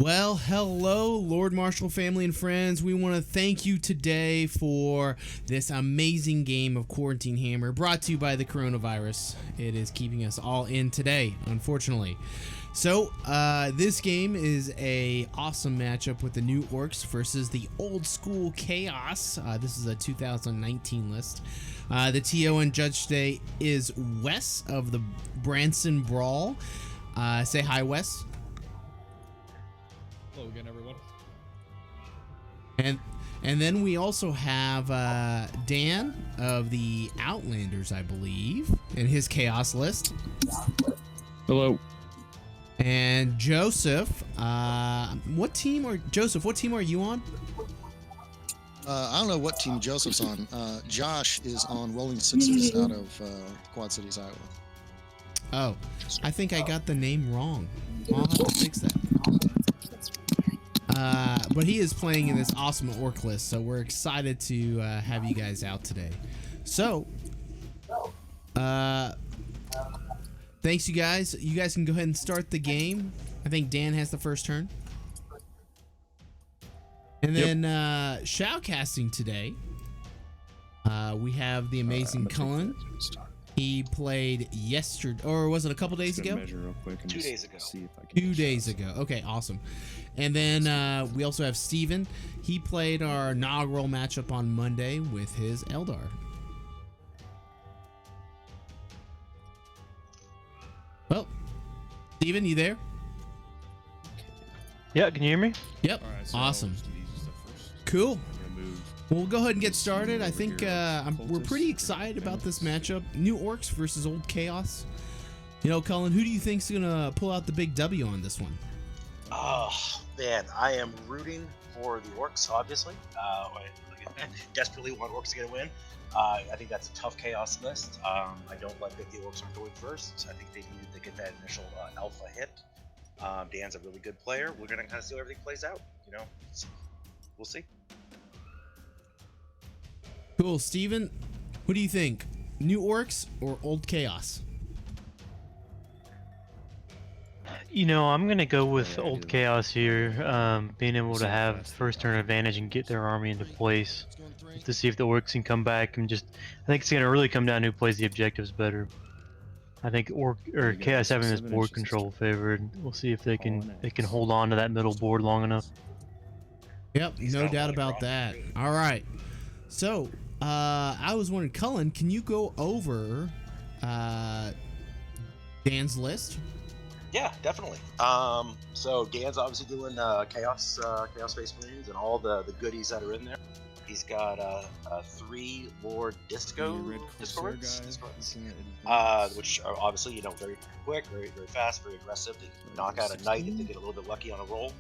Well, hello, Lord Marshall family and friends. We want to thank you today for this amazing game of Quarantine Hammer brought to you by the coronavirus. It is keeping us all in today, unfortunately. So, this game is a awesome matchup with the new Orks versus the old school Chaos. This is a 2019 list. The TO and judge today is Wes of the Branson Brawl. Say hi, Wes. Hello again, everyone. And then we also have Dan of the Outlanders, I believe, in his Chaos list. Hello. And Joseph, what team are you on? I don't know what team Joseph's on. Josh is on Rolling Sixers out of Quad Cities, Iowa. Oh, I think I got the name wrong. I'll have to fix that. But he is playing in this awesome orc list, so we're excited to have you guys out today. So, thanks you guys. You guys can go ahead and start the game. I think Dan has the first turn. And then shoutcasting today, we have the amazing Cullen. He played yesterday, or was it a couple days ago? 2 days ago. 2 days ago. Okay, awesome. And then we also have Steven. He played our inaugural matchup on Monday with his Eldar. Well, Steven, you there? Yeah, can you hear me? Yep. All right, so awesome. just the easiest stuff first. Cool. We're gonna move. We'll go ahead and get started. I Over think here, we're cultists, pretty excited about this matchup. New Orcs versus Old Chaos. You know, Cullen, who do you think's gonna pull out the big W on this one? Oh man, I am rooting for the Orcs. Obviously, I desperately want Orcs to get a win. I think that's a tough Chaos list. I don't like that the Orcs are going first. I think they needed to get that initial alpha hit. Dan's a really good player. We're gonna kind of see how everything plays out. You know, so we'll see. Cool, Steven. Who do you think? New Orcs or Old Chaos? You know, I'm gonna go with Old Chaos here, being able to have first turn advantage and get their army into place to see if the Orcs can come back and just. I think it's gonna really come down to who plays the objectives better. I think Chaos having this board control favored. We'll see if they can hold on to that middle board long enough. Yep, no doubt about that. All right. So, I was wondering, Cullen, can you go over Dan's list? Yeah, definitely. So Dan's obviously doing Chaos Space Marines and all the goodies that are in there. He's got 3 Lord Disco Discords, which are obviously very quick, very fast, very aggressive. They can knock out a knight if they get a little bit lucky on a roll.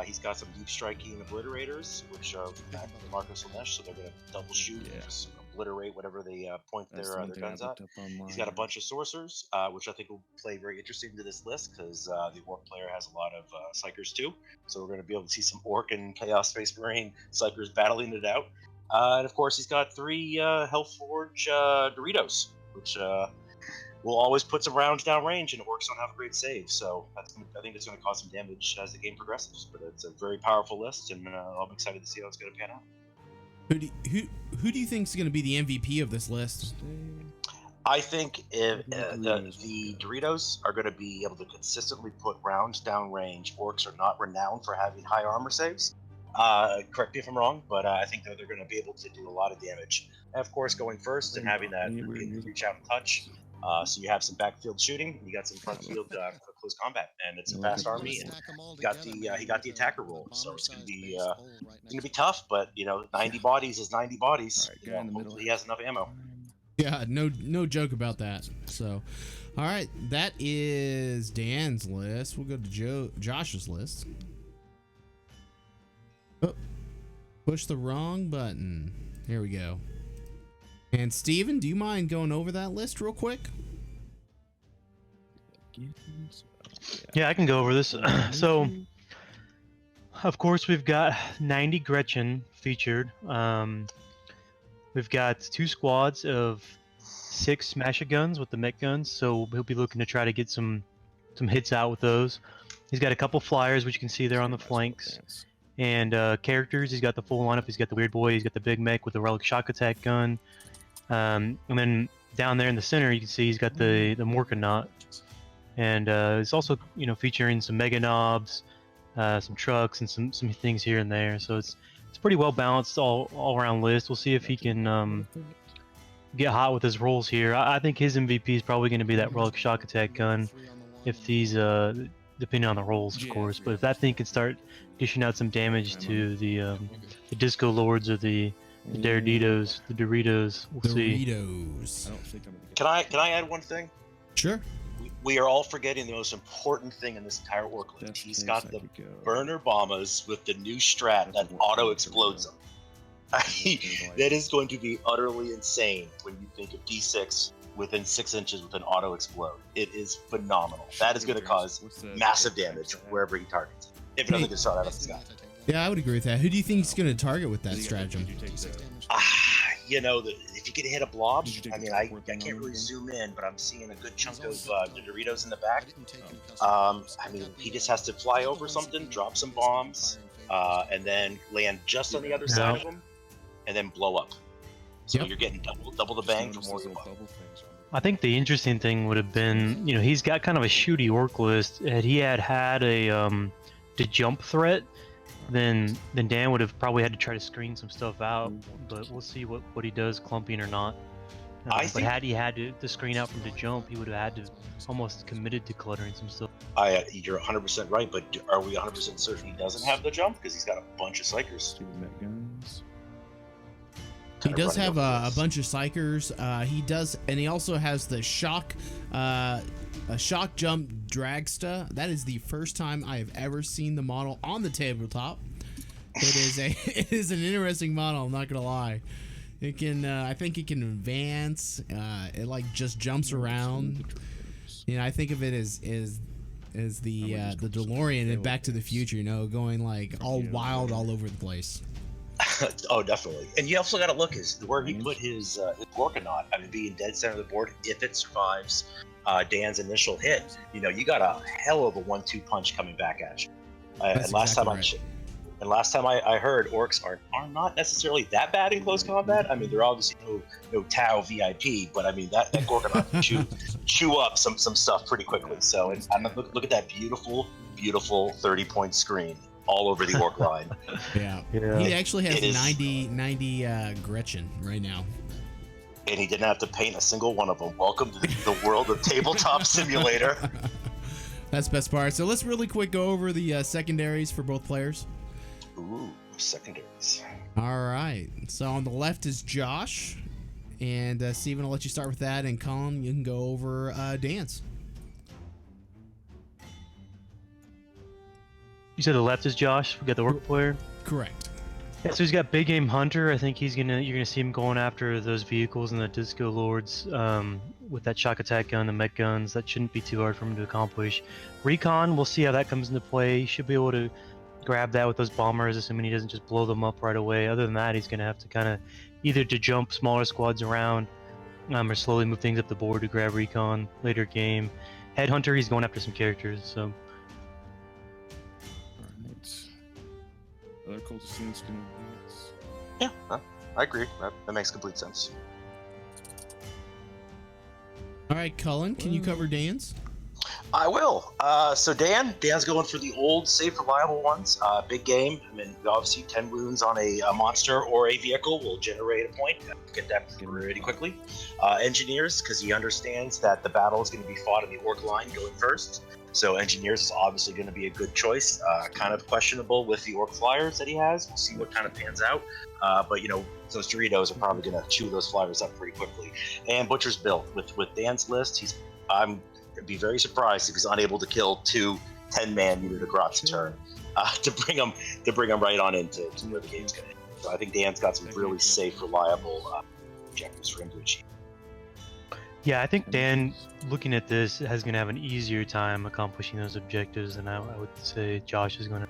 He's got some deep striking obliterators, which are back to Marcus Lanesh, so they're going to double shoot and just obliterate whatever they point their guns at. He's got a bunch of sorcerers, which I think will play very interesting to this list because the Orc player has a lot of Psychers too. So we're going to be able to see some Orc and Chaos Space Marine Psychers battling it out. And of course, he's got 3 Hellforge Doritos, which will always put some rounds down range, and Orcs don't have a great save, so I think it's going to cause some damage as the game progresses. But it's a very powerful list, and I'm excited to see how it's going to pan out. Who do you think is going to be the MVP of this list? I think if, the Doritos are going to be able to consistently put rounds down range. Orcs are not renowned for having high armor saves. Correct me if I'm wrong, but I think that they're going to be able to do a lot of damage. And of course, going first and having that reach out and touch. So you have some backfield shooting, and you got some front field for close combat, and it's a fast army, and he got the attacker role, so it's gonna be tough. But 90 bodies is 90 bodies. Hopefully he has enough ammo. Yeah, no joke about that. So, all right, that is Dan's list. We'll go to Josh's list. Oh, push the wrong button. Here we go. And Steven, do you mind going over that list real quick? Yeah, I can go over this. So, of course, we've got 90 Gretchen featured. We've got 2 squads of 6 Smasher guns with the mech guns, so he'll be looking to try to get some hits out with those. He's got a couple flyers, which you can see there on the flanks. And characters, he's got the full lineup. He's got the Weird Boy, he's got the Big Mech with the Relic Shock Attack gun. And then down there in the center, you can see he's got the Morkanaut. And it's also, featuring some Mega Knobs, some trucks, and some things here and there. So it's pretty well balanced all around list. We'll see if he can get hot with his rolls here. I think his MVP is probably going to be that Relic Shock Attack gun, if these depending on the rolls, of course. But if that thing can start dishing out some damage to the Disco Lords or the Doritos, we'll see. Doritos. Can I add one thing? Sure. We are all forgetting the most important thing in this entire orc list. He's got the burner bombers with the new strat that auto explodes them. That is going to be utterly insane when you think of D6 within 6 inches with an auto explode. It is phenomenal. That is going to cause massive damage wherever he targets it, if it doesn't get shot out of the sky. Yeah, I would agree with that. Who do you think is going to target with that stratagem? If you get hit a blob, I can't really zoom in, but I'm seeing a good chunk of Doritos in the back. He just has to fly over something, drop some bombs, and then land just on the other side of him, and then blow up. So you're getting double the bang for more than one. I think the interesting thing would have been, he's got kind of a shooty orc list. Had he had a jump threat, then Dan would have probably had to try to screen some stuff out. But we'll see what he does, clumping or not. But had he had to screen out from the jump, he would have had to almost committed to cluttering some stuff. You're 100% right, but are we 100% certain he doesn't have the jump? Because he's got a bunch of psychers. He does have a bunch of psychers. He does, and he also has the shock, a shock jump dragsta. That is the first time I have ever seen the model on the tabletop. It is an interesting model. I'm not gonna lie. It can, I think it can advance. It like just jumps around. I think of it as the DeLorean in Back to the Future. Going like all wild all over the place. Oh, definitely. And you also got to look where he put his Morkanaut. Being dead center of the board, if it survives Dan's initial hit, you got a hell of a 1-2 punch coming back at you. And last time I heard, orcs are not necessarily that bad in close combat. they're obviously no Tau VIP, but that Morkanaut can chew up some stuff pretty quickly. So look at that beautiful 30-point screen all over the orc line. Yeah. He actually has 90 Gretchen right now. And he didn't have to paint a single one of them. Welcome to the world of Tabletop Simulator. That's the best part. So let's really quick go over the secondaries for both players. Ooh, secondaries. All right. So on the left is Josh. And Steven, I'll let you start with that. And Colin, you can go over Dan's. You said the left is Josh. We got the orc player. Correct. Yeah, so he's got Big Game Hunter. I think you're gonna see him going after those vehicles and the Disco Lords with that shock attack gun, the mech guns. That shouldn't be too hard for him to accomplish. Recon, we'll see how that comes into play. He should be able to grab that with those bombers, assuming he doesn't just blow them up right away. Other than that, he's gonna have to kind of either to jump smaller squads around or slowly move things up the board to grab Recon later game. Headhunter, he's going after some characters, so. Other cultists can. Yeah, I agree. That makes complete sense. All right, Cullen, can you cover Dan's? I will. So Dan's going for the old, safe, reliable ones. Big game. Obviously 10 wounds on a monster or a vehicle will generate a point. Get that pretty quickly. Engineers, because he understands that the battle is going to be fought in the orc line going first. So engineers is obviously going to be a good choice. Kind of questionable with the orc flyers that he has. We'll see what kind of pans out. But those Doritos are probably going to chew those flyers up pretty quickly. And Butcher's Bill with Dan's list. I'm be very surprised if he's unable to kill 2 10-man unit across the turn to bring him right on into where the game's going to end. So I think Dan's got some really safe, reliable objectives for him to achieve. Yeah, I think Dan, looking at this, is going to have an easier time accomplishing those objectives than I would say Josh is going to.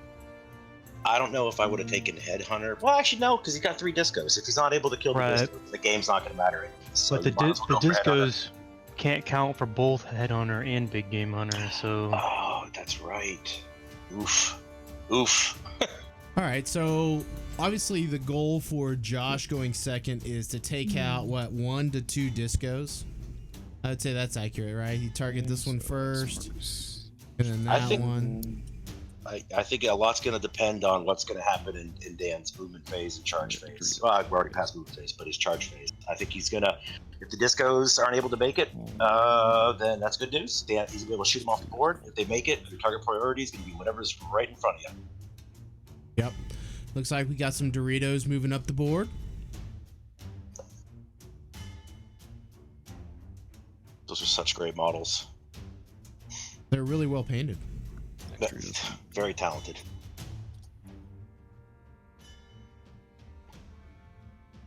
I don't know if I would have taken Headhunter. Well, actually, no, because he's got 3 discos. If he's not able to kill the discos, the game's not going to matter anymore. So but the discos can't count for both Headhunter and Big Game Hunter, so. Oh, that's right. Oof. Oof. All right, so obviously the goal for Josh going second is to take out, what, 1 to 2 discos? I would say that's accurate, right? You target this one first, and then that one. I think a lot's going to depend on what's going to happen in Dan's movement phase and charge phase. Well, I've already passed movement phase, but his charge phase. I think he's going to, if the discos aren't able to make it, then that's good news. He's going to be able to shoot them off the board. If they make it, your target priority is going to be whatever's right in front of you. Yep. Looks like we got some Doritos moving up the board. Those are such great models. They're really well painted. Very talented.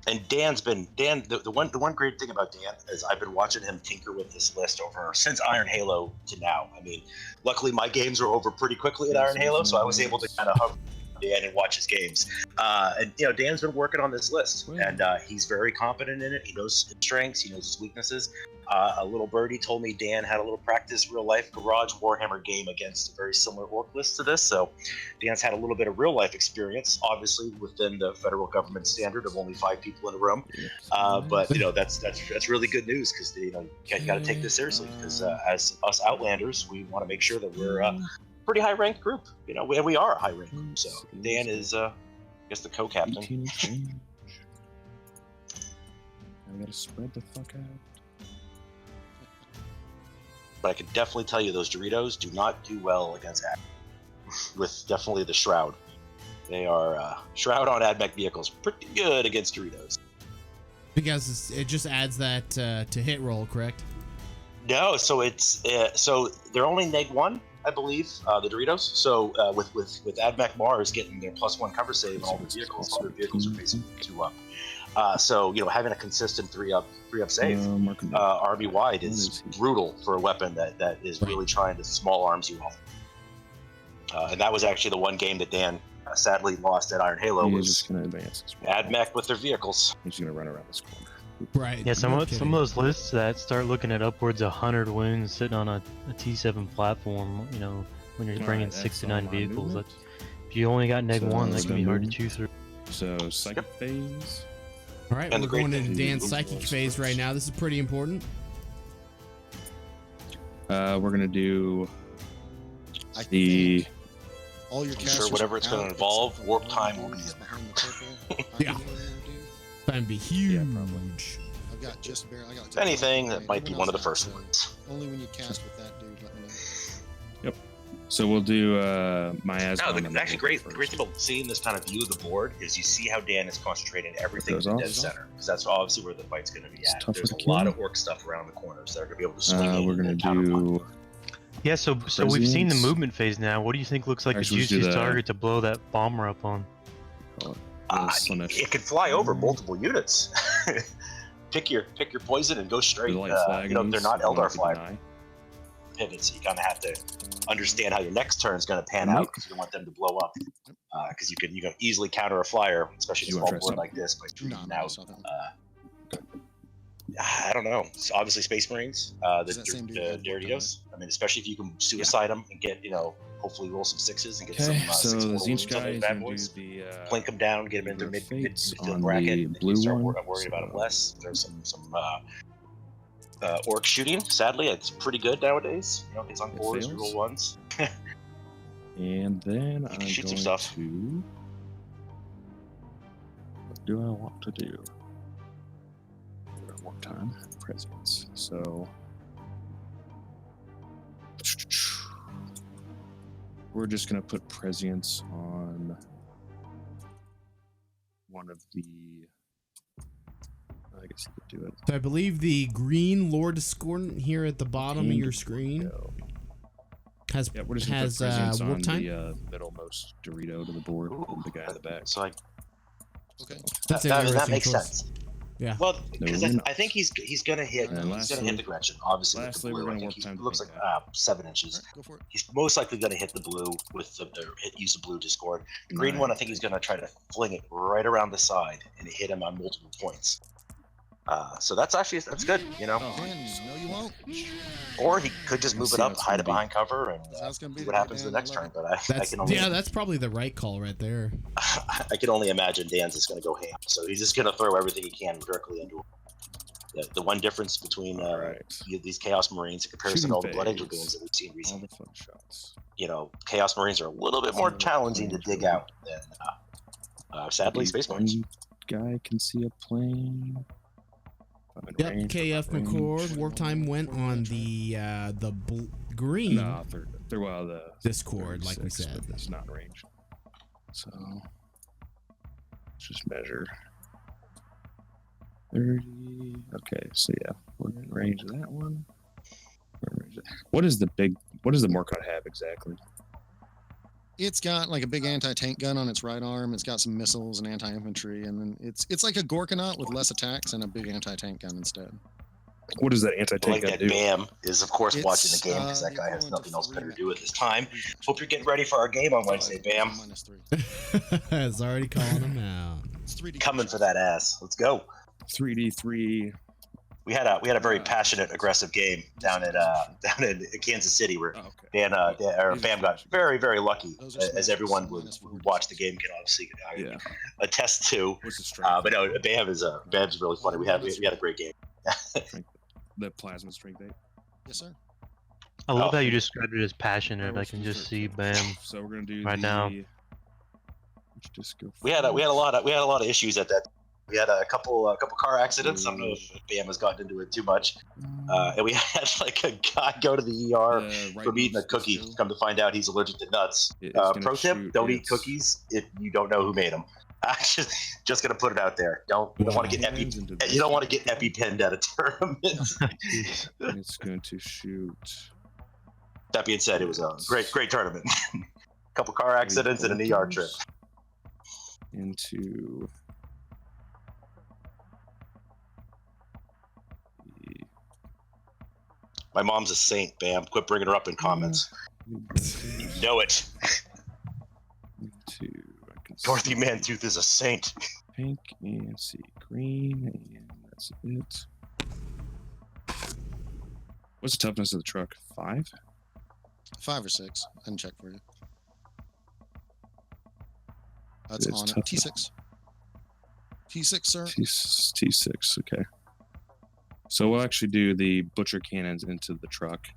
And the one great thing about Dan is I've been watching him tinker with this list over since Iron Halo to now. I mean, luckily my games were over pretty quickly at Iron Halo, so I was able to kind of hover Dan and watch his games. And Dan's been working on this list, and he's very competent in it. He knows his strengths, he knows his weaknesses. A little birdie told me Dan had a little practice real life garage Warhammer game against a very similar orc list to this, so Dan's had a little bit of real life experience, obviously within the federal government standard of only 5 people in a room. But that's really good news, because you got to take this seriously, because as us Outlanders, we want to make sure that we're pretty high ranked group. We are a high ranked group. So Dan is, I guess, the co-captain. I gotta spread the fuck out. But I can definitely tell you those Doritos do not do well against Ad. With definitely the Shroud. They are Shroud on AdMech vehicles, pretty good against Doritos. Because it just adds that to hit roll, correct? No, so it's so they're only -1. I believe the Doritos. So with AdMech Mars getting their +1 cover save on all the vehicles, other vehicles are facing 2 up. So having a consistent 3 up save army wide is brutal for a weapon that is really trying to small arms you off. And that was actually the one game that Dan sadly lost at Iron Halo. He's was just gonna advance. AdMech with their vehicles. He's gonna run around this corner. Right. Yeah, some of those lists that start looking at upwards of 100 wounds sitting on a T7 platform, when you're bringing 6 to 9 vehicles, if you only got -1, that can be hard to chew through. So psychic phase. All right, And we're going into Dan's psychic phase right now. This is pretty important. We're gonna do I the. think all your I'm casters sure whatever it's are going to out, involve, except warp for time will one be that's in behind the purple. Yeah. That'd be huge. Yeah, probably. I've got just barely. I got If anything, that might be Everyone one of the else first out, so ones. Only when you cast with that dude, let me know. So we'll do miasma. No, on the actually, middle great first. thing about seeing this kind of view of the board is you see how Dan is concentrating everything Goes in the off. dead center, because that's obviously where the fight's going to be It's at. tougher There's to a kill. lot of orc stuff around the corners that are going to be able to swing in We're gonna and counterpunch. do. Yeah, so we've seen the Prescience. movement phase now. What do you think looks like the Actually, let's do juiciest the- target to blow that bomber up on? Slimish. It can fly over multiple units. pick your poison and go straight. The light flag They're moves, not you don't Eldar have to flag deny. pivots, so you kind of have to understand how your next turn is going to pan out, because you don't want them to blow up. Because you can easily counter a flyer, especially You a wanna small try board something? like this, by shooting No, them no, I out. saw that one. I don't know. It's obviously Space Marines, Does that same dude have the what, Doritos. I mean, especially if you can suicide them and get, hopefully roll some 6s and get Okay, some so 6 the mortal Zinch wounds on guy those is bad gonna do boys. the. Plink them down, get them into the midfield on bracket, the and blue you start one, worrying about them so- less. There's some orc shooting. Sadly, it's pretty good nowadays. It's on It 4s, fails. roll 1s. And then I'm can shoot some going stuff. to. What do I want to do? Warp time presence. So we're just gonna put prescience on one of the. I guess you could do it. So I believe the green Lord Discordant here at the bottom of your screen Go. has Yeah, we're just gonna has put prescience warp on time. the middlemost Dorito to the board, and the guy in the back. So like Okay. That's that interesting makes choice. sense. Yeah. Well, because No, I think he's gonna hit. And He's gonna lastly- hit the Gretchen. Obviously, with the lastly, blue. we're I gonna think warp he time to looks pink like 7 inches. All right, go for it. He's most likely going to hit the blue with use the blue Discord. The green one, I think he's going to try to fling it right around the side and hit him on multiple points. So that's good, you know. Dan, no, you won't. Or he could just move it up, hide it behind cover, and That's gonna be see what the happens Dan the next 11. turn. But I can only that's probably the right call right there. I can only imagine Dan's just going to go ham. So he's just going to throw everything he can directly into it. The one difference between these Chaos Marines in comparison to all the Blood Angel games that we've seen recently, All the fun shots. you know, Chaos Marines are a little bit more challenging to dig out than, sadly, Space Marines. One guy can see a plane. Yep, KF McCord. Wartime went on the green No, they're the Discord, like we 36, said. but it's not in range. So let's just measure 30. Okay, so yeah, we're in range of that one. What does the Morcott have exactly? It's got like a big anti-tank gun on its right arm. It's got some missiles and anti-infantry, and then it's like a Gorkanaut with less attacks and a big anti-tank gun instead. What does that anti-tank gun That do? Bam is, of course, It's, watching the game because that guy has nothing else better to do with his time. Hope you're getting ready for our game on Wednesday, Bam. -3. It's already calling him out. It's 3D Coming for that ass. Let's go. 3D3. We had a very passionate, aggressive game down in Kansas City where Bam got very, very lucky, as everyone who watched the game can obviously attest to. But no, Bam's really funny. We had a great game. The plasma strength 8. Yes, sir. I love how you described it as passionate. I can just see Bam So we're gonna do right now. Let's just go. We had a lot of issues at that. We had a couple car accidents. I don't know if Bam has gotten into it too much. And we had like a guy go to the ER from eating a cookie. Come to find out he's allergic to nuts. Pro tip: don't eat cookies if you don't know who made them. Just gonna put it out there. You don't want to get EpiPenned at a tournament. It's going to shoot. That being said, it was a great tournament. A couple car accidents and an ER trip. Into My mom's a saint, Bam. Quit bringing her up in comments. You know it. Dorothy Mantooth is a saint. Pink and see green, and that's it. What's the toughness of the truck? 5? 5 or 6. I can check for you. That's It's on tough. it. T6. T6, sir. T6, okay. So we'll actually do the butcher cannons into the truck.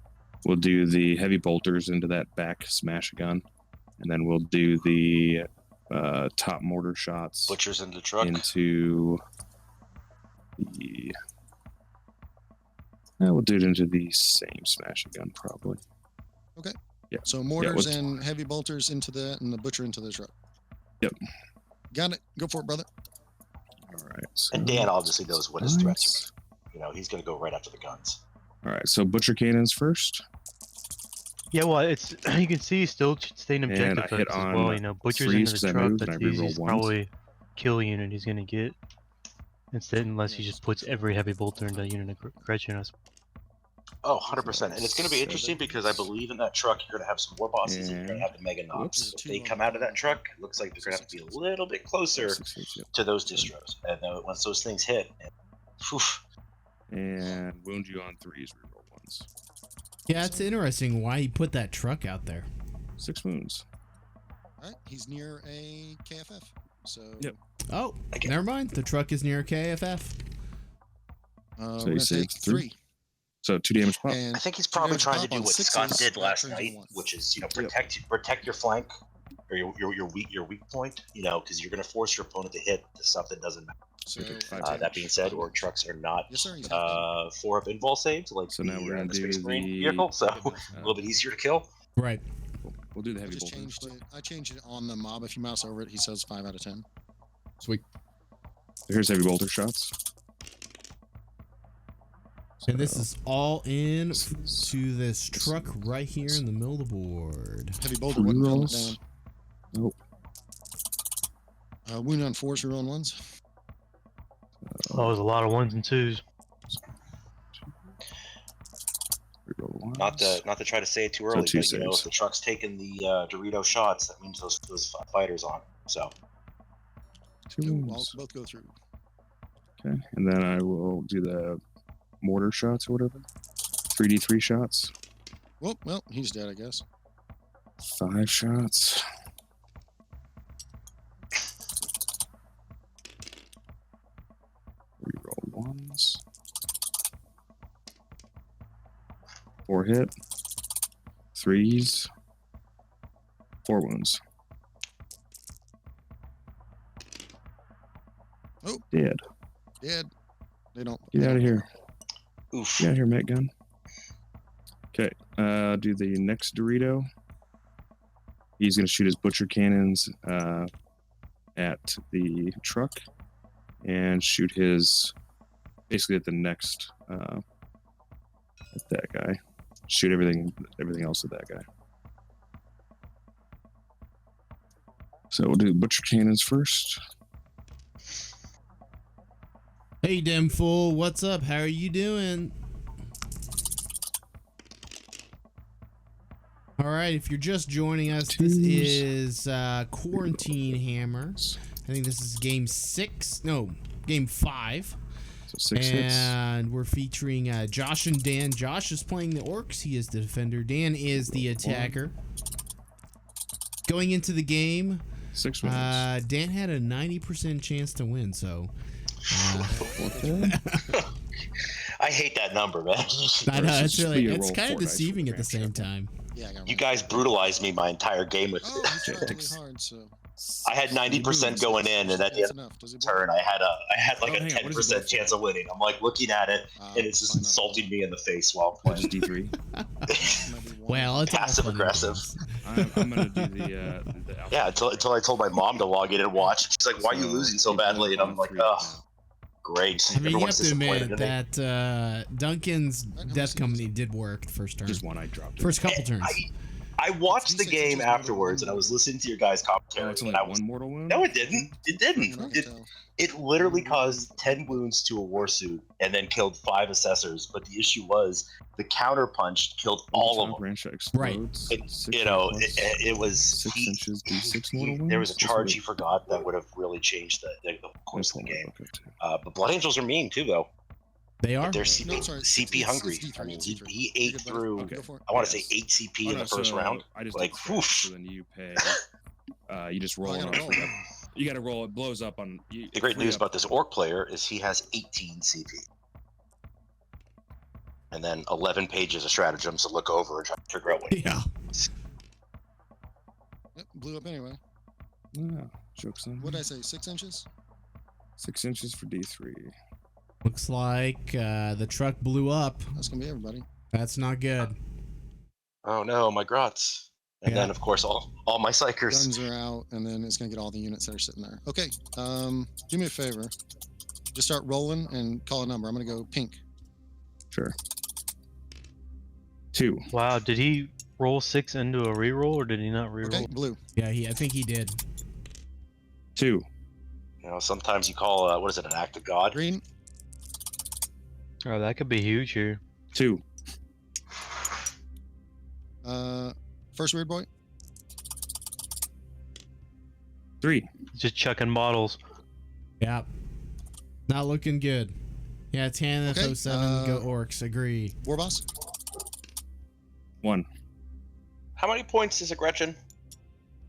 We'll do the heavy bolters into that back smash gun, and then we'll do the top mortar shots. Butchers into the truck. Into the. We'll do it into the same smash gun probably. Okay. Yeah. So mortars and heavy bolters into that, and the butcher into the truck. Yep. Got it. Go for it, brother. All right. So And Dan obviously knows what his threats are. You know, he's going to go right after the guns. All right. So butcher cannons first. Yeah, well, it's you can see he's still staying objective I hit as on well. You know, butchers freeze into the 'cause I truck. moved That's and I the reroll easiest ones. probably kill unit he's gonna get. Instead, unless he just puts every heavy bolter into unit aggression. Oh, 100%. And it's going to be interesting because I believe in that truck you're going to have some war bosses and you're going to have the Mega Knobs. Whoops. If they come out of that truck, it looks like they're going to have to be a little bit closer 6, yep. to those distros. And once those things hit, And wound you on 3s, reroll 1s. Yeah, it's interesting why he put that truck out there. 6 wounds. All right. He's near a KFF. So. Yep. Oh, never mind. The truck is near KFF. We're you gonna saved take 3. 3. So 2 damage pop. And I think he's 2 probably damage trying to pop do on what 6s, Scott did that last turns night, to 1. which is, protect your flank or your weak point, because you're going to force your opponent to hit the stuff that doesn't matter. So, That being said, orc trucks are not Yes, sir, he's 4-up invul saves like So now we're gonna the Space do Marine the- vehicle, so a little bit easier to kill. Right. We'll do the I heavy just bolters. changed it. I changed it on the mob. If you mouse over it, he says 5 out of 10. Sweet. Here's heavy bolter shots. And this is all in to this truck right here in the middle of the board. Heavy boulder wouldn't come Rerolls. down. Nope. Wound on 4s, reroll on 1s. Oh, there's a lot of 1s and 2s. Reroll Not ones. to try to say it too early, two but you know, saves. if the truck's taking the Dorito shots, that means those fighters on. So 2 I'll wounds. both go through. Okay, and then I will do the mortar shots or whatever. 3d3 shots. Well, he's dead, I guess. 5 shots. Reroll ones. 4 hit. 3s. 4 wounds. Oh. Dead. Dead. They don't. Get out of here. Oof. Get out of here, Matt Gun. Okay. Do the next Dorito. He's going to shoot his butcher cannons at the truck and shoot his basically at the next at that guy. Shoot everything else at that guy. So we'll do butcher cannons first. Hey, Demfool, what's up? How are you doing? All right, if you're just joining us, this is Quarantine Hammer. I think this is game 5. So 6 hits. And we're featuring Josh and Dan. Josh is playing the Orks. He is the defender. Dan is the attacker. Going into the game, 6 wins. Dan had a 90% chance to win, so... I hate that number, man. I know, it's Versus it's kind of deceiving at the same time. Yeah, I got You guys brutalized me my entire game with Oh, it. he tried really hard, so. I had 90% going in, and at the That's end of enough. Does he the turn, I had like Oh, a hang on, what does it 10% go chance of winning. I'm like looking at it, and it's just fine, insulting me in the face while Or I'm just playing. D3. Well, it's all Passive fun and aggressive. games. I'm going to do the alpha. Yeah, until I told my mom to log in and watch. She's like, "Why are you losing so badly?" And I'm like, "Oh, great." I mean, you have Everyone's to admit disappointed in me. that Duncan's Death Company did work the first turn. Just one I dropped. First couple turns. I watched the It's game 6 afterwards, and I was listening to your guys' commentary. It's only and I was, one mortal wound? no, it didn't. It didn't. I can It, tell. it literally caused 10 wounds to a warsuit and then killed 5 assessors. But the issue was the counter punch killed all of them. Branch Right. explodes. It, 6 you know, plus it was 6 inches, D6 mortal there was a wounds? charge he forgot that would have really changed the course of the game. But Blood Angels are mean too, though. They are. They're No, CP, sorry, CP it's hungry. D3, I mean, it's he D3. ate You're good, buddy. through. Go for it. I want to Yes. say 8 CP in the first round. I just Like, did 6, whoosh. so then you pay. You just roll I it gotta on. roll. You got to roll. It blows up on. The great news about this Orc player is he has 18 CP. And then 11 pages of stratagems to look over and try to figure out what he Yeah. Yep, blew up anyway. Yeah, jokes on. What did I say? 6 inches? 6 inches for D3. Looks like the truck blew up. That's gonna be everybody. That's not good. Oh no, my grots. And Yeah. then of course all my psychers. Guns are out, and then it's gonna get all the units that are sitting there. Okay, do me a favor. Just start rolling and call a number. I'm gonna go pink. Sure. 2. Wow, did he roll 6 into a reroll, or did he not reroll? Okay, blue. Yeah, I think he did. 2. You know, sometimes you call what is it, an act of God? Green. Oh, that could be huge here. 2. First weird boy. 3. Just chucking models. Yeah. Not looking good. Yeah, Tanith Okay, 07, go Orcs. Agree. War boss. 1. How many points is a Gretchen?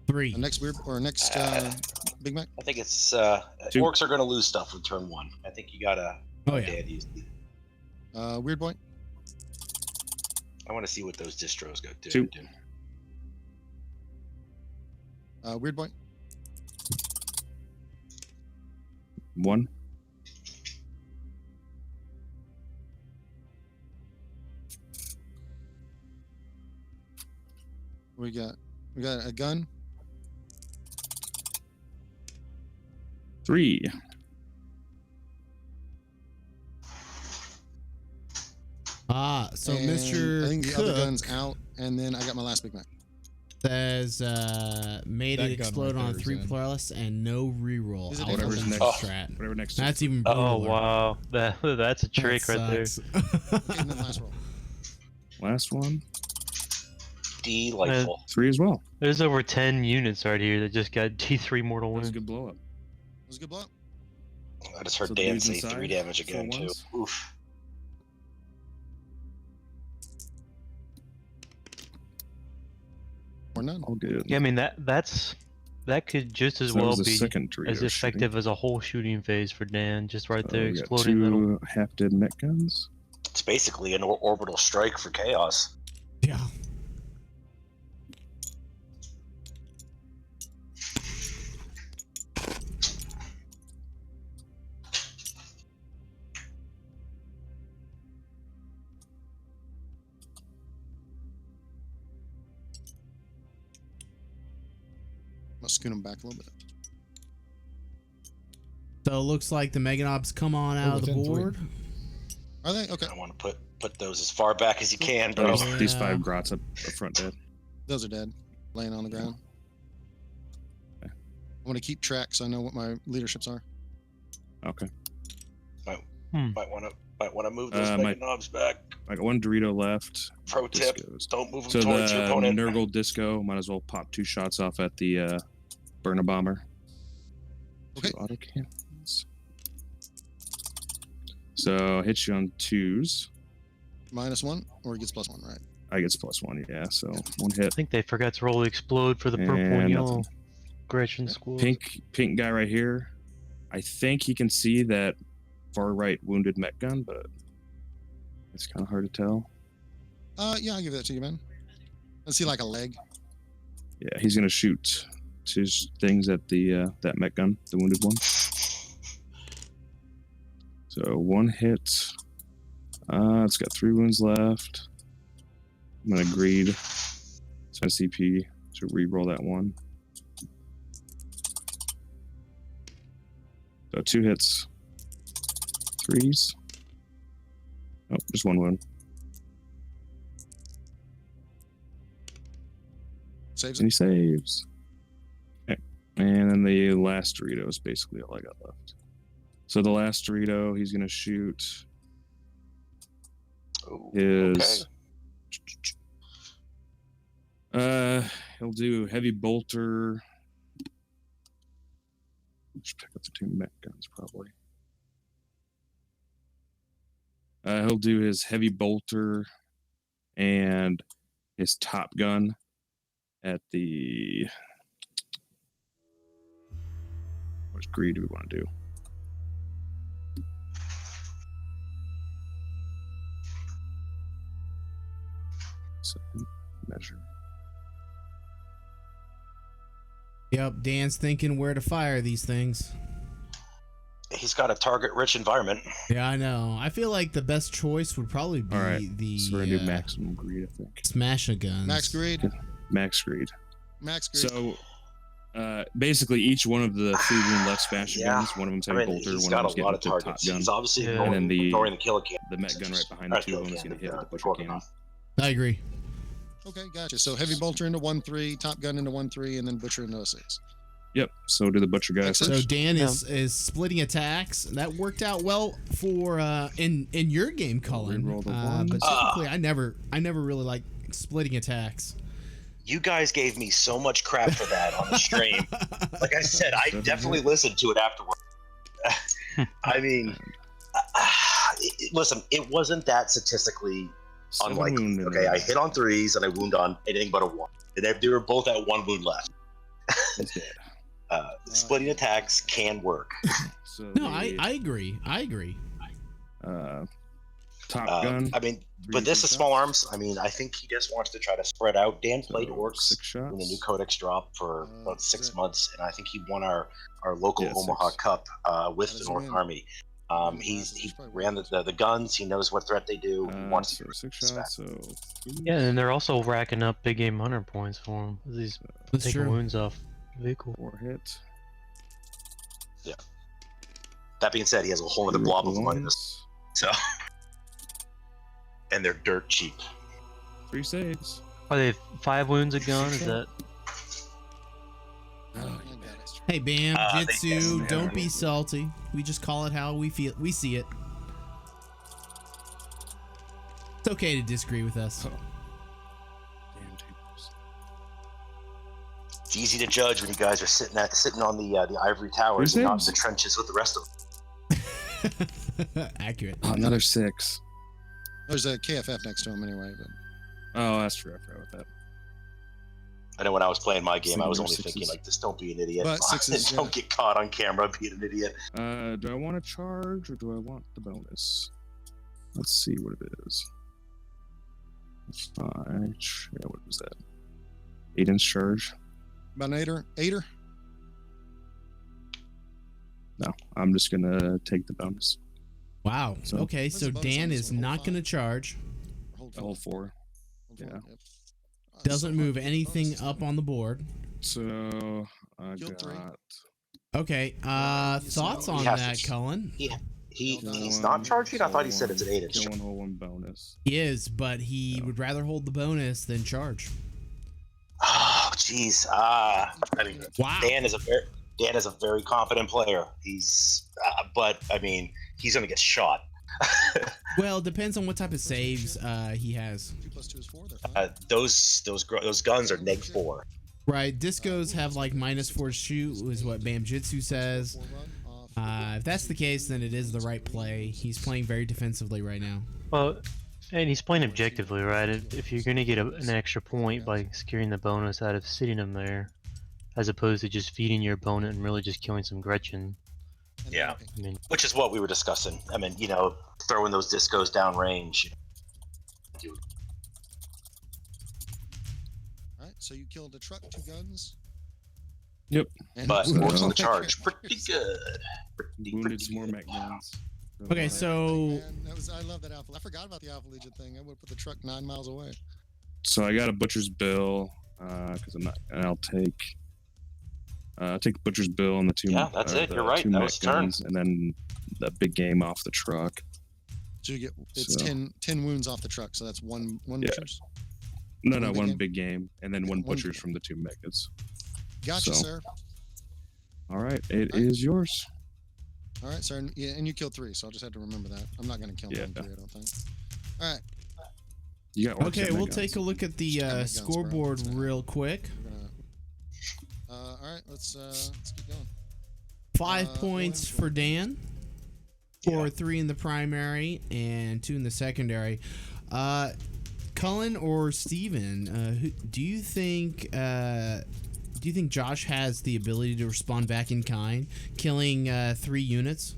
3. Next weird or next Big Mac. I think it's 2. Orcs are gonna lose stuff with turn 1. I think you gotta Oh yeah. Dan use the- Weird boy. I want to see what those distros go do. 2. Weird boy. 1. We got a gun. 3. So and Mr. I think the Cook other gun's out, and then I got my last Big Mac. says made That it gun explode right on a there is 3 in. plus and no reroll. Is it Alpha whatever's and next? strat. Whatever next. That's even Oh brutal. wow, that's a trick That right there. sucks. Okay, and then last roll. Last one. Delightful. 3 as well. There's over 10 units right here that just got D3 mortal That was a wounds. good blow up. Was a good blow. I just heard So the Dan dudes say inside, 3 damage again, full too. ones? Oof. Or none. All good. Yeah, I mean that could just as So that well was the be second Dorito as effective shooting. as a whole shooting phase for Dan, just right So there, we got exploding little. 2 half-dead mech guns. It's basically an orbital strike for Chaos. Yeah. Must scoot them back a little bit. So it looks like the Meganobs come on out of the within 3. board. Are they? Okay. I want to put those as far back as you can, bro. These Yeah. 5 grots up front dead. Those are dead. Laying on the ground. Okay. I want to keep track so I know what my leaderships are. Okay. Might want to move those my- mega knobs back. I got 1 Dorito left. Pro tip: Discos. don't move them So towards your the opponent. Nurgle Disco might as well pop 2 shots off at the burner bomber. Okay. 2 auto cannons. So hit you on 2s. -1, or he gets +1, right? I gets +1, yeah. So 1 hit. I think they forgot to roll explode for the purple and And yellow nothing. Gretchen schools. Pink guy right here. I think he can see that far right wounded mech gun, but it's kind of hard to tell. Yeah, I'll give that to you, man. Let's see, like a leg. Yeah, he's gonna shoot his things at the that mech gun, the wounded one. So 1 hit. It's got 3 wounds left. I'm gonna greed. Spend CP to re-roll that 1. So 2 hits. 3s. Oh, just 1 wound. Saves And it. he saves. Okay. And then the last Dorito is basically all I got left. So the last Dorito, he's gonna shoot Ooh, his he'll do heavy bolter. Just pick up the 2 mech guns probably. He'll do his heavy bolter and his top gun at the which greed do we want to do? Second measure. Yep, Dan's thinking where to fire these things. He's got a target-rich environment. Yeah, I know. I feel like the best choice would probably be All right. the So we're gonna do maximum greed, I think. smash-a-guns. Max greed. Max greed. Max greed. So basically each one of the 3 wound left smash Yeah. guns, one of them's I heavy mean, bolter, he's one got of a them's lot of getting the top targets. gun. He's obviously Yeah. ignoring, And then ignoring the killer cannon. the mech gun right behind the 2 of them is gonna hit with the butcher cannon. I agree. Okay, gotcha. So heavy bolter into 1-3, top gun into 1-3, and then butcher into a 6. Yep. So do the butcher guy Makes first. sense. So Dan is splitting attacks. That worked out well for in your game, Cullen. Reroll the But ones. typically, I never really like splitting attacks. You guys gave me so much crap for that on the stream. Like I said, I definitely listened to it afterward. I mean, listen, it wasn't that statistically 7 unlikely. wound in Okay, there. I hit on 3s and I wound on anything but a 1. And they were both at 1 wound left. He's dead. Splitting attacks can work. So No, the, I agree. I agree. Top gun. I mean, Three but this is shots. small arms. I mean, I think he just wants to try to spread out. Dan played So Orks 6 shots. when the new codex dropped for about 6 right. months, and I think he won our local Yeah, Omaha 6. Cup with How the does he North win? Army. He ran the guns. He knows what threat they do. He wants So to 6 respect. shots. So Yeah, and they're also racking up big game hunter points for him. These That's taking true. wounds off vehicle. 4 hits. That being said, he has a whole other blob of money in this, so and they're dirt cheap. 3 saves. Are they 5 wounds a gun? Is that I got it. Hey, Bam, They Jitsu, definitely don't are. be salty. We just call it how we feel. We see it. It's okay to disagree with us. Damn tables. It's easy to judge when you guys are sitting on the ivory towers Three and not in saves. the trenches with the rest of them. Accurate. Oh, another 6. There's a KFF next to him anyway. But Oh, that's true. I forgot about that. I know when I was playing my game, I was Singular only thinking sixes. like, just don't be an idiot. But sixes, Don't yeah. get caught on camera being an idiot. Do I want to charge or do I want the bonus? Let's see what it is. 5. Yeah, what was that? 8-inch charge. about an eighter. No, I'm just gonna take the bonus. Wow. So- Okay, What's so the bonus on Dan this is one? not Hold going to five? charge. Hold The whole 4. Hold yeah. Yep. Doesn't So move hard. anything Bonus. up on the board. So I Killed 3. got Okay. Yeah, Thoughts so- on He has that, to- Cullen? He's not charging. I thought he said it's an 8-inch. Kill 1, hold 1 bonus. He is, but he would rather hold the bonus than charge. Oh, jeez. I mean, Wow. Dan is a very confident player. But I mean, he's gonna get shot. Well, it depends on what type of saves he has. 2 + 2 is 4. They're fine. Those guns are -4. Right, discos have like -4 shoot, is what Bamjitsu says. 4 run off. If that's the case, then it is the right play. He's playing very defensively right now. Well, and he's playing objectively, right? If you're going to get an extra point by securing the bonus out of sitting him there, as opposed to just feeding your opponent and really just killing some Gretchen. And Yeah. then I mean, Which is what we were discussing. I mean, throwing those discos down range. All right, so you killed a truck, 2 guns. Yep. And But So- Orks on the charge, pretty good. Wounded some more mech guns. Okay, so Man, I love that Alpha. I forgot about the Alpha Legion thing. I would put the truck 9 miles away. So I got a butcher's bill because I'm not, and I'll take butcher's bill and the 2. Yeah, that's it. the You're right. 2 That mech was the turn. guns, and then the big game off the truck. So you get it's So- 10 wounds off the truck. So that's one Yeah. butchers. No, One no, big one game? big game, and then Yeah, one one butcher's big- from the 2 megas. Gotcha, So- sir. All right, it is yours. All right, sir. Yeah, and you killed 3, so I'll just have to remember that. I'm not going to kill more Yeah. than 3, I don't think. All right. You got Orks okay, and mech we'll guns. take a look at the Just got my guns, bro. scoreboard It's fine. real quick. We're gonna. All right, let's keep going. 5 go points ahead, for Dan, for Yeah. 3 in the primary and 2 in the secondary. Cullen or Steven, do you think Josh has the ability to respond back in kind, killing 3 units?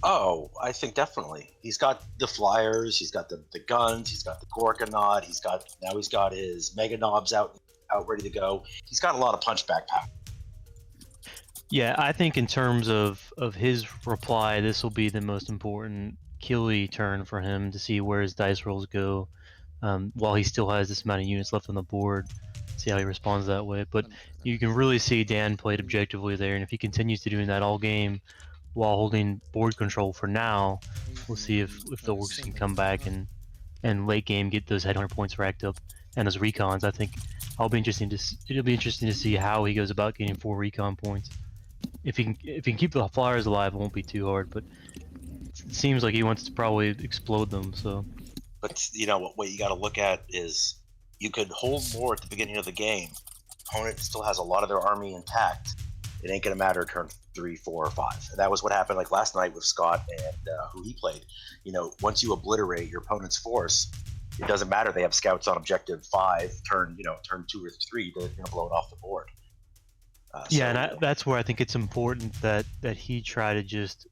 Oh, I think definitely. He's got the flyers. He's got the guns. He's got the Gorkanaut. He's got his Mega Knobs out ready to go. He's got a lot of punchback power. yeah, I think in terms of his reply, this will be the most important killy turn for him to see where his dice rolls go, while he still has this amount of units left on the board. See how he responds that way. But you can really see Dan played objectively there, and if he continues to doing that all game while holding board control for now, we'll see if the Orks can come back and late game get those headhunter points racked up and those recons. I think it'll be interesting to see how he goes about getting 4 recon points. If he can keep the flyers alive, it won't be too hard. But it seems like he wants to probably explode them. So But what you got to look at is you could hold more at the beginning of the game. Opponent still has a lot of their army intact. It ain't gonna matter turn 3, 4, or 5. And that was what happened like last night with Scott and who he played. Once you obliterate your opponent's force, it doesn't matter. They have scouts on objective 5. Turn 2 or 3, they're gonna blow it off the board. yeah, and that's where I think it's important that he try to just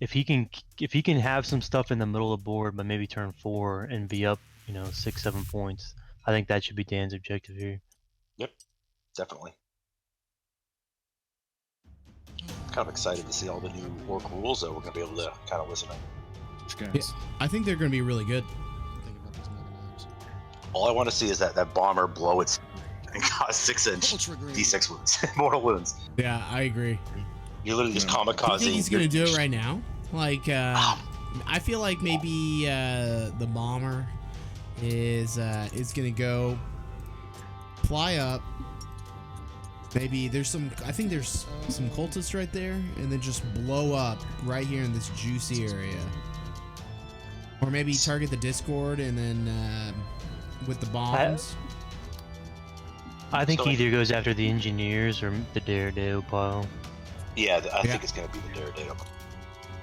if he can have some stuff in the middle of the board, but maybe turn 4 and be up 6, 7 points. I think that should be Dan's objective here. Yep, definitely. Kind of excited to see all the new Ork rules that we're gonna be able to kind of listen to. Which guys? Yeah. I think they're going to be really good. Think about these Mega Knives. All I want to see is that bomber blow its and cause 6-inch Ultra green. D6 wounds, mortal wounds. Yeah, I agree. You're literally just Yeah. Do you kamikaze. think he's going to do it right now? Like, I feel like maybe the bomber is going to go fly up. Maybe there's some cultists right there, and then just blow up right here in this juicy area. Or maybe target the Discord and then with the bombs. I think So- he either goes after the engineers or the Daredevil pile. Yeah, I Yeah. think it's gonna be the Daredevil.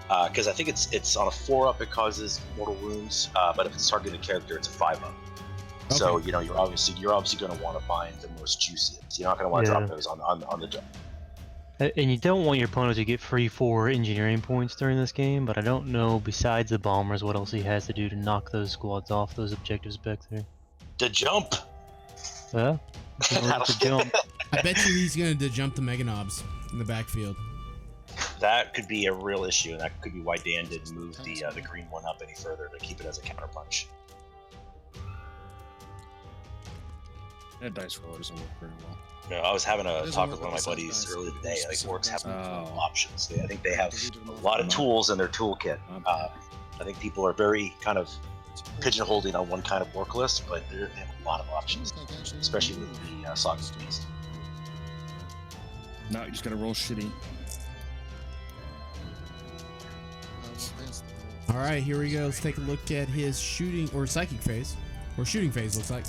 Because I think it's on a 4-up, it causes mortal wounds, but if it's targeting a character, it's a 5-up. So Okay. you're obviously going to want to find the most juiciest. You're not going to want to drop those on the jump. And you don't want your opponent to get free 4 engineering points during this game, but I don't know, besides the bombers, what else he has to do to knock those squads off those objectives back there. The jump. Yeah, the jump. I bet you he's going to jump the Mega Knobs in the backfield. That could be a real issue, and that could be why Dan didn't move the green one up any further to keep it as a counterpunch. That dice roll doesn't work very well. You know, I was having a It talk doesn't with one of work my with buddies dice. earlier today. Like Orks have Oh. options. I think they have a lot of tools in their toolkit. I think people are very kind of pigeonholing on one kind of work list, but they have a lot of options, especially with the Saga Beast. No, you just gotta roll shitty. All right, here we go. Let's take a look at his shooting or psychic phase, or shooting phase looks like.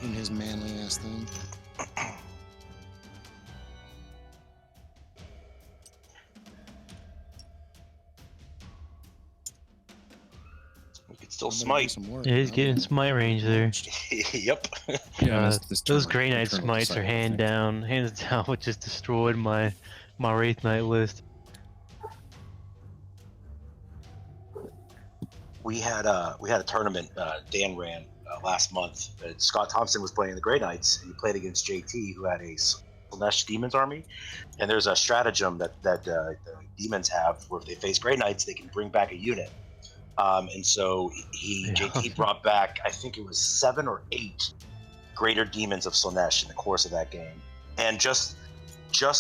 In his manly ass thing. We could still I'm gonna do smite. some work. Yeah, he's getting smite range there. Yep. Yeah, Those Grey Knight smites are hands down what just destroyed my Wraith Knight list. We had a tournament Dan ran last month. Scott Thompson was playing the Grey Knights, and he played against JT, who had a Slanesh Demons army. And there's a stratagem that the Demons have where if they face Grey Knights, they can bring back a unit. And so JT brought back, I think it was 7 or 8 Greater Demons of Slanesh in the course of that game. And just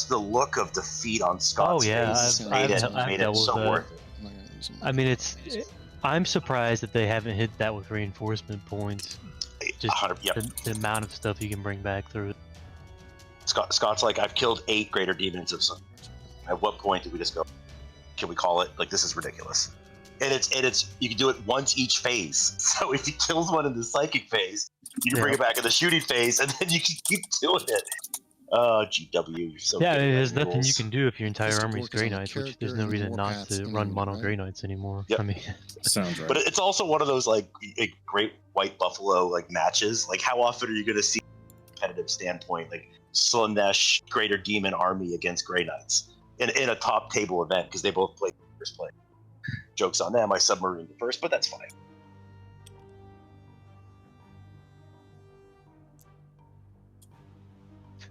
the look of defeat on Scott's face made it so worth it. I mean, I'm surprised that they haven't hit that with reinforcement points. Just the amount of stuff you can bring back through it. Scott's like, I've killed 8 Greater Demons of Slanesh. At what point do we just go, can we call it? Like, this is ridiculous. And it's you can do it once each phase. So if he kills one in the psychic phase, you can bring it back in the shooting phase, and then you can keep doing it. Oh, GW, you're so good. There's nothing you can do if your entire Just army is work as Grey on the Knights, which there's character no and reason the not warpaths to in run the mono right? Grey Knights anymore. Yep. I mean, Sounds right. But it's also one of those like great white buffalo like matches. Like, how often are you going to see, from a competitive standpoint, like Slanesh Greater Demon army against Grey Knights in a top table event because they both play first play. Jokes on them. I submarined the first, but that's fine.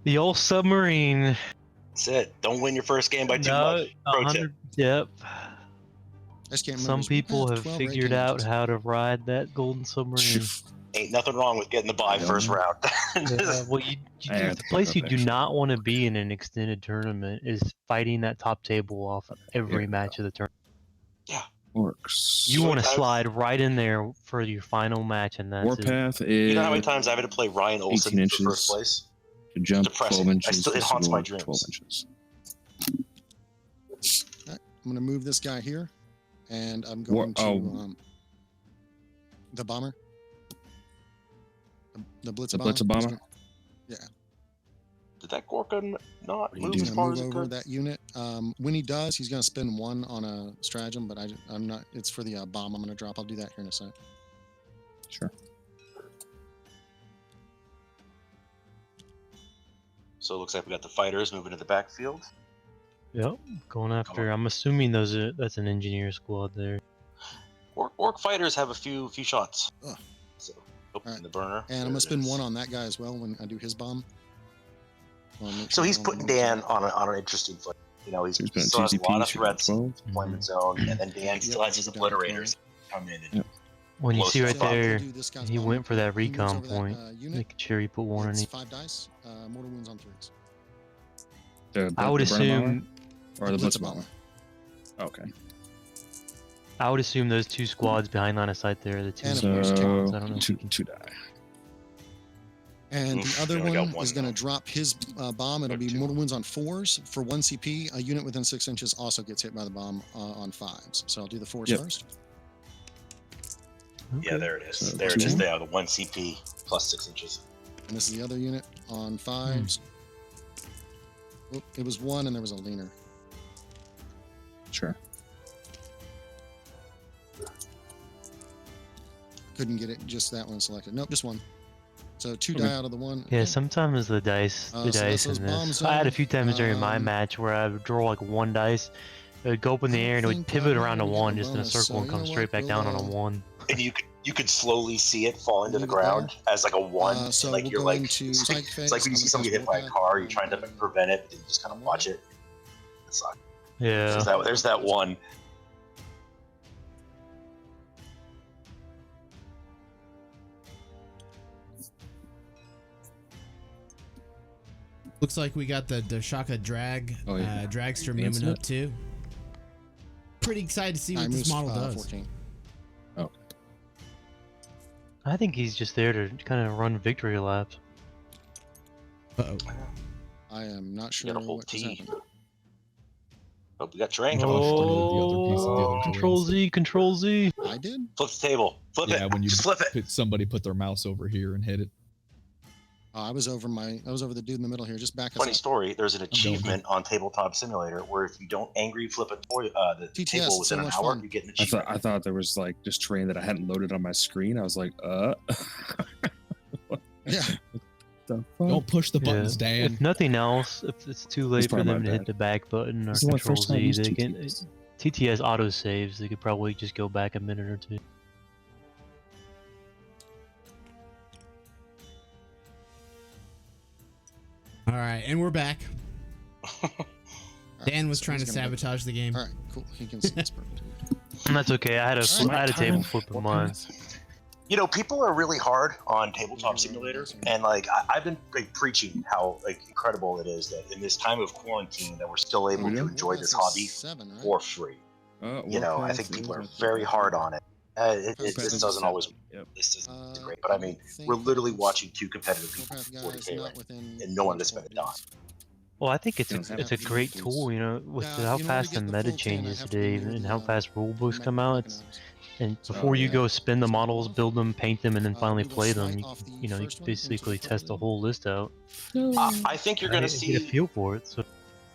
the old submarine. That's it. Don't win your first game by too much. Pro tip. Yep. I just can't remember. Some his- people have 12 figured raid out cannons. how to ride that golden submarine. Ain't nothing wrong with getting the bye first round. Well, I had the to pick place up you do extra. not want to be in an extended tournament is fighting that top table off every Yeah. match of the tournament. Orcs. You want to I've- slide right in there for your final match, and that's it. Warpath is You know how many times I've had to play Ryan Olsen 18 for first inches. place? to jump depressing. 12 inches. It haunts my to 12 dreams. inches. I'm going to move this guy here, and I'm going to the bomber. The Blitz The Blitz bomber? Yeah. Did that Gorka not What are you move doing? as He's far going as to it move over could? that unit. When he does, he's going to spend 1 on a stratagem, but I'm not. It's for the bomb I'm going to drop. I'll do that here in a sec. Sure. So it looks like we got the fighters moving to the backfield. Yep, going after. I'm assuming that's an engineer squad there. Orc fighters have a few shots. Ugh. So, in Alright. the burner. And I'm going to spend 1 on that guy as well when I do his bomb. So he's putting Dan on an interesting foot. You know, he's So he's putting still has a 2 lot of CP, threats in 12. deployment zone, and then Dan still has his Yep. obliterators come in. And Yep. When you Blow see stuff right up. there, Do this guy's he bomb. went for that He moves recon over that, point, unit. making sure he put 1 in It's each. 5 dice. Mortal wounds on 3s. I would The burner bomber assume. or the blitz Blitz bomber. Okay. I would assume those 2 squads behind line of sight there are the 2 And of So course, squads. I don't know. if two, you can- 2 die. And Oof, the other we only got one one is going to now. drop his bomb. It'll Or be 2. mortal wounds on 4s for 1 CP. A unit within 6 inches also gets hit by the bomb on 5s. So I'll do the 4s Yep. first. Yeah, Okay. there it is. So There it is. 2. They have the 1 CP plus 6 inches. And this is the other unit on 5s. Oh, it was one, and there was a leaner. Sure. Couldn't get it. Just that one selected. Nope, just one. So 2 Okay. die out of the one. Yeah, Okay. sometimes the dice So that's those in bomb this. I had a zones. few times during my Um, match where I would draw like one dice, it would go up in the I don't air and it would think, pivot I'm around to gonna get one the just in a bonus, circle so and you come know straight what? back down on a We'll, one. And you could slowly see it fall into the Leave it ground as like a one. So like we'll you're go like into it's psych like, phase. it's like when you I'm see gonna somebody cast hit by a Willpower. car, you're trying to prevent it, but then you just kind of watch it. It sucks. Yeah. There's that one. Looks like we got the Shaka drag dragster Advance moving it. up too. Pretty excited to see I what this moved, model does. 14. I think he's just there to kind of run victory laps. Uh-oh. I am not You sure gotta hold what just T. happened. Oh, we got terrain coming up. Oh, Control Z, Control Z. I did. Flip the table. Flip Yeah, it. when you Just flip it. somebody put their mouse over here and hit it. I was over the dude in the middle here. Just back us Funny up. story. There's an achievement on Tabletop Simulator where if you don't angry flip the TTS, table it's so within an much hour, fun. you get an I achievement. thought there was like just terrain that I hadn't loaded on my screen. I was like, Yeah. the fuck? Don't push the buttons, If Dan. nothing else, if it's too late for probably them my to hit bad. the back button or This is my Control first time Z, using they can TTS. TTS auto saves. They could probably just go back a minute or two. All right, and we're back. All right, Dan was so trying to he's gonna go- sabotage the game. All right, cool. He can see this perfect. And that's okay. I had a Alright. I had a table flip of mine. You know, people are really hard on Tabletop Simulator, and like I've been like preaching how like incredible it is that in this time of quarantine that we're still able to enjoy this hobby 7, right? for free. You know, I think people are very hard on it. This doesn't always. Yep. This isn't great, but I mean, we're literally watching two competitive people for 40K right now, and no one has spent a dime. Well, I think it's You don't have it's a to great use tool. You know, with Yeah, how in order to fast the get the meta full 10, I changes have to today remove and the, how fast rule books come out. It's, and So, before you yeah. go spin the models, build them, paint them, and then finally we will play them, smite off the you know, you first one into the basically test the front whole list out. I think you're going to Get a see. feel for it. So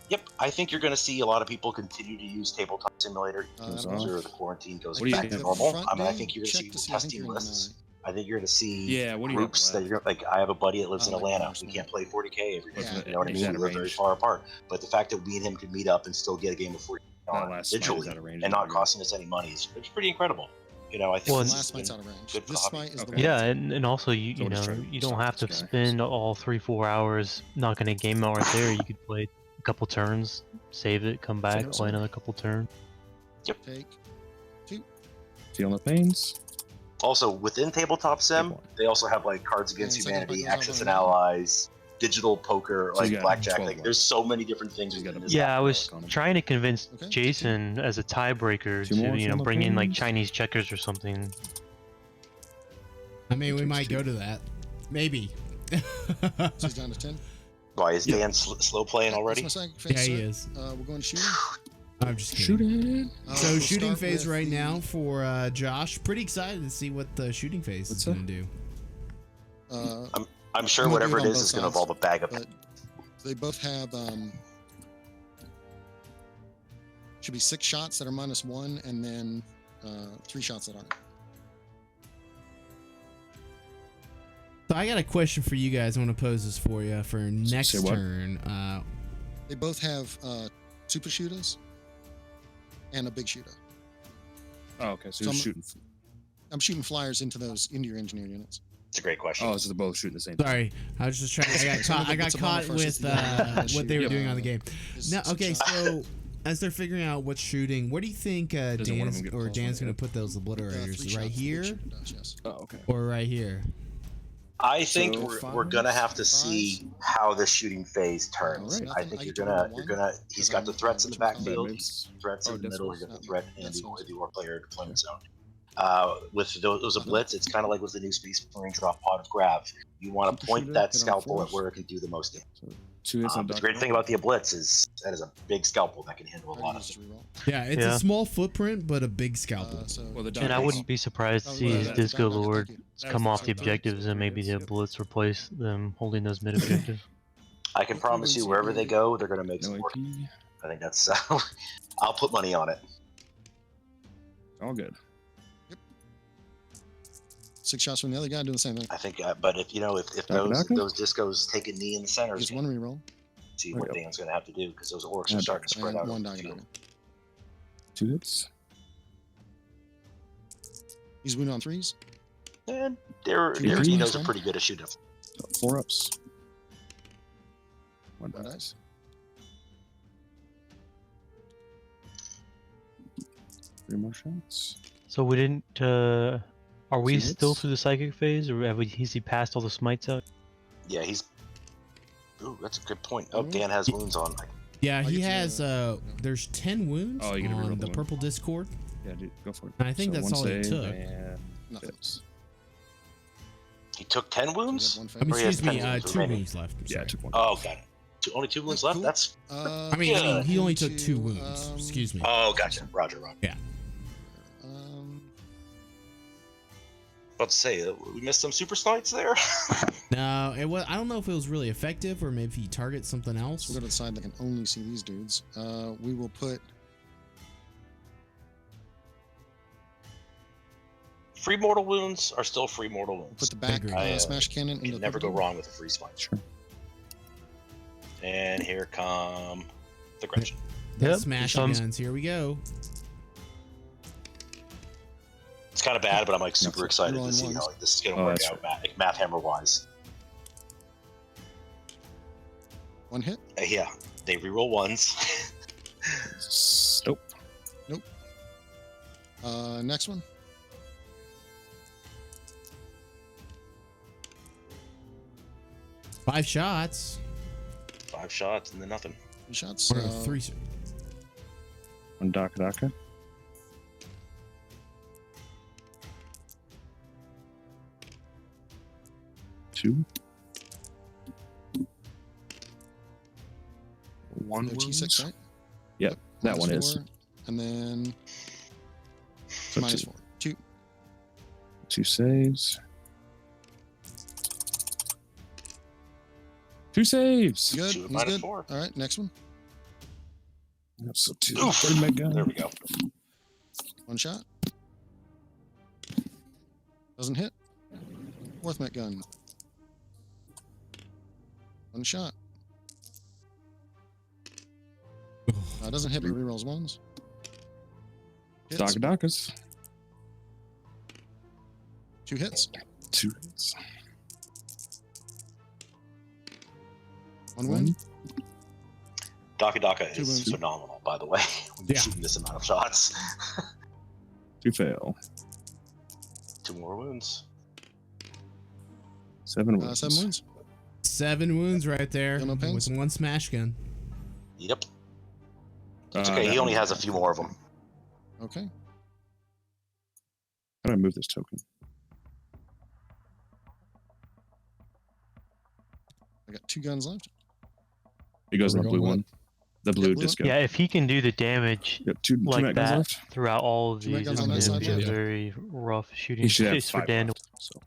Yep, I think you're going to see a lot of people continue to use Tabletop Simulator Goes after the quarantine goes What do you back to think? normal. Front I mean, I dude, think you're going to check see to see, I think testing you're in lists. the I think you're going to see Yeah, what do you groups that you're like. I have a buddy that lives in I like Atlanta. Mars We now. can't play 40K every day. Yeah. You know what I He's mean? out We of live very range. far apart. But the fact that me and him can meet up and still get a game of 40K That on last smite is digitally out of range. and not costing us any money is it's pretty incredible. You know, I think Well, this The has last smite's been out of range. good for This hobby. smite is the Okay. one. yeah, and also you So we'll just know try to you don't stop have to this guy. spend all 3-4 hours knocking a game out right there. You could play a couple turns, save it, come back, Sure. play another couple turns. Take. Feeling the pains. Also, within Tabletop Sim, Take one. they also have like Cards Yeah, Against and second Humanity, fight goes Axis over and and over. Allies, digital poker, So you like got blackjack. 12 Like, left. there's so many different things. You got within a- this Yeah, I app. was economy. trying to convince Okay, Jason as a tiebreaker Two to more you know from the bring in like pins. Chinese checkers or something. I mean, we Takes might two. go to that. Maybe. So he's down to 10. Why is Dan slow playing already? That's my second phase, Yeah, he sir. is. We're going shooting. I'm just kidding. Shoot it. So We'll shooting start phase with right the- now for Josh. Pretty excited to see what the shooting phase What's is that? going to do. I'm sure I'm gonna whatever do it it on is both is going to sides, involve a bag of. But they both have should be 6 shots that are -1, and then 3 shots that aren't. So I got a question for you guys. I want to pose this for you for next Say what? turn. They both have super shooters and a big shooter. Oh, okay. So So you're I'm- shooting. I'm shooting flyers into your engineer units. It's a great question. Oh, so they're both shooting the same thing. Sorry, I was just trying. I got caught with what they were doing on the game. No, okay. So as they're figuring out what's shooting, where do you think one of Dan's them get or close Dan's on going the to put those obliterators? 3 Right shots the big here shooter does, yes. Oh, okay. or right here? I think So we're gonna have to see how this shooting phase turns. Alright. I think I you're get to gonna roll you're one, gonna. He's because got the I'm, threats in the backfield. Batman's- Threats Oh, in the middle. He's got the decimals. threat in Decimals. the war player deployment zone. With those a blitz, it's kind of like with the new Space Marine drop pod of grav. You want to Keep the point shooter, that hit on scalpel at force. where it can do the most damage. So 2 hits on But the Dr. great thing about the blitz is that is a big scalpel that can handle a I lot use of. reroll. Yeah, it's Yeah. a small footprint, but a big scalpel. So Well, the And I Dr. wouldn't be surprised to Oh, see well, his that's Disco Batman, Lord thank you. come off So the three, objectives so and maybe three the hits, Blitz replace them holding those mid objectives. I can promise you, wherever they go, they're gonna make No some work. AP. I think that's. I'll put money on it. All good. 6 shots from the other guy doing the same thing. I think, but if Daka? those discos take a knee in the center, He's 1 reroll. see There what we go. Dan's gonna have to do because those orcs are Yeah, starting to spread And out. 1 over the Daka. field. 2 hits. He's wounded on 3s. And Two their hits, Dinos one. are pretty good at shooting. So 4 ups. 1 One dice. dice. 3 more shots. So we didn't. Are we Two still hits. through the psychic phase, or has he passed all the smites out? Yeah, he's. Ooh, that's a good point. Oh, Mhm. Dan has wounds on. Yeah, I he get to, has. There's 10 wounds Oh, you gotta reroll on the the wound. purple Discord. Yeah, dude, go for it. I think that's 1 all he save took. And Nothing. hits. He took 10 wounds. One I mean, Or he has excuse me, 10 wounds 2 remaining. wounds left. I'm Yeah, sorry. I took 1. Oh, got it. Only 2 wounds left. Cool. That's. I mean, he only took 2 into, wounds. Excuse me. Oh, gotcha. Roger. Um, About to say, we missed some super smites there. No, it was. I don't know if it was really effective or maybe he targets something so else. we'll go to the side that can only see these dudes. We will put Free mortal wounds are still free mortal wounds. the back Agreed. smash cannon You into can the never go purple. wrong with a free smite. Sure. And here come the Gretchen. The Yep, smash thumbs- guns. Here we go. It's kind of bad, but I'm like super You're excited to rolling see ones. how like, this is gonna Oh, work that's out math hammer wise. 1 hit. Yeah, they reroll ones. Nope. Next one. Five shots. 5 shots and then nothing. 3 shots. Or 3. 1 Daka. 2. 1 No wounds. T6, right? Yep, that Minus one is. 4, and then So minus 2, 4. 2. 2 saves. 2 saves. Good. Two He's minus good. 4. All right, next one. So 2. Oof. 3 mega. There we go. 1 shot. Doesn't hit. 4th met gun. 1 shot. Doesn't hit, but rerolls 1s. Hits. Dakas. 2 hits. 2 hits. 1 win. Daka Two is wounds. phenomenal, by the way. When you're Yeah. shooting this amount of shots. 2 fail. 2 more wounds. 7 wounds. 7 wounds. 7 wounds right there Feel no pains? with 1 smash gun. Yep. It's Uh, okay. that He only one- has a few more of them. Okay. How do I move this token? I got 2 guns left. It goes Are in we the blue going one. The blue blue one? disco. Yeah, if he can do the damage Yep, two like Matt guns that left. throughout all of Two Matt these, guns it's on that gonna side, be a yeah. very rough shooting He should have space for 5 Dan. left. So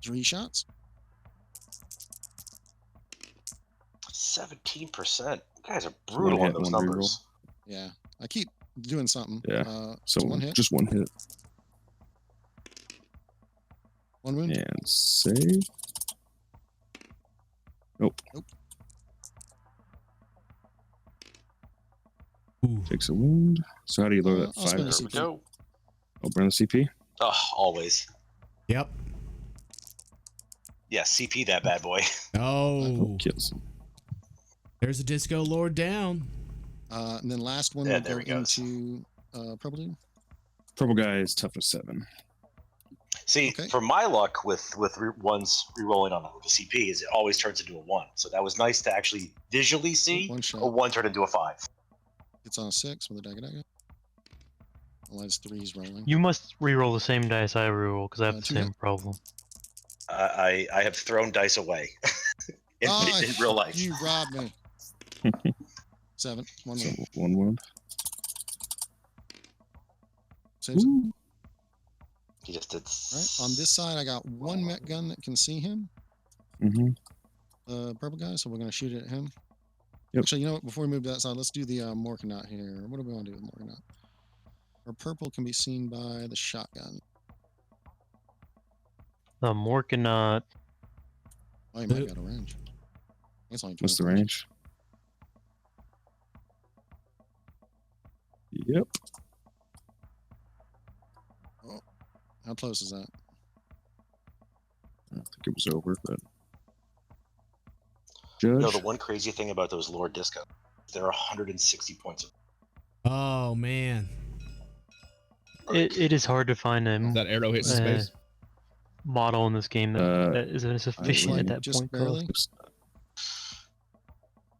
3 shots. 17%. You guys are brutal One on hit, those one reroll. numbers. Yeah. I keep doing something. Yeah. So so 1 hit. just 1 hit 1 wound. and save. Nope. Ooh. Takes a wound. So how do you lower that I'll spend 5? a There we CP. go. Oh, burn the CP. Oh, always. Yep. Yeah, CP that bad boy. Oh, Kills him. there's a disco lord down. And then last one Yeah, will there go he goes. into purple dude. Purple guy is toughness 7. See, Okay. for my luck with ones re-rolling on the CP is it always turns into a 1. So that was nice to actually visually see 1 shot. a 1 turn into a 5. It's on a 6 with a dagger. Well, that's 3s rolling. You must reroll the same dice I reroll because I have the 2 same hit. problem. I have thrown dice away in real life. You robbed me. 7. 1 So wound. 1 wound. Saves it. Ooh. He just did. Right. On this side, I got 1 met gun that can see him. Mm-hmm. purple guy, so we're gonna shoot it at him. Yep. Actually, you know what? Before we move to that side, let's do the Morkanaut here. What do we want to do with Morkanaut? Our purple can be seen by the shotgun. The Morkanaut. Oh, you might be out of range. It's only What's the 20 feet. range? Yep. How close is that? I don't think it was over, but Judge. No, the one crazy thing about those Lord Disco, there are 160 points. Oh man. It is hard to find a That arrow hits space. model in this game that is sufficient at that just point. barely.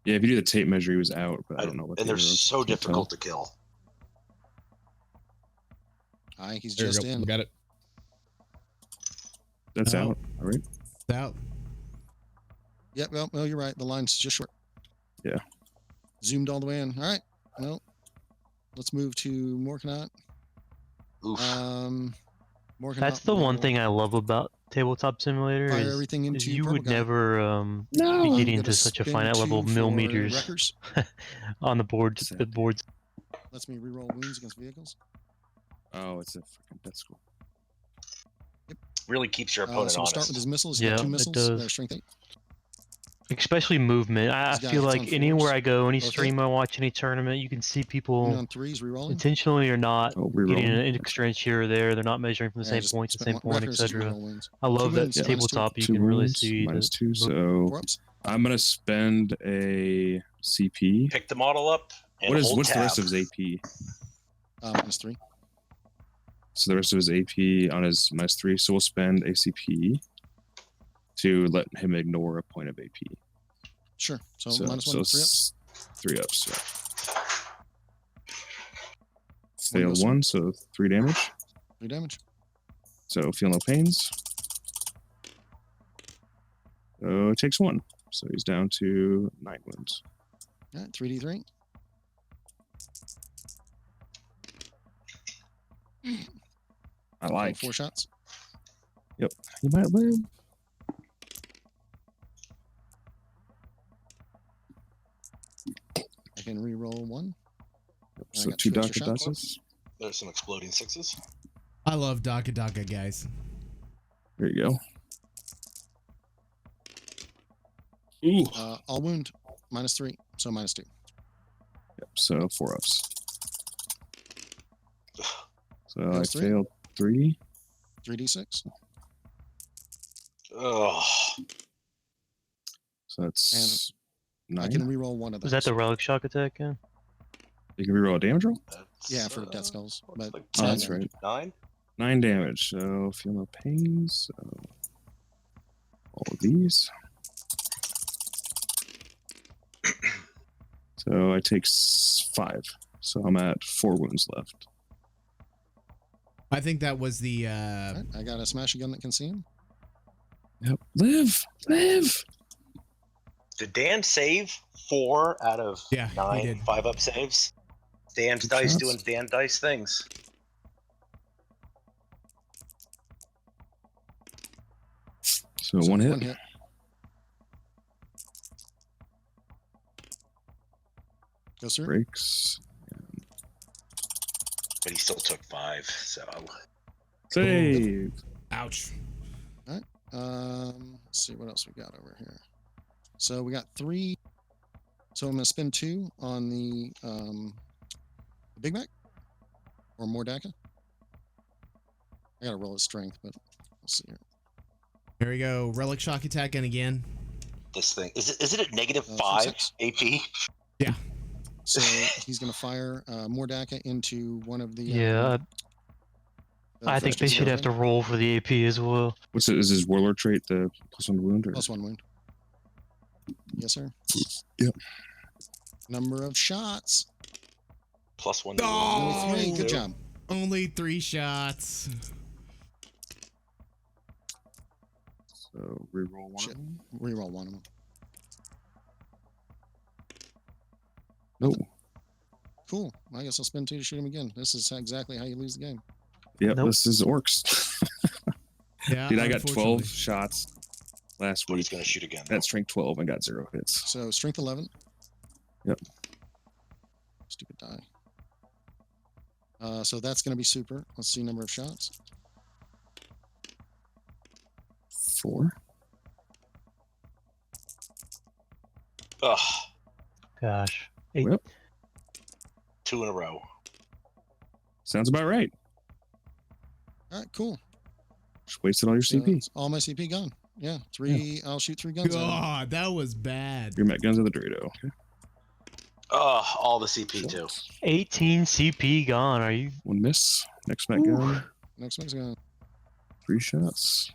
Yeah, if you do the tape measure, he was out, but I don't know what. And the they're arrows so can't tell. difficult to kill. Aye, he's There you just go. in. We got it. That's Oh. out. All right. It's out. Yep, well, no, you're right. The line's just short. Yeah. Zoomed all the way in. All right. Well, let's move to Morkanaut. Oof. Morkanaut That's the one will thing I love about Tabletop Simulator fire is, everything into you purple would guy. never No. be I'm getting gonna into such a spin finite level of 2 for millimeters wreckers. on the board. The boards. Lets me reroll wounds against vehicles. Oh, it's a freaking death score. Really keeps your opponent So we'll honest. start with his missiles. He's got Yeah, 2 it missiles. does. They're strength 8. Especially movement. I This guy feel hits like on anywhere 4s. I go, any Both stream I watch, any tournament, you can see One people on 3s, rerolling. intentionally or not Oh, getting reroll. an extra inch here or there. They're not measuring from the Yeah, same just point to spent same one- point, wreckers is etc. reroll wounds. I love 2 that wounds, minus 2. tabletop. You 2 can really wounds, see minus the 2. mo- So 4 ups. I'm gonna spend a CP. Pick the model up and hold What's the tab. rest of his AP? Minus 3. So the rest of his AP on his minus 3. So we'll spend a CP to let him ignore a point of AP. Sure. So, minus 1 to 3 ups. 3 ups. Yeah. One Fail goes through. 1, so 3 damage. 3 damage. So feel no pains. So it takes 1. So he's down to 9 wounds. All right, 3d3. I like. 4 shots. He might live. I can reroll 1. So got 2 2 extra Daka shots. Dakas. There's some exploding 6s. I love Daka Daka, guys. There you go. Ooh. All wound. Minus 3. So minus 2. Yep, so 4 ups. So I That's 3. failed 3. 3d6. Ugh. So that's I 9. can reroll 1 of those. Was that the relic shock attack? Yeah. You can reroll a damage roll? That's, Yeah, for death skulls. what's But like Oh, 10 that's damage. right. 9? 9 damage. So feel no pains. So all of these. So I take 5. So I'm at 4 wounds left. I think that was the All right, I got a smashy gun that can see him. Yep. Live. Did Dan save 4 out of Yeah, he 9 did. 5-up saves? Dan's Good dice shots. doing Dan dice things. So So 1 hit. 1 hit. Goes through. Breaks. But he still took 5, so Save. ouch. Let's see what else we got over here. So we got 3. So I'm gonna spend 2 on the Big Mac or more Daka. I gotta roll his strength, but let's see here. Here we go. Relic shock attack and again. this thing is it at negative For 5 6. AP? So he's gonna fire more Daka into one of the. Yeah, the I think first they two should have to things. roll for the AP as well. What's it? Is his warlord trait the +1 wound? Or? Plus 1 wound. Yes, sir. Yep. Number of shots. +1. Oh! Only 3. Good job. Only 3 shots. So reroll 1 Shit. of them. Reroll 1 of them. No. Cool. I guess I'll spend 2 to shoot him again. This is exactly how you lose the game. Yep, Nope. this is Orks. Yeah, Dude, I got 12 unfortunately. shots last But week he's going to shoot again. though. at strength 12 and got 0 hits. So strength 11. Yep. Stupid die. So that's going to be super. Let's see number of shots. 4. Ugh, Gosh. 8. Well, 2 in a row. sounds about right. All right, cool. Just wasted all your So CP. it's all my CP gone. Yeah, 3. I'll shoot 3 guns. At him. God, that was bad. Your Met guns of the Dorito. Okay. Ugh, all the CP too. 18 CP gone. Are you? 1 miss. Next Met gun. Next one's going. 3 shots.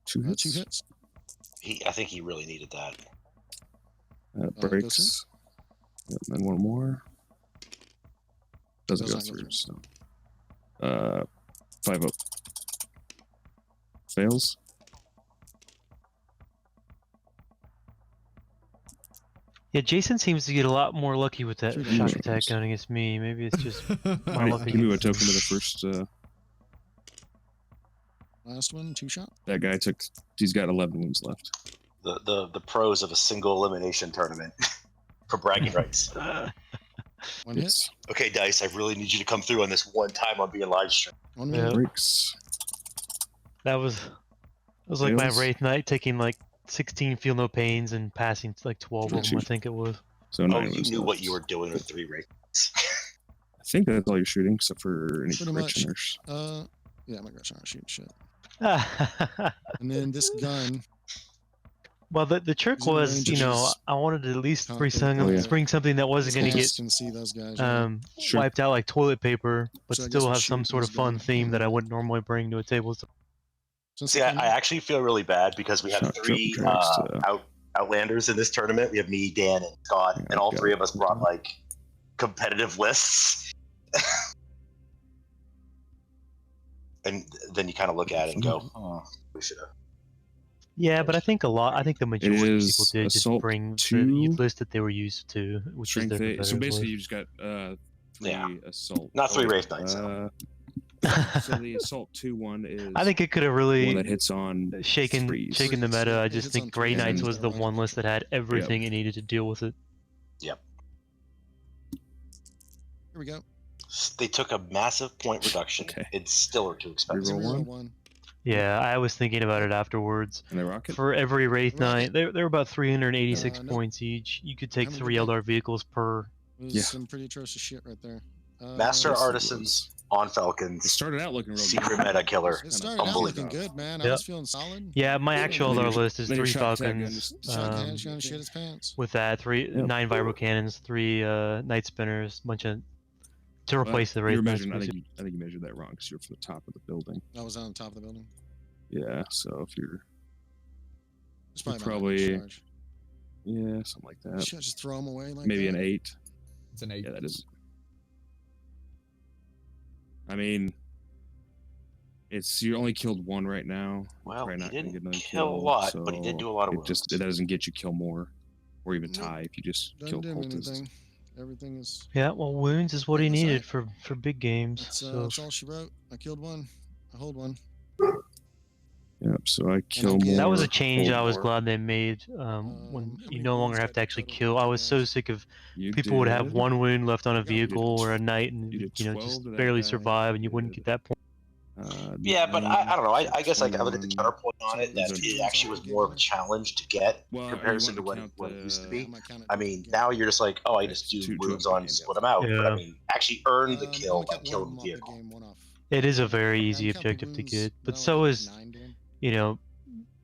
2 hits. 2 hits. I think he really needed that. Go Breaks. Yep, and 1 more. Doesn't Does go not go through. So, 5-0. Fails. Yeah, Jason seems to get a lot more lucky with that Sure shock does. attack gun against me. Maybe it's just my Hey, luck give me a against token to the first. Last one, 2 shot. That guy took. He's got 11 wounds left. The pros of a single elimination tournament for bragging rights. 1 hit. Hits. Okay, Dice, I really need you to come through on this one time I'm being live streamed. 1 Yeah. minute. Breaks. That was like my Fails. Wraith Knight taking like 16 feel no pains and passing like 12 of them, I think it was. So Oh, 9 you wounds knew left. what you were doing with 3 rates. I think that's all you're shooting, except for any Pretty much. correctioners. Yeah, my gosh, I'm shooting shit. well, And then this gun. the trick He's in was, range you of know, just I wanted to at least conquer bring something that wasn't going to Guys get can see those guys. Yeah. Sure. wiped out like toilet paper, but So I guess still we'll have some shoot sort of these fun guys. theme that I wouldn't normally bring to a table. Since See, it I came out, actually feel really bad because we have Shot 3 tracks to- Outlanders in this tournament. We have me, Dan, and Scott, Yeah, and all got 3 it. of us brought like competitive lists. And then you kind of look at it and go, "Oh, we should have." Yeah, but I think the majority of people is did just assault bring the 2, list that they were used to, which is Strength their 8. So competitive basically, list. you just got 3 Yeah. assault. Not 3 Oh, Wraith Knights, though. So the assault 2-1 is. I think it could have one really that hits on shaken threes. the meta. I It just hits think on Grey threes Knights and was the right one up list that had everything it needed to deal with it. Yep. here we go. They took a massive point reduction. Okay. It's still too expensive. Reroll 1. 1. Yeah, I was thinking about it afterwards. And they rock it. For every Wraith Rocket. Knight, they're about 386 Nope. points each. You could take Haven't 3 been back. Eldar vehicles per. It was Yeah. some pretty atrocious shit right there. Master Yes, it Artisans on It Falcons. started out looking real Secret good. meta killer. It started out Unbelievable. looking good, man. I Yep. was feeling solid. Yeah, my actual Then Eldar your- list is then your 3 shot attack gun Falcons. just- Shot hands, trying to shit his pants. With that, 9 vibro cannons, 3 Night Spinners, bunch of to But replace the you Wraith were Knights. measuring, I think you measured that wrong because you're from the top of the building. I was on top of the building. Yeah, so if you're It's probably, probably- about charge. yeah, something like that. Should I just throw them away like Maybe that? an 8. It's an 8. Yeah, that is. I mean, you only killed 1 right now. Well, Probably he not gonna didn't get another kill a kill, lot, but he did so do a lot of It wounds. doesn't get you kill more, or even Nope. tie if you just kill Doesn't do cultists. anything. Everything is. Yeah, well, wounds is what he That's needed right. for big games. That's all she wrote. I killed 1. I hold 1. Yep. So I kill again- more. That was a change hold I was more. glad they made when how you many no wounds longer did have I to do actually total? kill. I was so 10? sick of You people would have did- 1 wound left on a Yeah, you did vehicle or a knight and you did just 12 to that barely guy, survive and you wouldn't did- get that point. Yeah, but I don't know. I guess like I look at the 21. counterpoint on it that So it actually was more of a challenge to get Well, in you comparison to want to what count it used to the- be. I might count it I as a mean, game. now you're just like, oh, I Right, just do two wounds up on, games, split them out. But I Yeah. mean, actually earn the I'm kill gonna by count one of killing them the off, big vehicle. game, one off. It is a very Yeah, I'm easy counting the objective to wounds. get, but Now so I is, have 9 to 'em. you know,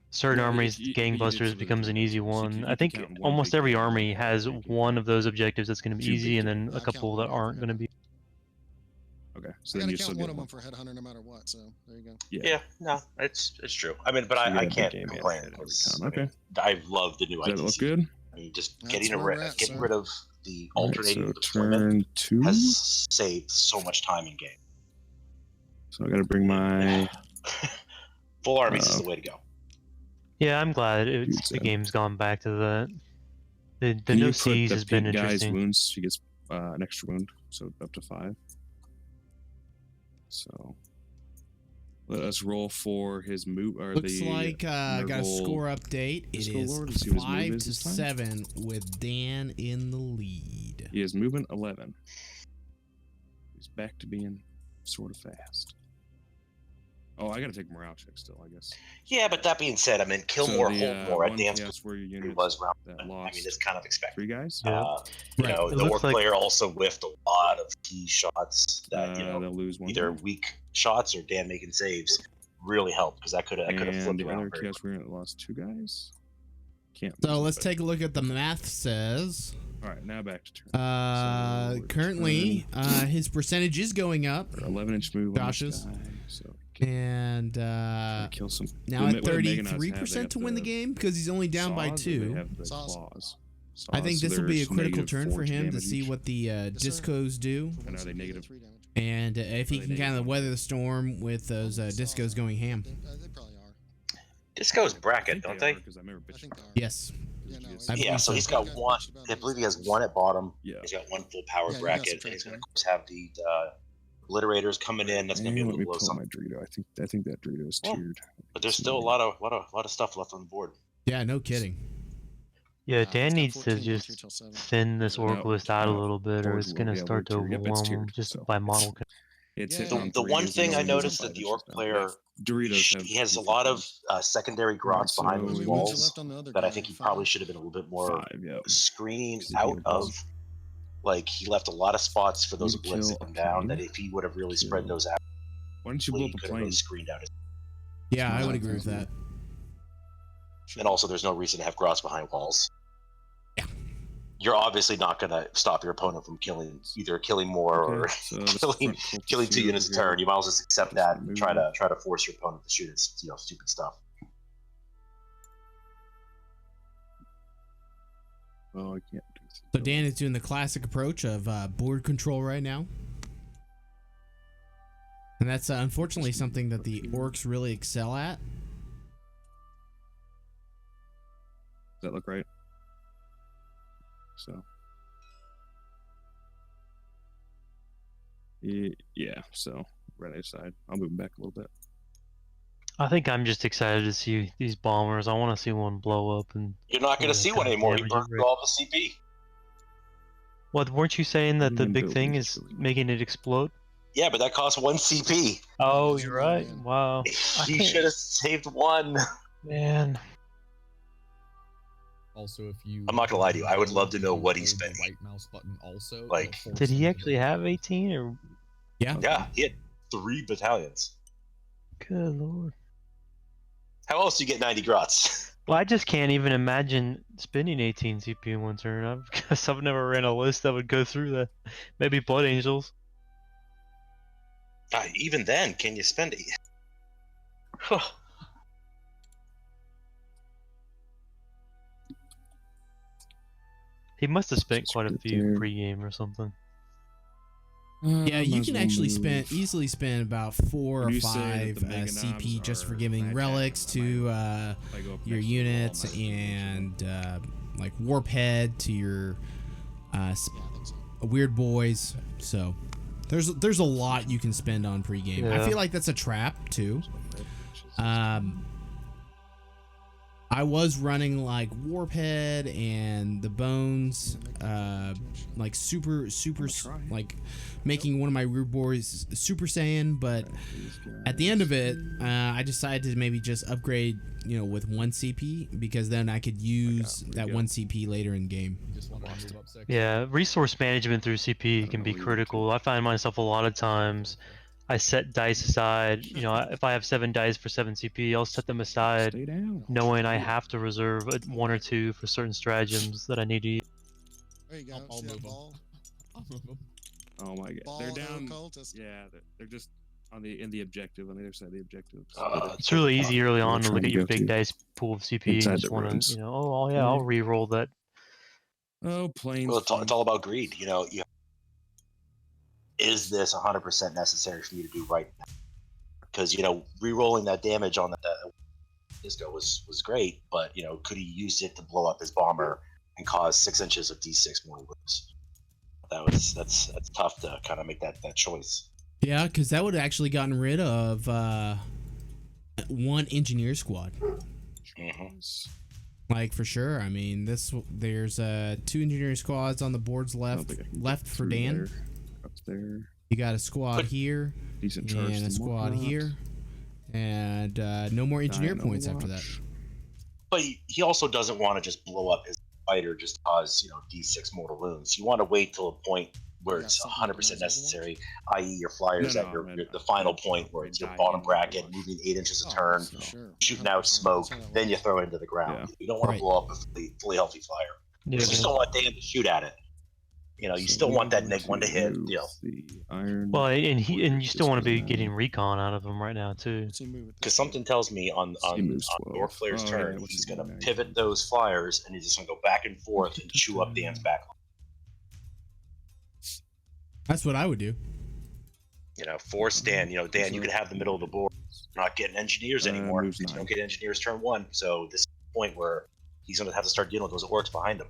certain Yeah, armies, you did gangbusters split becomes it an up, easy so you one. can- I you can think count one almost big every game, army one has big game. one of those objectives that's going to be Two big easy, and then I a count couple one that off, aren't yeah. going to be. Okay. So I then gotta you still count get one of them one. for headhunter no matter what. So there you go. Yeah, no, it's true. I mean, but So you got I a big can't game, yeah, complain. every 'Cause, time. I mean, I love the new Does that look ITC. good? I mean, just That's getting where we're at, getting sir. rid of the All right, alternating so deployment turn 2. has saved so much time in game. So I got to bring my. Full armies is the way to go. Yeah, I'm glad Dude, the so- game's gone back to that. The Can no you put C's the has been pink guy's interesting. wounds? She gets an extra wound, so up to 5. So Let us roll for his move. Or Looks the like got a Nurgle score update. It Disco is Lord. Let's see what his move 5 is to this time. 7 with Dan in the lead. He is movement 11. He's back to being sort of fast. Oh, I gotta take morale check still, I guess. Yeah, but that being said, I mean, kill So more, the, hold more. At one Dan's chaos warrior unit was round. that I lost mean, it's kind of expected. 3 guys. Yeah. You Right. know, It the looks Orc like- player also whiffed a lot of key shots that They'll lose one. either guy. weak shots or Dan making saves really helped because that could have And flipped the around. other very chaos warrior unit lost 2 guys. Can't. So lose let's anybody. take a look at the math says. All right, now back to turn. So, Currently, his percentage is going up. 11-inch move on this Josh's. guy, so And kill some. now What at do Meganauts have? 33% They got to win the game because he's only down by saws, or 2. They have the Saws. claws. I think Saws, this will be a there's critical negative turn 4 for him to damage see each. what the sir. discos do. For And one are they CP, negative? 3 damage. And if he Are they can kind of negative? weather the storm with those Saws discos are- going ham. They probably are. Disco's I bracket, think don't they? they? Because I remember I bitching think about they are. Yes. Yeah, no, I Yeah, believe so so. he's got You guys one. bitched about I these believe he has things. one at bottom. Yeah. He's got one full power Yeah, you bracket, gotta and he's going to subtract have the obliterators coming in. That's going to be a And let little me low pull my something. Dorito. I think that Dorito is Yeah. tiered. But there's still a lot of stuff left on the board. Yeah, no kidding. Yeah, It's Dan got needs to 14 just till 7. thin this No, orc list out a no, little bit, or Forge it's will- gonna yeah, start to we're tiered. Yep, it's overwhelm him tiered, just so by it's- model count. It's Yeah, hitting yeah. on The one 3s and thing I only using noticed 5 that the Orc inches now. player, Doritos have he has a decent lot of ones. secondary grots so behind how those many ones are walls left on the other that I guy? think he 5? probably should have been a little bit more 5, yeah. screening Because he out healed of. both. Like he left a lot of spots for those Need to blitz to kill come a down. plane. That if he would have really Kill. spread those out, Why don't you blow he up a could have really plane? screened out. Yeah, I Smart. would agree with that. And also, there's no reason to have grots behind walls. Yeah. You're obviously not going to stop your opponent from either killing more Okay, so this killing, front cultist killing 2 here units a over here. turn. You might as well just accept Just that and move try it. to force your opponent to shoot its stupid stuff. Oh, I can't do this. So Dan is doing the classic approach of board control right now. And that's unfortunately something that the orcs really excel at. Does that look right? So. Yeah, so right edge side. I'll move him back a little bit. I think I'm just excited to see these bombers. I want to see one blow up and. You're not going to Yeah, see one kinda anymore. He damage burned it, through all the CP. What weren't you saying that the Even big though thing it's is really- making it explode? Yeah, but that costs 1 CP. Oh, Those you're are right. man. Wow, He should have saved 1. man. Also, if you I'm not gonna lie to you, I would love to know if you what he's hold the spending. right mouse button also. Like- it'll force Did he him to actually go have down. 18 or? Yeah. Yeah, he had 3 battalions. Good lord. How else do you get 90 grots? Well, I just can't even imagine spending 18 CP in one turn. I guess I've never ran a list that would go through that. Maybe Blood Angels. Even then, can you spend it? He must have spent Just quite a put it few there. pre-game or something. Yeah, you Might as can well actually move. easily spend about 4 or Would you say that 5 the Mega CP Knobs just for are giving magic? relics to If I go up your next to the wall, units I'm not gonna and like warp head to your Yeah, I think so. weird boys. So there's a lot you can spend on pregame. I Yeah. feel like that's a trap too. do it. I was running like warp head and the bones, like super try. like making one of my weird boys Super Saiyan, but at the end of it, I decided to maybe just upgrade, with 1 CP because then I could use we that go. 1 CP later in game. You just want to move up 6. Yeah, resource management through CP don't can know be what you do. critical. I find myself a lot of times, I set dice aside. If I have 7 dice for 7 CP, I'll set them aside, Stay down. knowing I have to reserve 1 or 2 for certain stratagems that I need to use. There you go. I'll See that move 'em. ball? I'll move him. Oh my god, Ball they're of down. occultist. Yeah, they're just in the objective on the other side of the objective. It's really easy early We're on to look trying at to your go big to dice pool of CP and inside just the want ruins. to, oh yeah, I'll re-roll that. Oh, planes. Well, it's all about greed. Is this 100% necessary for you to do right now? Because re-rolling that damage on that disco was great, but could he use it to blow up his bomber and cause 6 inches of D6 more wounds? That's tough to kind of make that choice. Yeah, because that would have actually gotten rid of one engineer squad. Mhm. Like for sure. I mean, there's 2 engineering squads on the board's left for Dan. There, up there. You got a squad But- here Decent charge. and a to squad Morknot. here, and no more engineer Dying points after that. Overwatch. But he also doesn't want to just blow up his fighter just cause D6 mortal wounds. You want to wait till a point where Yeah, it's something 100% that has necessary, i.e., your flyers No, at man, the final I- point where it's your dying bottom in bracket, Overwatch. moving 8 inches a Oh, turn, for sure. shooting out 100%. smoke, That's how that then you works. throw it into the ground. Yeah. You don't want Right. to blow up a fully healthy flyer. Yeah. You just don't want Dan to shoot at it. You So still want that we neg one to hit. move the iron. Well, and you still want to be Disco getting now. recon out of him right now too. What's he move with Because this something tells me on He moves the 12. Orc player's Oh, turn, yeah, what's he's he going doing to now? pivot those flyers and he's just going to go back and forth and chew up Dan's back. That's what I would do. Force Dan. Dan, you can have the middle of the board. You're not getting engineers anymore. moves because you 9. don't get engineers turn 1. So this is the point where he's going to have to start dealing with those orcs behind him.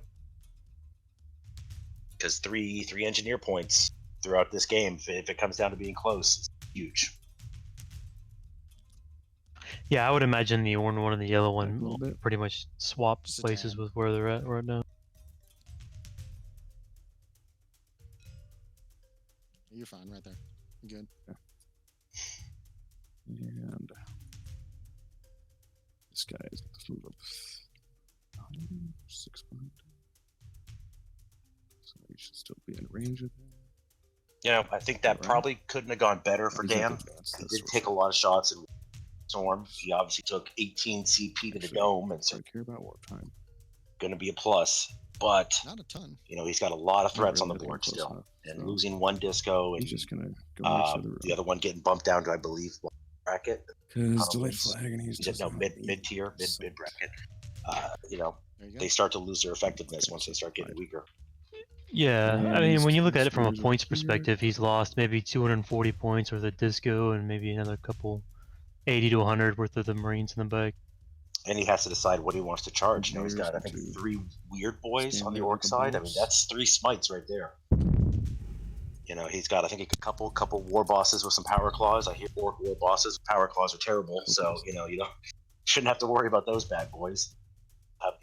Because three engineer points throughout this game, if it comes down to being close, is huge. Yeah, I would imagine the orange one and the yellow Back a one little will bit. pretty much swap Just a places tad. with where they're at right now. You're fine right there. You're good. And this guy is at the foot of 6 point. So he should still be in range of him. I think that Right. probably couldn't have gone better for He's not Dan. advanced, He that's did for take a sure. lot of shots in Storm. He obviously took 18 CP to the Actually, dome, and so I care about wartime. going to be a plus. But Not a ton. he's got a lot of Not threats really on the looking board close still, enough, and so losing one disco and he's just gonna go right to the the other one getting bumped down to, I believe, what bracket. because Probably delayed s- flag and he's Is it just no not mid tier, so- mid bracket? There you go. They start to lose their effectiveness once they start getting weaker. Yeah, I And mean, he's when you look at it from a transfers points here. perspective, he's lost maybe 240 points worth of disco and maybe another couple 80 to 100 worth of the Marines in the back. And he has to decide what he wants to charge. He's got, I Engineers think, to 3 weird boys stand on the there orc with the side. I mean, boss. that's 3 smites right there. He's got, I think, a couple war bosses with some power claws. I hear orc war bosses with power claws are terrible, so you shouldn't have to worry about those bad boys. Have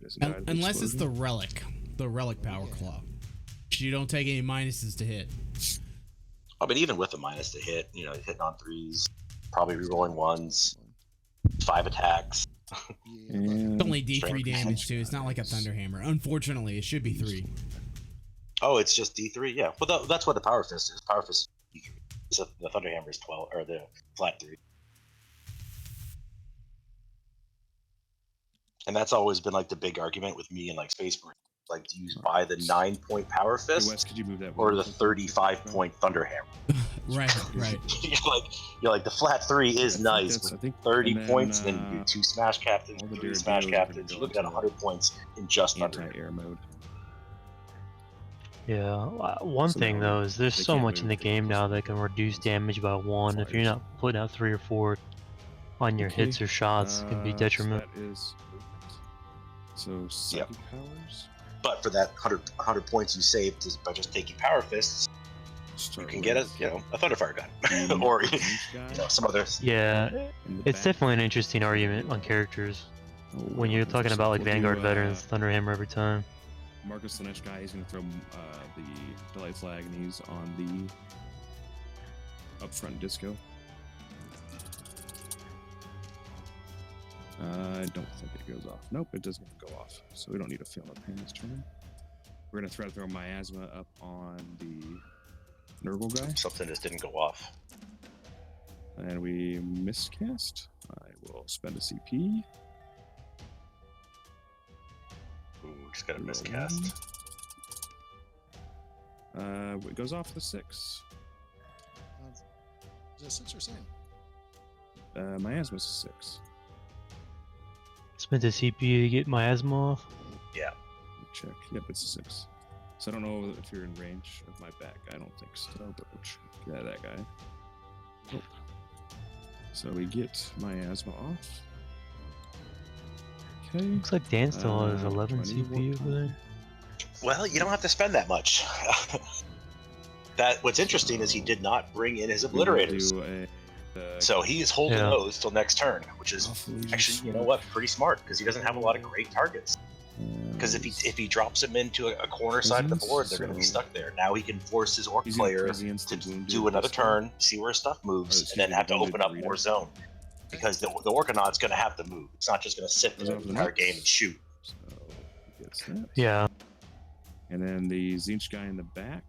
Doesn't die to the Unless it's the explosion. relic power claw. You don't take any minuses to hit. but even with the minus to hit, hitting on 3s, probably rerolling 1s, 5 attacks. Yeah, And It's only D3 Strength. damage too. It's not like a Thunderhammer. Unfortunately, it should be 3. Oh, it's just D3, yeah. But that's what the Power Fist is. Power Fist is D3. So the Thunderhammer is 12, or the flat 3. And that's always been like the big argument with me and like Space Marine. Like, do you buy the 9-point Power Hey, Fist Wes, could you move that or one the quick? 35-point Thunderhammer? Right. you're like the flat 3 is I think nice, that's- but I think 30 and then, points, then you do 2 Smash Captains, all the 3 Daredevils Smash are Captains. gonna You're go looking at into 100 points in just Thunderhammer. anti-air mode. Yeah, one So thing now though is there's they so can't much in move the the game now crossbow that can reduce weapons. damage by 1. If you're Flyers. not putting out 3 or 4 on your Okay, hits or shots, it can be so detrimental. that is movement. So psychic powers. But for that 100 points you saved by just taking Power Fists, you Start can get a with Thunderfire gun, the or range guy some other. Yeah, in the it's back. definitely an interesting argument on characters Oh, when you're talking so about like we'll do, Vanguard veterans, Thunderhammer every time. Marcus Slanesh guy, he's going to throw the delayed flag, and he's on the upfront disco. I don't think it goes off. Nope, it doesn't go off. So we don't need to fail up hand this turn. We're going to try to throw Miasma up on the Nurgle guy. Something just didn't go off. And we miscast. I will spend a CP. Ooh, just got a miscast. It goes off the 6. Is it 6 or 7? Miasma's 6. Spent a CPU to get my asthma off. Yeah. Check. Yep, it's a 6. So I don't know if you're in range of my back. I don't think so, but we'll check. Yeah, that guy. Nope. So we get Miasma off. Okay. Looks like Dan still has 11 do I need CPU over there. Well, you don't have to spend that much. What's interesting is he did not bring in his We will obliterators. do a So he is holding Yeah. those till next turn, which is Awfully just actually, you know sort what, pretty smart because he doesn't have a lot of great targets. Because if he drops them into a corner side of the board, they're going to be stuck there. Now he can force his orc He's gonna player prescience the to wounded do another disco. turn, see where his stuff moves, excuse and then me, have to the wounded open up burrito. more zone. Because the Orkanaut's going to have to move. It's not just going to sit Goes there over the the entire nuts. game and shoot. So he gets that. Yeah. And then the Zinch guy in the back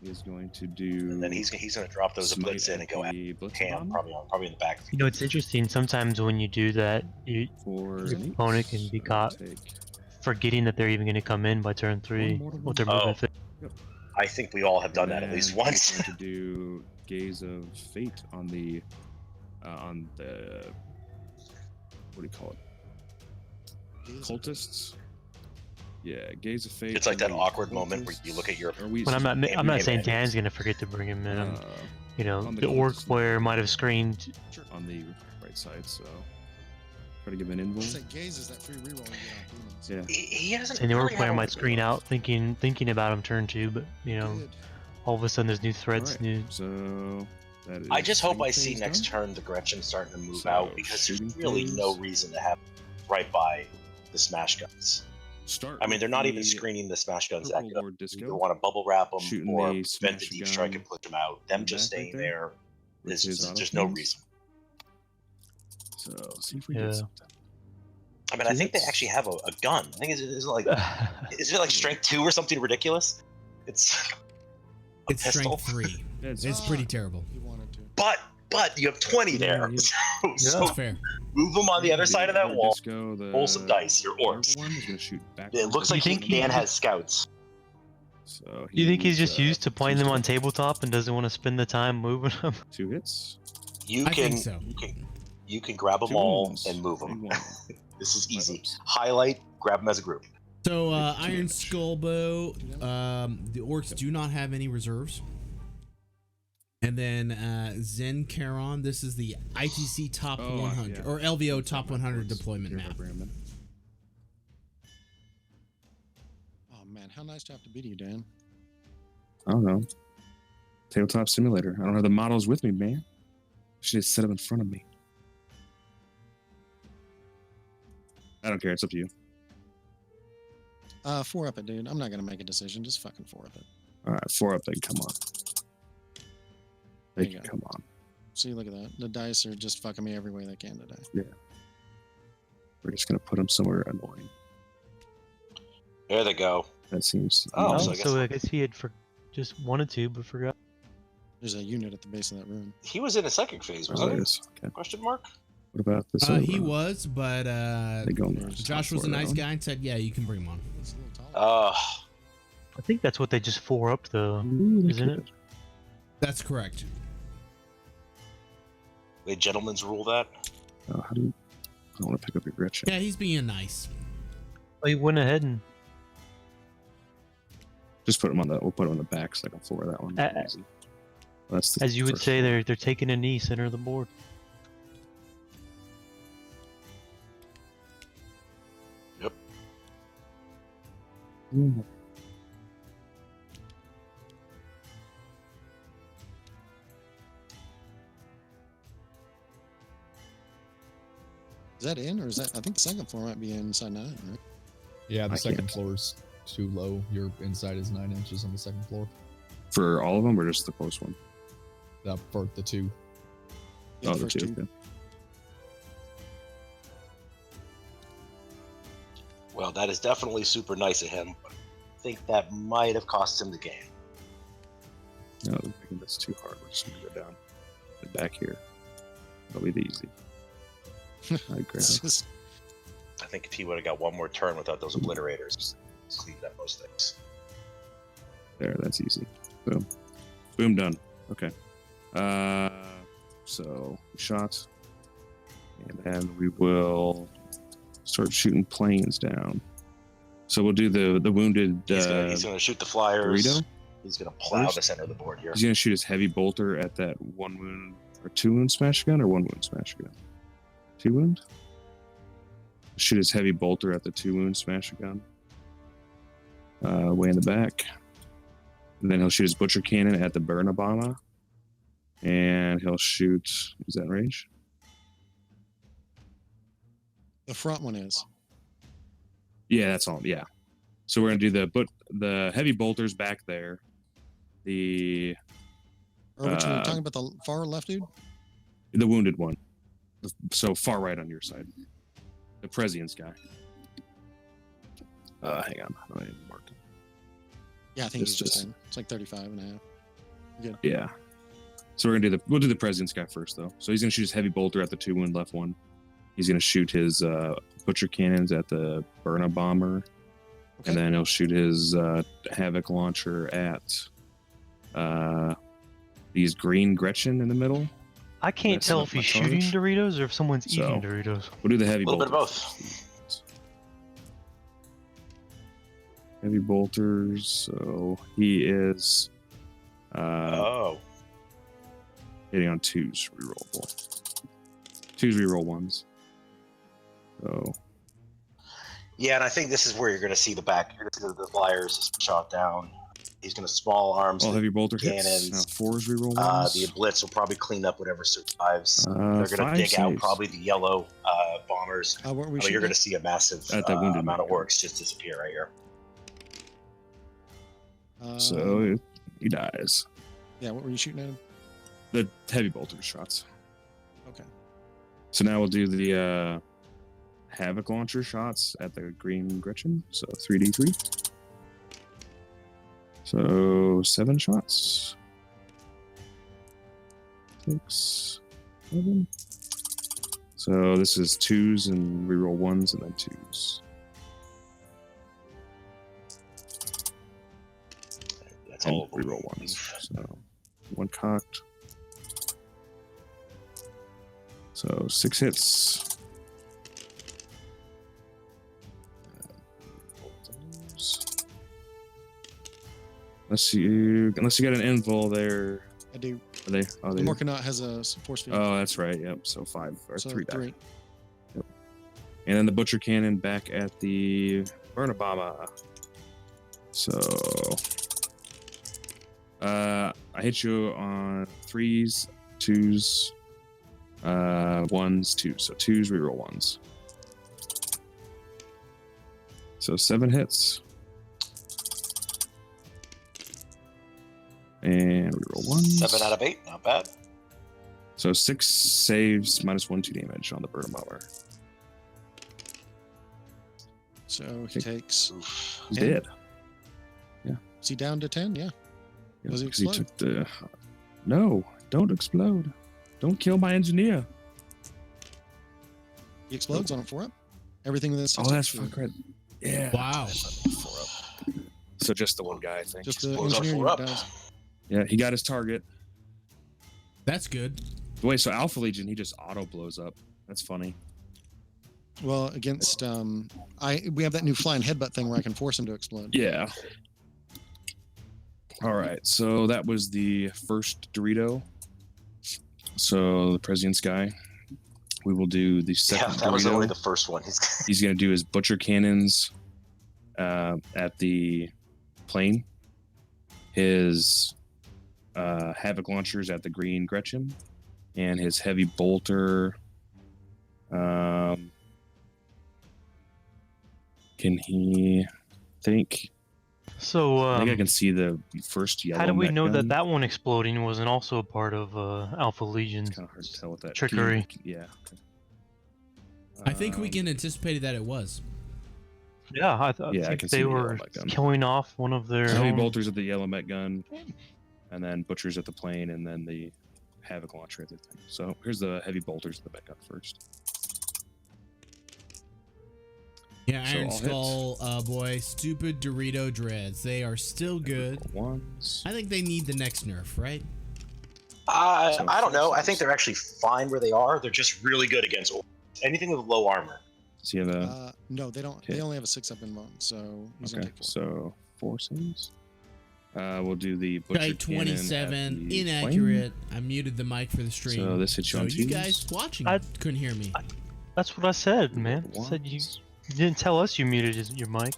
is going to do. And then he's going to drop those smite blitz in at and go at the blitz Cam, bomb probably in the back. You know, it's interesting. Sometimes when you do that, your for opponent can be caught take forgetting that they're even going to come in by turn 3 mortal with their wound. movement. I think we all have done that at And least he's once. going to do Gaze of Fate on the what do you call it? Cultists. Yeah, Gaze of Fate. It's like that on the awkward moment where cultists. you look at your. Are we? But I'm not saying man. Dan's going to forget to bring him in. You know, on the the orc cultists. player might have screened. on the right side, so try to give an invul. Say gaze is that free reroll you get off demons. Yeah. He hasn't. And the orc really player had a- might screen out thinking about him turn 2, but, you know, Good. all of a sudden there's new threats, Alright, new. so that is I just hope I everything see is next done. turn the Gretchen starting to move So, out because there's shooting really no phase. reason to have right by the smash guns. Start. I mean, they're not with even the screening the smash guns that Purple good. Lord You Disco. either want to bubble wrap them Shooting or the prevent the smash deep strike gun and push them out. Them in the just back right staying there there, with is his there's no auto-pins. reason. So see if we Yeah. get something. I mean, I Two think they hits. actually have a gun. I think is it like strength 2 or something ridiculous? It's a It's pistol. strength 3. That's It's pretty terrible. He wanted to. But you have 20 there. Yeah. So That's fair. move them on the other side of that Lord wall. Disco, the Roll some dice. Your larger orcs. one is gonna shoot back. It looks like You think Dan he- has scouts. So You think he's needs, just used to playing two them on strength. tabletop and doesn't want to spend the time moving them? 2 hits. You I can think so. you can grab them 2 all wounds. and move Big them. one. This is easy. Ups. Highlight, grab them as a group. So Big Iron damage. Skullbow, the orcs do not have any reserves. And then Zen Charon, this is the ITC top Oh, 100 yeah. or LVO top 100 deployment Here, map. bring 'em in. Oh man, how nice to have to beat you, Dan. I don't know. Tabletop simulator. I don't have the models with me, man. Should just set them in front of me. I don't care. It's up to you. 4 up it, dude. I'm not gonna make a decision. Just fucking 4 up it. All right, 4 up. They can come on. They There you can go. come on. See, look at that. The dice are just fucking me every way they can today. We're just gonna put them somewhere annoying. There they go. That seems. Oh, Oh, so so I I guess- guess he had just wanted to, but forgot. There's a unit at the base of that room. He was in a psychic phase, Oh, wasn't it he? is. Okay. Question mark? What about this? other He one? was, but They go on Josh was a nice guy and said, "Yeah, you can bring him on." It's a little taller. I think that's what they just 4 up though, Ooh, isn't it? good. That's correct. They gentlemen's rule that. Oh, how do you? I don't want to pick up your Gretchen. Yeah, he's being nice. Oh, he went ahead and Just put them on the. We'll put them on the back second floor of that one. Easy. That's the as you would first say, floor. they're taking a knee center of the board. Mm. Is that in or is that? I think the second floor might be inside 9, right? Yeah, the I second can't. floor's too low. Your inside is 9 inches on the second floor. For all of them, or just the close one? For the 2. Yeah, Oh, the the first two. 2. Okay. Well, that is definitely super nice of him. But I think that might have cost him the game. No, they're making this too hard. We're just gonna go down the back here. That'll be the easy. I grab. It's just I think if he would have got one more turn without those obliterators, cleaned up most things. There, that's easy. Boom. Boom, done. Okay. So shot. And then we will start shooting planes down. So we'll do the wounded He's gonna shoot the flyers. burrito. He's gonna plow First. the center of the board here. He's gonna shoot his heavy bolter at that 1 wound or 2 wound smash gun or 1 wound smash gun. 2 wound? Shoot his heavy bolter at the 2 wound smash gun. Way in the back. And then he'll shoot his butcher cannon at the Burnabama. And he'll shoot. Is that range? The front one is. Yeah, that's all. Yeah. So we're gonna do the heavy bolters back there. The Or which one are you talking about? The far left dude? the wounded one. So far right on your side. The Prescience guy. Hang on. I didn't mark it. Yeah, I think It's he's just just- in. It's like 35 and a half. Good. Yeah. So we're gonna we'll do the Prescience guy first though. So he's gonna shoot his heavy bolter at the 2 wound left one. He's gonna shoot his butcher cannons at the Burna bomber. Okay. And then he'll shoot his havoc launcher at these green Gretchen in the middle. I can't That's tell not if he's my shooting charge. Doritos or if someone's So- eating Doritos. We'll do the heavy A little bit of bolters. both. Heavy bolters. So he is Oh. hitting on 2s rerollable. 2s reroll 1s. So Yeah, and I think this is where you're going to see the back. You're going to see the flyers shot down. He's going to small arms. all the heavy bolter hits. cannons. Now 4s reroll 1s. The blitz will probably clean up whatever survives. They're going to 5 dig out saves. probably the yellow bombers. What were we You're shooting going to at? see a massive At that wounded amount of man. orcs just disappear right here. So he dies. Yeah, what were you shooting at him? The heavy bolter shots. Okay. So now we'll do the havoc launcher shots at the green Gretchen. So 3d3. So 7 shots. 6, 7. So this is 2s and reroll 1s and then 2s. That's And all of them. reroll 1s. So 1 cocked. So 6 hits. Unless you got an invul there. I do. Are they? Oh, The they. Morkanot has a force field. Oh, that's right. Yep. So 5 or so 3 die. 3. And then the butcher cannon back at the Burnabama. So I hit you on 3s, 2s, 1s, 2s. So 2s reroll 1s. So 7 hits. And reroll 1s. 7 out of 8, not bad. So 6 saves, -1/2 damage on the Burn Bomber. So he takes. Oof. He's 10? dead. Is he down to 10? Yeah. Yeah, Does he because explode? took the. No, don't explode. Don't kill my engineer. He explodes on a 4-up. Everything with this. Oh, that's fuck right. Yeah. Wow. So just the one guy, I think. Just the Explodes on engineer 4 up. unit dies. Yeah, he got his target. That's good. Wait, so Alpha Legion, he just auto blows up. That's funny. Well, against we have that new flying headbutt thing where I can force him to explode. Yeah. All right, so that was the first Dorito. So the President's guy. We will do the Yeah, second that was Dorito. only the first one. He's going to do his butcher cannons at the plane. His havoc launchers at the green Gretchen, and his heavy bolter. Can he think? So, I think I can see the first yellow. how do we mech know gun. that that one exploding wasn't also a part of Alpha Legion's It's kind of hard to tell what that trickery? Yeah. I think we Um, can anticipate that it was. Yeah, I Yeah, I think can see they the yellow were mech gun. killing off one of their Heavy own. bolters at the yellow met gun, and then butchers at the plane, and then the havoc launcher at the thing. So here's the heavy bolters at the met gun first. Yeah, So Iron I'll hit. Skull, boy, stupid Dorito dreads. They are still good. Ones. I think they need the next nerf, right? I don't know. I think they're actually fine where they are. They're just really good against orcs. Anything with low armor. Does he have a? No, they don't. Okay. They only have a 6-up in bone, so he's Okay, gonna take 4. so 4 saves. We'll do the butcher Right, cannon at 27, the inaccurate. I muted the mic for the stream. So this hits you on you twos? guys watching I- couldn't hear me. That's what I said, plane. man. I said you Ones. didn't tell us you muted your mic.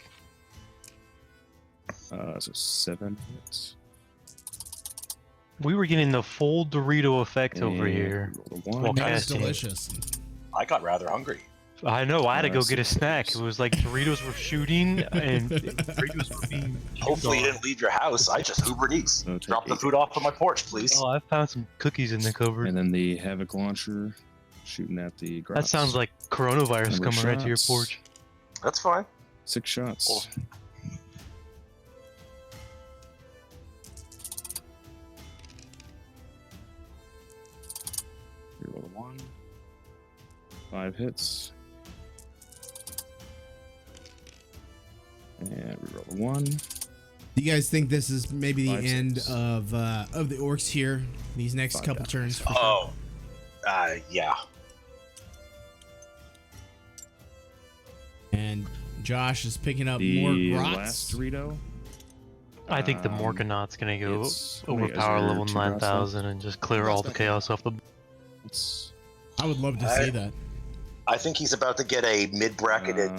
So 7 hits. We were getting the full Dorito effect over And here. roll a 1. Well, That was casting. delicious. I got rather hungry. I know, I had to go get a Six snack. saves. It was like Doritos were shooting, and Doritos were being Hopefully you chewed on. didn't leave your house. I just Uber Eats. So take Drop the 8 food off on my porch, please. Oh, I found some cookies in the cupboard. And then the Havoc launcher shooting at the grass. That sounds like coronavirus Number coming right to your shots. porch. That's fine. 6 shots. Cool. Reroll a 1. 5 hits. And reroll a 1. Do you guys think this is maybe the 5 end saves. of the Orks here? These next 5 couple damage. turns. For sure? Oh. Yeah. And Josh is picking up The more last grots. Dorito. I think the Um, Morkanaut's gonna go it's- overpower is there level 2 grots left? 9000 and just clear all the chaos off the. It's, I would love to see that. I think he's about to get a mid-bracketed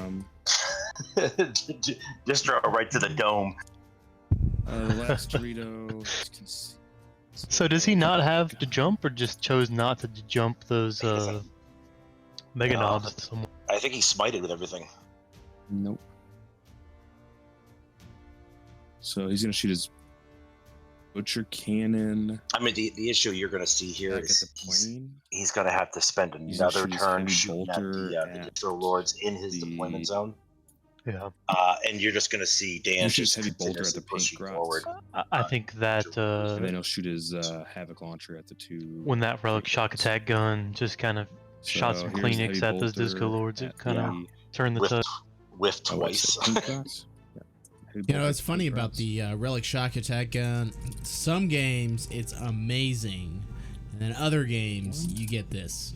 distro right to the dome. the last Dorito. So does he not have to jump, or just chose not to jump those mega No. knobs? Somewhere? I think he's smited with everything. Nope. So he's gonna shoot his butcher cannon I mean, the issue you're going to see here back at is the plane. he's going to have to spend He's gonna another shoot his turn heavy shooting at bolter the at distro lords in his the- deployment zone. Yeah, And you're just going to see He'll Dan shoot his just heavy bolter at continuously the pink pushing grots. forward. I think that And then he'll shoot his Havoc launcher at the 2. when that relic shock attack gun just kind of shot some here's the Kleenex heavy at those bolter disco lords, it at kind of the- turned the Whiffed, tide. whiffed oh, what's twice. it, pink grots? Yeah. Heavy You know, bolter it's at funny pink about grots. the relic shock attack gun. Some games it's amazing, and then other games you get this.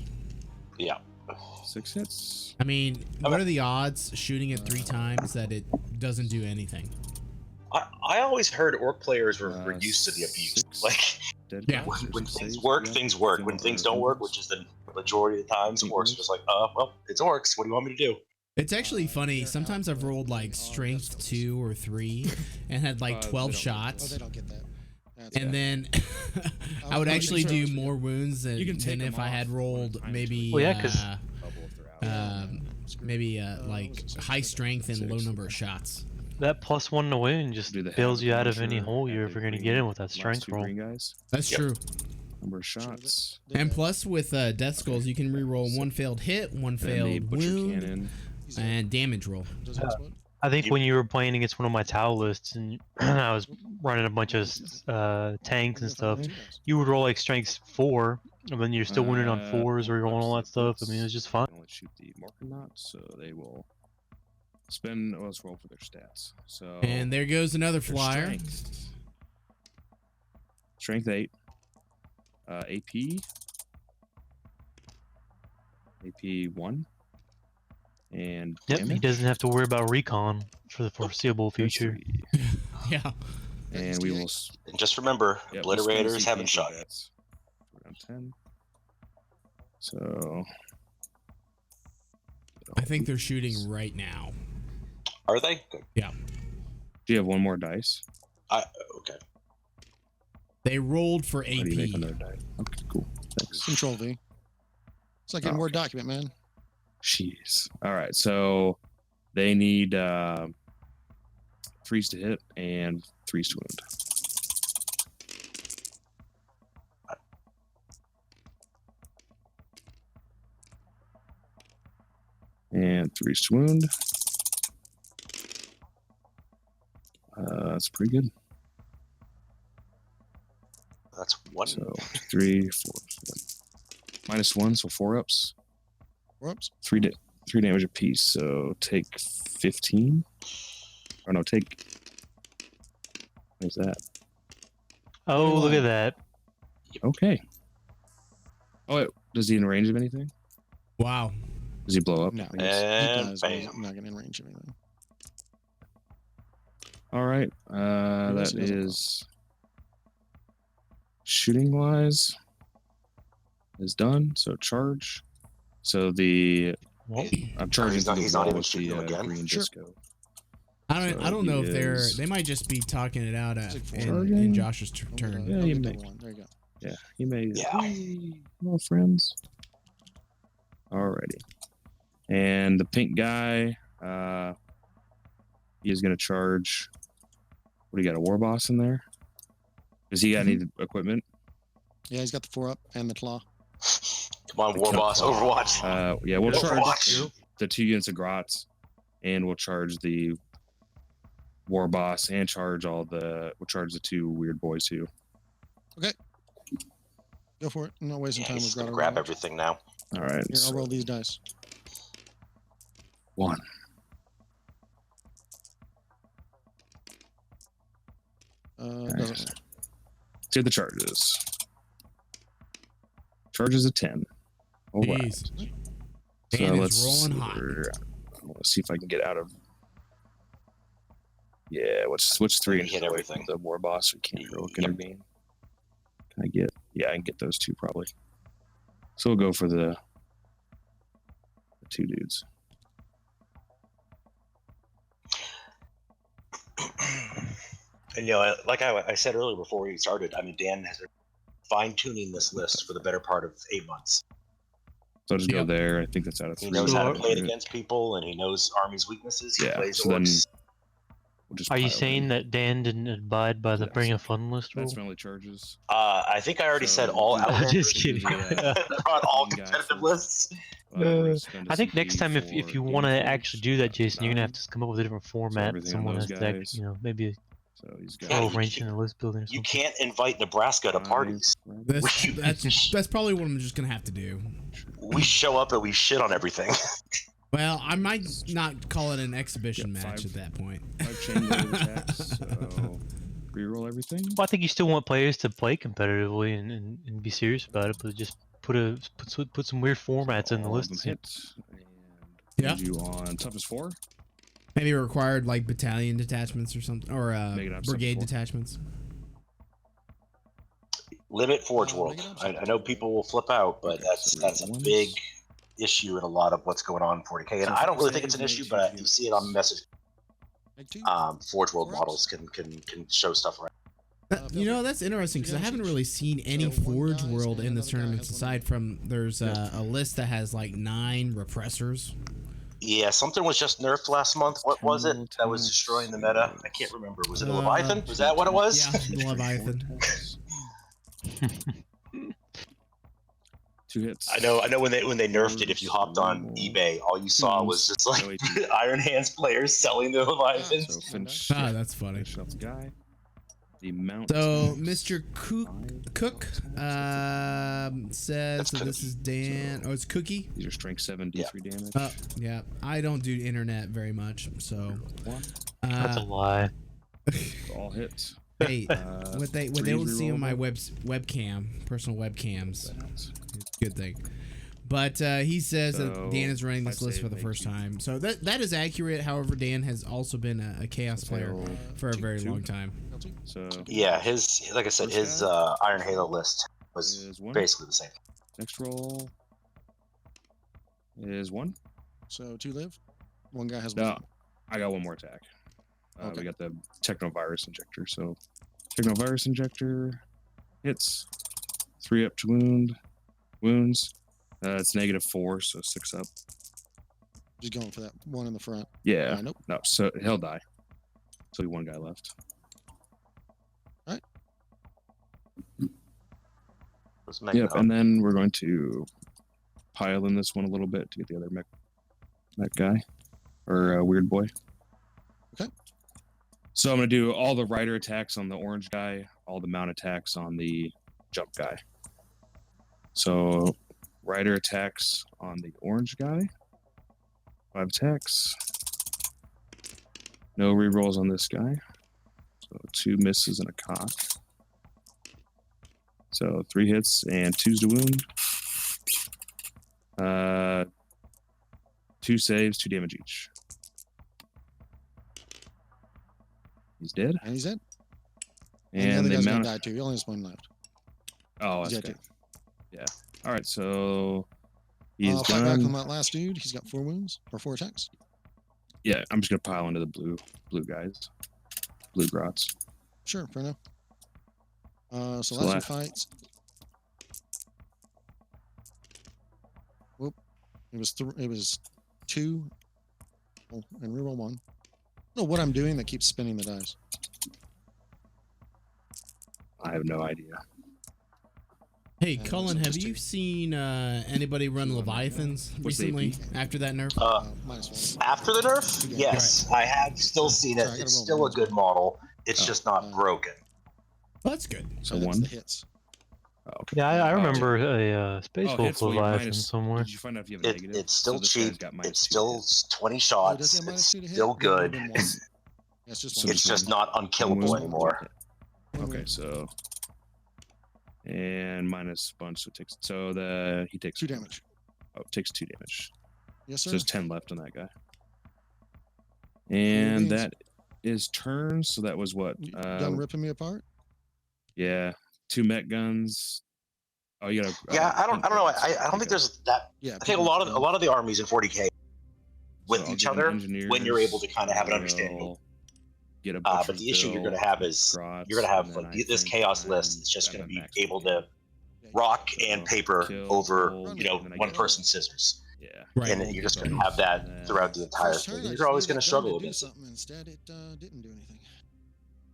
Yeah. 6 hits. I mean, what Okay. are the odds shooting it 3 times that it doesn't do anything? I always heard orc players were Uh, used to the abuse. 6 Like, dead Yeah. guys, when six things saves, work, yeah. things work. When Four things don't work, hits. which is the majority of the times, Pink orcs are rolls. just like, well, it's orcs. What do you want me to do? It's actually funny. Sometimes I've rolled like strength 2 or 3 and had like They 12 don't. Oh, shots. they don't get that. That's And bad. then I would I'm actually pretty do sure- more wounds than, You can take than them if I had off rolled one time maybe Well, yeah, 'cause- Bubble if they're out. maybe like high strength and low number of shots. That +1 to win just Do the bails Havoc you out of any launcher hole at you're the ever going to green- get in with that last strength 2 roll. green guys. That's Yep. true. Number of shots. And plus with Death Skulls, you can reroll 1 failed hit, 1 And then the failed butcher wound, cannon. and damage roll. Does it explode? I think You- when you were playing against one of my towel lists and I was running a bunch of tanks and stuff, you would roll like strength 4, and then you're still winning on 4s or you're rolling all that stuff. I mean, it was just fun. They only shoot the Morkanaut, so they will spend. Well, let's roll for their stats. So And there goes another their flyer. Strength 8. AP. AP 1. And Yep, he damage. doesn't have to worry about recon for the foreseeable That's future. 3. Yeah. And we will. And just remember, Yep, we'll spend obliterators CP haven't for shot yet. bets. We're on 10. So. I think they're shooting right now. Are they? Good. Do you have one more dice? Okay. They rolled for How do you make AP. another die? Okay, cool. Thanks. Control V. It's like in Oh, Word document, man. Jeez. All right. So they need freeze to hit and freeze to wound. And freeze to wound. That's pretty good. That's one. So 3, 4, 1. -1, so 4 ups. Whoops. 3 damage apiece. So take 15. Or no, take. What's that? Oh, look at that. Okay. Oh, wait, does he in range of anything? Wow. Does he blow up? No. I guess? He And does, but he's bam. not going to in range of anything. All right. else That doesn't blow? is shooting wise is done. So charge. So the Well, I'm charging he's not- to the he's not wall even with shooting the them again? green Sure. disco. I don't know if is- they might just be talking it out It's like in Josh's turn. Yeah, I'll you get may- double one. There you go. Yeah, he may. Yeah. Hello, friends. Alrighty. And the pink guy, he is going to charge. What do you got? A war boss in there? Does he got any equipment? Yeah, he's got the 4-up and the claw. Come on, War Boss, Overwatch. Yeah, we'll charge Overwatch. the 2 units of grots, and we'll charge the war boss, and we'll charge the 2 weird boys too. Go for it. I'm not wasting Yeah, time he's with just gonna Grotto grab Overwatch. everything now. All right. Here, I'll roll these dice. 1. Doesn't. Let's see the charges. Charges of 10. All right. Jeez. Dan is rolling hot. Let's see if I can get out of. Yeah, what's 3 and Hit everything. The war boss. We can't intervene. Can I get? Yeah, I can get those 2 probably. So we'll go for the 2 dudes. And like I said earlier before we started, I mean, Dan has been fine-tuning this list for the better part of 8 months. So I'll just go Yep. there. I think that's out of 3. He knows how to play it Right? against people, and he knows Army's weaknesses. He Yeah, plays so then Orks. We'll just Are you pile saying in. that Dan didn't abide by the Yes. bring a fun list rule? That's my only charges? I think I already said So all we'll do- Outlanders. Just kidding. on all One guy competitive for- lists. we're gonna spend a I think next CP time, if for you game want to force, actually do that, Jason, you're gonna have 9. to come up with a different format. everything on Someone those has to, guys. maybe So he's Yeah, got. throw a you wrench can't- in the list building or You something. can't invite Nebraska to 5 parties. That's probably what I'm just gonna have to do. We show up and we shit on everything. Well, I might not call it an exhibition Yeah, match 5 at that point. 5 chain blade attacks. So reroll everything. Well, I think you still want players to play competitively and be serious about it, but just put some weird formats in the All of them list. hit. And Yeah. you on toughness 4. Maybe required like battalion detachments or something, or Make it up brigade something for. detachments. Limit Forge Oh, World. make it up I know people will flip out, but Okay, that's so that's a reroll big ones. issue in a lot of what's going on in 40k. And So I don't really save, think it's an make issue, 2 but you see it on message. Make 2. Forge World Four models can show stuff around. You know, that's interesting because I haven't really seen any So one Forge guy's World and in the another guy tournaments has one. aside from there's a list that has like 9 repressors. Yeah, something was just nerfed last month. What was it Terminal that was attacks, destroying the meta? I can't remember. Was it a Uh, Leviathan? Was that what it was? Yeah, the Leviathan. 2 hits. I know when they nerfed it. If you hopped on Normal eBay, all you saw was just like No, wait. Iron Hands players selling the Leviathans. So finish. Ah, that's funny. Finish off the guy. The mount. So attacks. Mr. Cook says That's that this is Dan. So- Oh, it's Cookie. These are strength 7, D3 damage. Yeah, I don't do internet very much, so 1. That's a lie. All hits. hey, Uh, what they threes don't see on my rerollable. webcam, personal webcams, That. good thing. But he says that So, Dan is running this 5 list save, for the make first 2. time, so that is accurate. However, Dan has also been a chaos player So, for a very 2. long time. So Yeah, his like I said, his Iron Halo list was is 1. basically the same. Next roll is 1. So 2 live. One guy has No, one. I got 1 more attack. Okay. We got the Technovirus Injector. So Technovirus Injector hits 3 up to wounds. It's -4, so 6 up. Just going for that one in the front. Yeah. Nope. No, so he'll die. So 1 guy left. Was Mega Yep, Man. and then we're going to pile in this one a little bit to get the other mech guy or weird boy. Okay. So I'm gonna do all the rider attacks on the orange guy, all the mount attacks on the jump guy. So rider attacks on the orange guy. 5 attacks. No rerolls on this guy. So 2 misses and a cock. So 3 hits and 2s to wound. 2 saves, 2 damage each. He's dead. And he's dead. And, And the other they guy's gonna mount. die too. He only has 1 left. Oh, He's that's dead good. Yeah. All right. So he's I'll fight back on done. that last dude. He's got 4 wounds or 4 attacks. Yeah, I'm just gonna pile into the blue guys, blue grots. Sure, fair enough. So So last two last- fights. Whoop. It was 2. Oh, and reroll 1. I don't know what I'm doing that keeps spinning the dice. I have no idea. Hey, And Cullen, so have just you two. seen anybody run Two on that Leviathans guy. What's the recently AP? after that nerf? -1. After the nerf, Okay. yes, I have still seen it. Sorry, I gotta It's roll still a the good model. It's Oh. just not broken. Well, that's good. So That's one. the hits. Oh, okay. Yeah, I Oh, remember a Space Oh, Wolf hits. Well, you're Leviathan minus. somewhere. Did you find out if you have a negative? It's still So this cheap. guy's got minus It's 2 still hits. 20 Oh, shots. does he have It's -2 to hit? still Then it would've good. been 1. That's just So 1. It's just just one. not One unkillable wound, anymore. one hit. One Okay, wound. so and minus bunch, so it takes he takes 2 damage. Oh, takes 2 damage. Yes, So sir. there's 10 left on that guy. Cool And beans. that is turn. So that was what? You done ripping me apart? Yeah, 2 mech guns. Oh, you got a Yeah, I don't know. pink I don't think there's that. Yeah. I think a lot of the armies in 40k with So I'll each get an other engineers, when you're able to kind of have an understanding. I'll Get a But the issue you're going to have is you're going to have like this chaos list. It's just going to be able to rock and paper over one person scissors, Yeah. Right. and you're just going to have that throughout the entire First turn, thing. I You're just always needed going to that gun struggle do against it. something. Instead, it didn't do anything.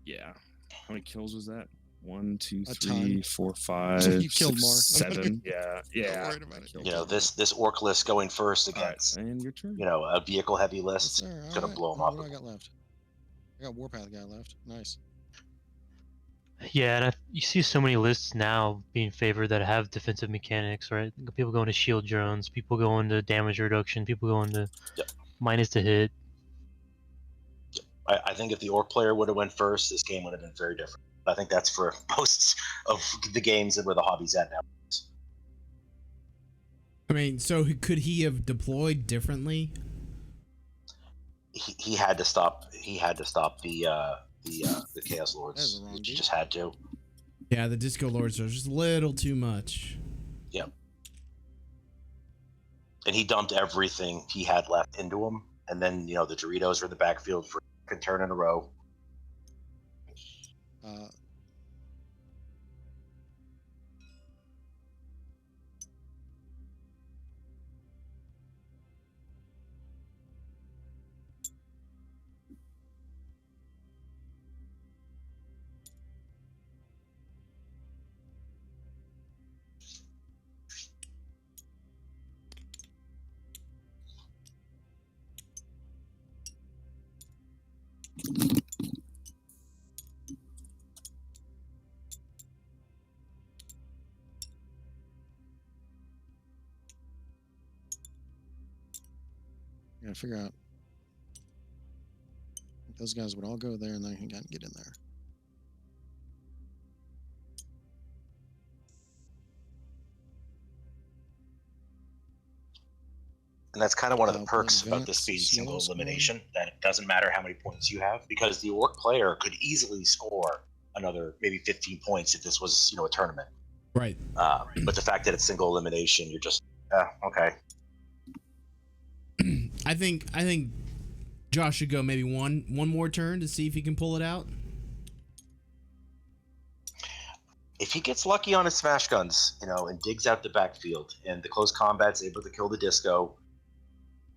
Yeah. How many kills was that? 1, 2, A 3, ton. 4, 5, You killed 6, more. 7. Yeah. Not Yeah. worried about it. This orc list going first All right, against and your turn. a vehicle heavy Yes, list, sir. it's All going to right. blow them What up. do I got left? I got Warpath guy left. Nice. Yeah, and you see so many lists now being favored that have defensive mechanics, right? People going to shield drones, people going to damage reduction, people going to Yep. minus to hit. I think if the orc player would have went first, this game would have been very different. I think that's for most of the games and where the hobby's at now. I mean, so could he have deployed differently? He had to stop. He had to stop the Chaos That was Lords. the wrong He beat. just had to. Yeah, the Disco Lords are just a little too much. Yep. And he dumped everything he had left into him, and then the Doritos were in the backfield for a turn in a row. I gotta figure out. Those guys would all go there, and then he can't get in there. And that's kind of one of the Play perks about this advance, being single slow elimination, that it doesn't matter how many points you have, because the orc player could easily score another maybe 15 points if this was a tournament. Right. But the fact that it's single elimination, you're just okay. I think Josh should go maybe one more turn to see if he can pull it out. If he gets lucky on his smash guns, and digs out the backfield, and the close combat's able to kill the disco,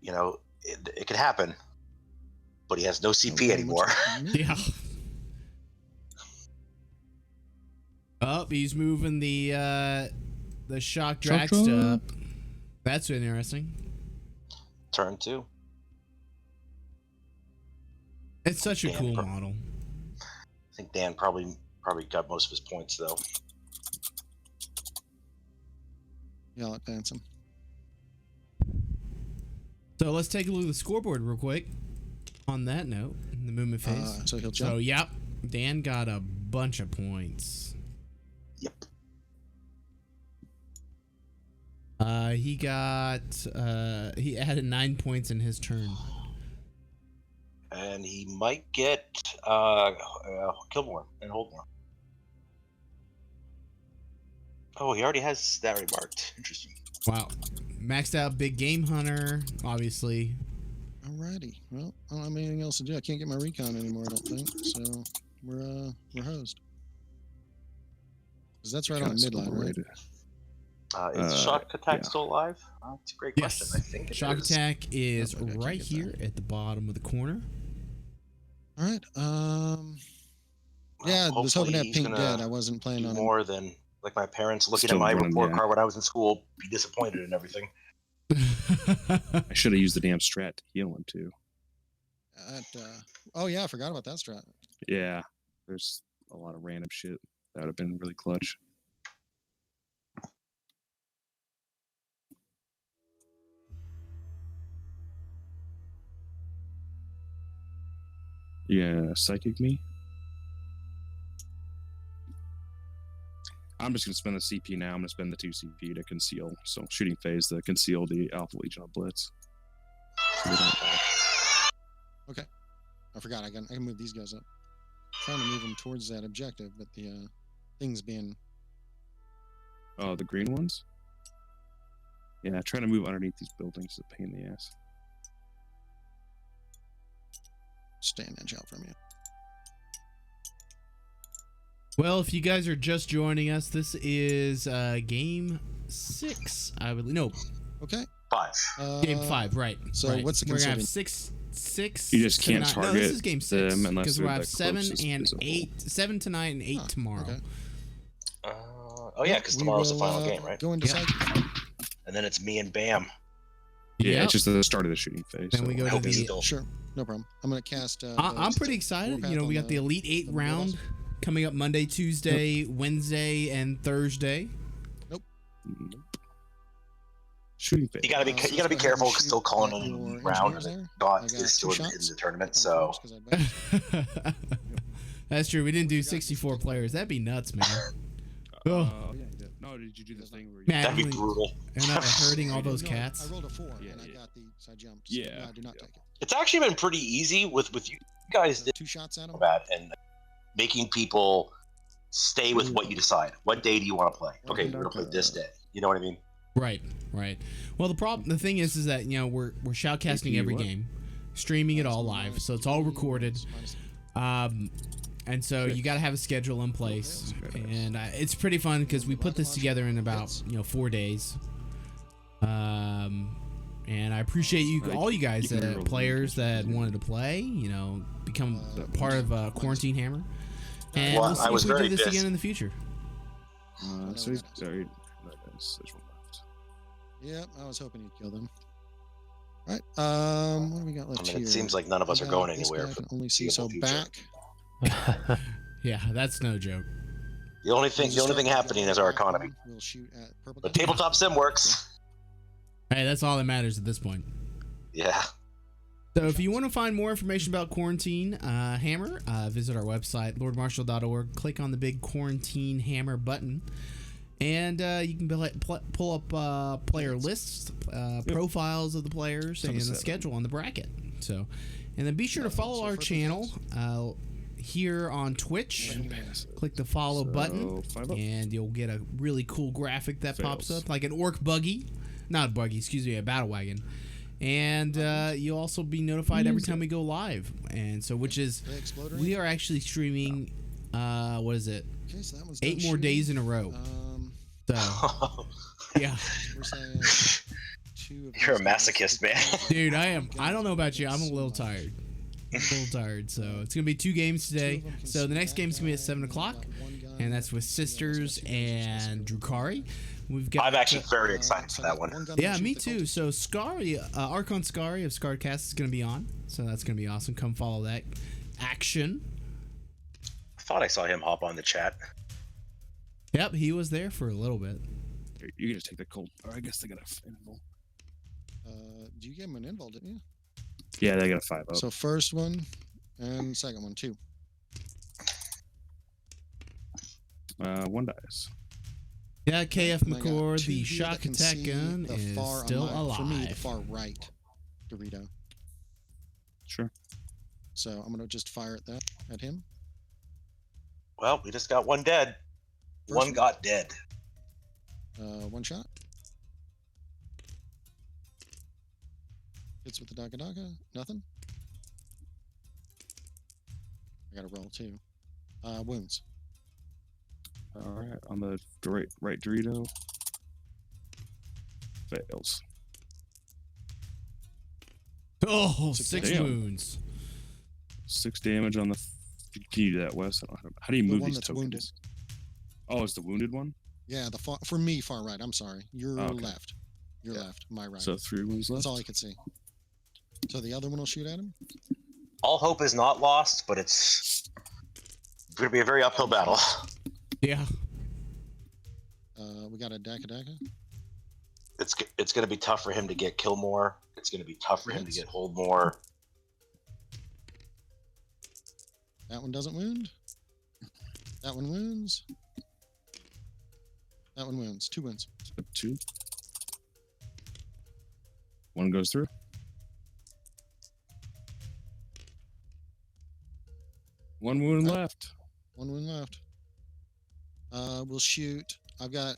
it could happen. But he has no CP anymore. Yeah. Oh, he's moving the shock dragster up. That's interesting. Turn 2. It's such a Dan cool pro- model. I think Dan probably got most of his points though. Yeah, I'll advance him. So let's take a look at the scoreboard real quick. On that note, in the movement phase. So he'll jump. So yep, Dan got a bunch of points. Yep. He added 9 points in his turn. And he might get kill more and hold more. Oh, he already has that remarked. Interesting. Wow. Maxed out big game hunter, obviously. All Alrighty. Well, I don't have anything else to do. I can't get my recon anymore, I don't think. So we're hosed. Because that's right on the midline, right? Is Shock Attack still alive? That's a great question. I think it Shock is. Attack is Oh, I can't right get here at the bottom of the corner. All right. Well, Yeah, I was hoping to have hopefully he's Pink gonna dead. I wasn't planning do on him. more than like my parents looking Still at my running, report yeah. card when I was in school, be disappointed and everything. I should have used the damn strat to heal him too. Oh yeah, I forgot about that strat. Yeah, there's a lot of random shit that would have been really clutch. Yeah, psychic me. I'm just gonna spend the CP now. I'm gonna spend the 2 CP to conceal. So shooting phase to conceal the Alpha Legion of Blitz. So they don't die. Okay. I forgot. I can move these guys up. Trying to move them towards that objective, but the thing's being Oh, the green ones? Yeah, trying to move underneath these buildings is a pain in the ass. stay an inch out from you. Well, if you guys are just joining us, this is game 6, I believe. No, Okay. 5. game 5, right. So right. what's the We're gonna have considered? six. You just seven, can't 9. No, target this is game 6 them unless because they're we'll have the 7 closest and visible. 8, 7 tonight and 8 Oh, tomorrow. okay. Oh yeah, because We tomorrow's the will, final game, right? Go into Yeah. psychic. And then it's me and Bam. Yeah, Yep. it's just the start of the shooting phase. Then we go I to hope he's the. still. Sure, no problem. I'm gonna cast. I'm pretty excited. Warpath You know, we on got the Elite 8 on the round bulldogs. coming up Monday, Tuesday, Wednesday, and Thursday. Nope. Shooting phase. You gotta be So you gotta be let's go ahead careful and because shoot still calling at them your round. engineers there. God I got is still two in shots. the tournament, On so first 'cause I bet. That's true. We didn't do 64 players. That'd be nuts, man. Oh, Yeah, you did. No, did you do the thing where you... Man, that'd be really- brutal. and I was hurting all those No, cats. I rolled a 4 Yeah, and I yeah. got the. So I jumped. So Yeah, no, I did not yeah. take it. It's actually been pretty easy with you guys So did 2 shots at him. that and making people stay with what you decide. What day do you want to play? Okay, we're gonna play this day. You know what I mean? Right, right. Well, the thing is that we're shoutcasting every what? game, streaming it all live, so it's all recorded. And so you got to have a schedule in place, and it's pretty fun because we put this together in about 4 days. And I appreciate all you guys, You can roll players the that wanted to play, become part of Quarantine Hammer, and Well, we'll see I was if we do very this pissed. again in the future. So he's buried. No, there's one left. Yep, I was hoping you'd kill them. All right. What do we got I left mean, here? it seems like none of us We are got going this anywhere guy I for can only see. So foreseeable future. back. Yeah, that's no joke. The only thing happening is our economy. We'll shoot at purple. But tabletop sim works. Hey, that's all that matters at this point. Yeah. So if you want to find more information about Quarantine Hammer, visit our website, lordmarshall.org. Click on the big Quarantine Hammer button. And you can pull up player lists, profiles of the players, and the schedule on the bracket. So, and then be sure to follow our channel here on Twitch. Click the follow button, 5 up. and you'll get a really cool graphic that pops Fails. up, like an orc buggy. Not a buggy, excuse me, a battle wagon. And you'll also be notified every time we go live. And so, which is, we are actually streaming, what is it? Okay, so that one's 8 done more shooting. days in a row. So, yeah. We're saying 2 of You're a these guys. masochist, man. Dude, I am. I don't know about you. I'm a little tired. So it's gonna be 2 games today. So the next game's gonna be at 7 o'clock, and that's with Sisters and Drukari. We've got. I'm actually very excited for that one. Yeah, me too. So Scary, Archon Scary of Scarcast is gonna be on. So that's gonna be awesome. Come follow that action. I thought I saw him hop on the chat. Yep, he was there for a little bit. You can just take the cold. Or I guess they got a invul. Do you give him an invul, didn't you? Yeah, they got a 5 up. So first one and second one, 2. 1 dies. Yeah, KF And I got McCord, 2 the here shock that can attack see gun the is far on still my- alive. For me, the far right Dorito. Sure. So I'm gonna just fire at that at him. Well, we just got one dead. First One one. got dead. 1 shot. Hits with the Daka Daka. Nothing. I got to roll too. Wounds. All right, on the right Dorito. Fails. Oh, Six six damage. wounds. 6 damage on the. Can you do that, Wes? How do you move one these that's tokens? wounded. Oh, it's the wounded one. Yeah, for me, far right. I'm sorry. Your Oh, okay. left. Your left. My right. So 3 wounds left. That's all I could see. So the other one will shoot at him? All hope is not lost, but it's going to be a very uphill battle. Yeah. We got a Daka Daka. It's going to be tough for him to get kill more. It's going to be tough for him to get hold more. That one doesn't wound. That one wounds. That one wounds. 2 wounds. So 2. 1 goes through. One wound Right. left. 1 wound left. We'll shoot. I've got.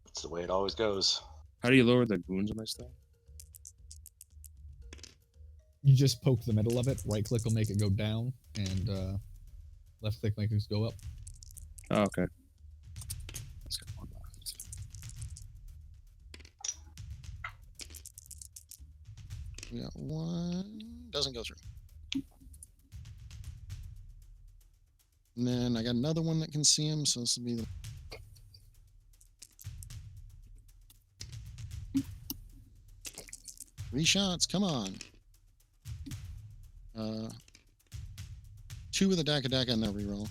That's the way it always goes. How do you lower the wounds on this thing? You just poke the middle of it. Right click will make it go down, and left click make it go up. Oh, okay. Let's get 1 left. We got 1. Doesn't go through. And then I got another one that can see him, so this will be the. Three shots, come on. 2 with a Daka Daka and then reroll.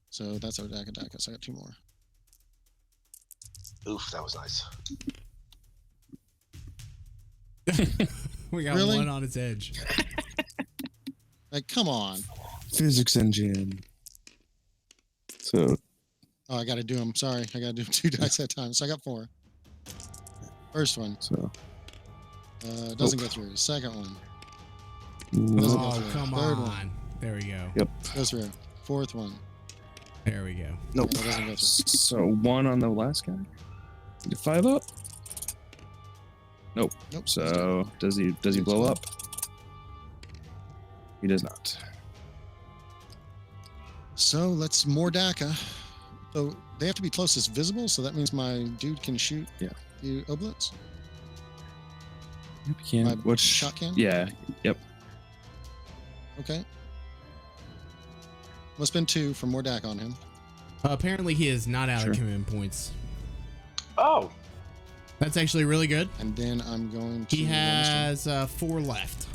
So that's our Daka Daka, so I got 2 more. Oof, that was nice. We got Really? one on its edge. Like, come on. Physics engine. So Oh, I got to do them. Sorry, I got to do 2 dice at a time. So I got 4. First one doesn't go through. Second one doesn't go Oh, through. come Third on. one There we go. Yep. goes through. Fourth one. There we go. Nope. That doesn't go through. So 1 on the last guy. Get 5 up. Nope. Nope. So does he blow up? He does not. So let's more Daka. So they have to be closest visible. So that means my dude can shoot. Yeah. You oblets. Yep, he can. My Which shot can? Yeah. Yep. Okay. We'll spend 2 for more Daka on him. Apparently, he is not out Sure. of command points. Oh, That's actually really good. And then I'm going to. He has 4 left.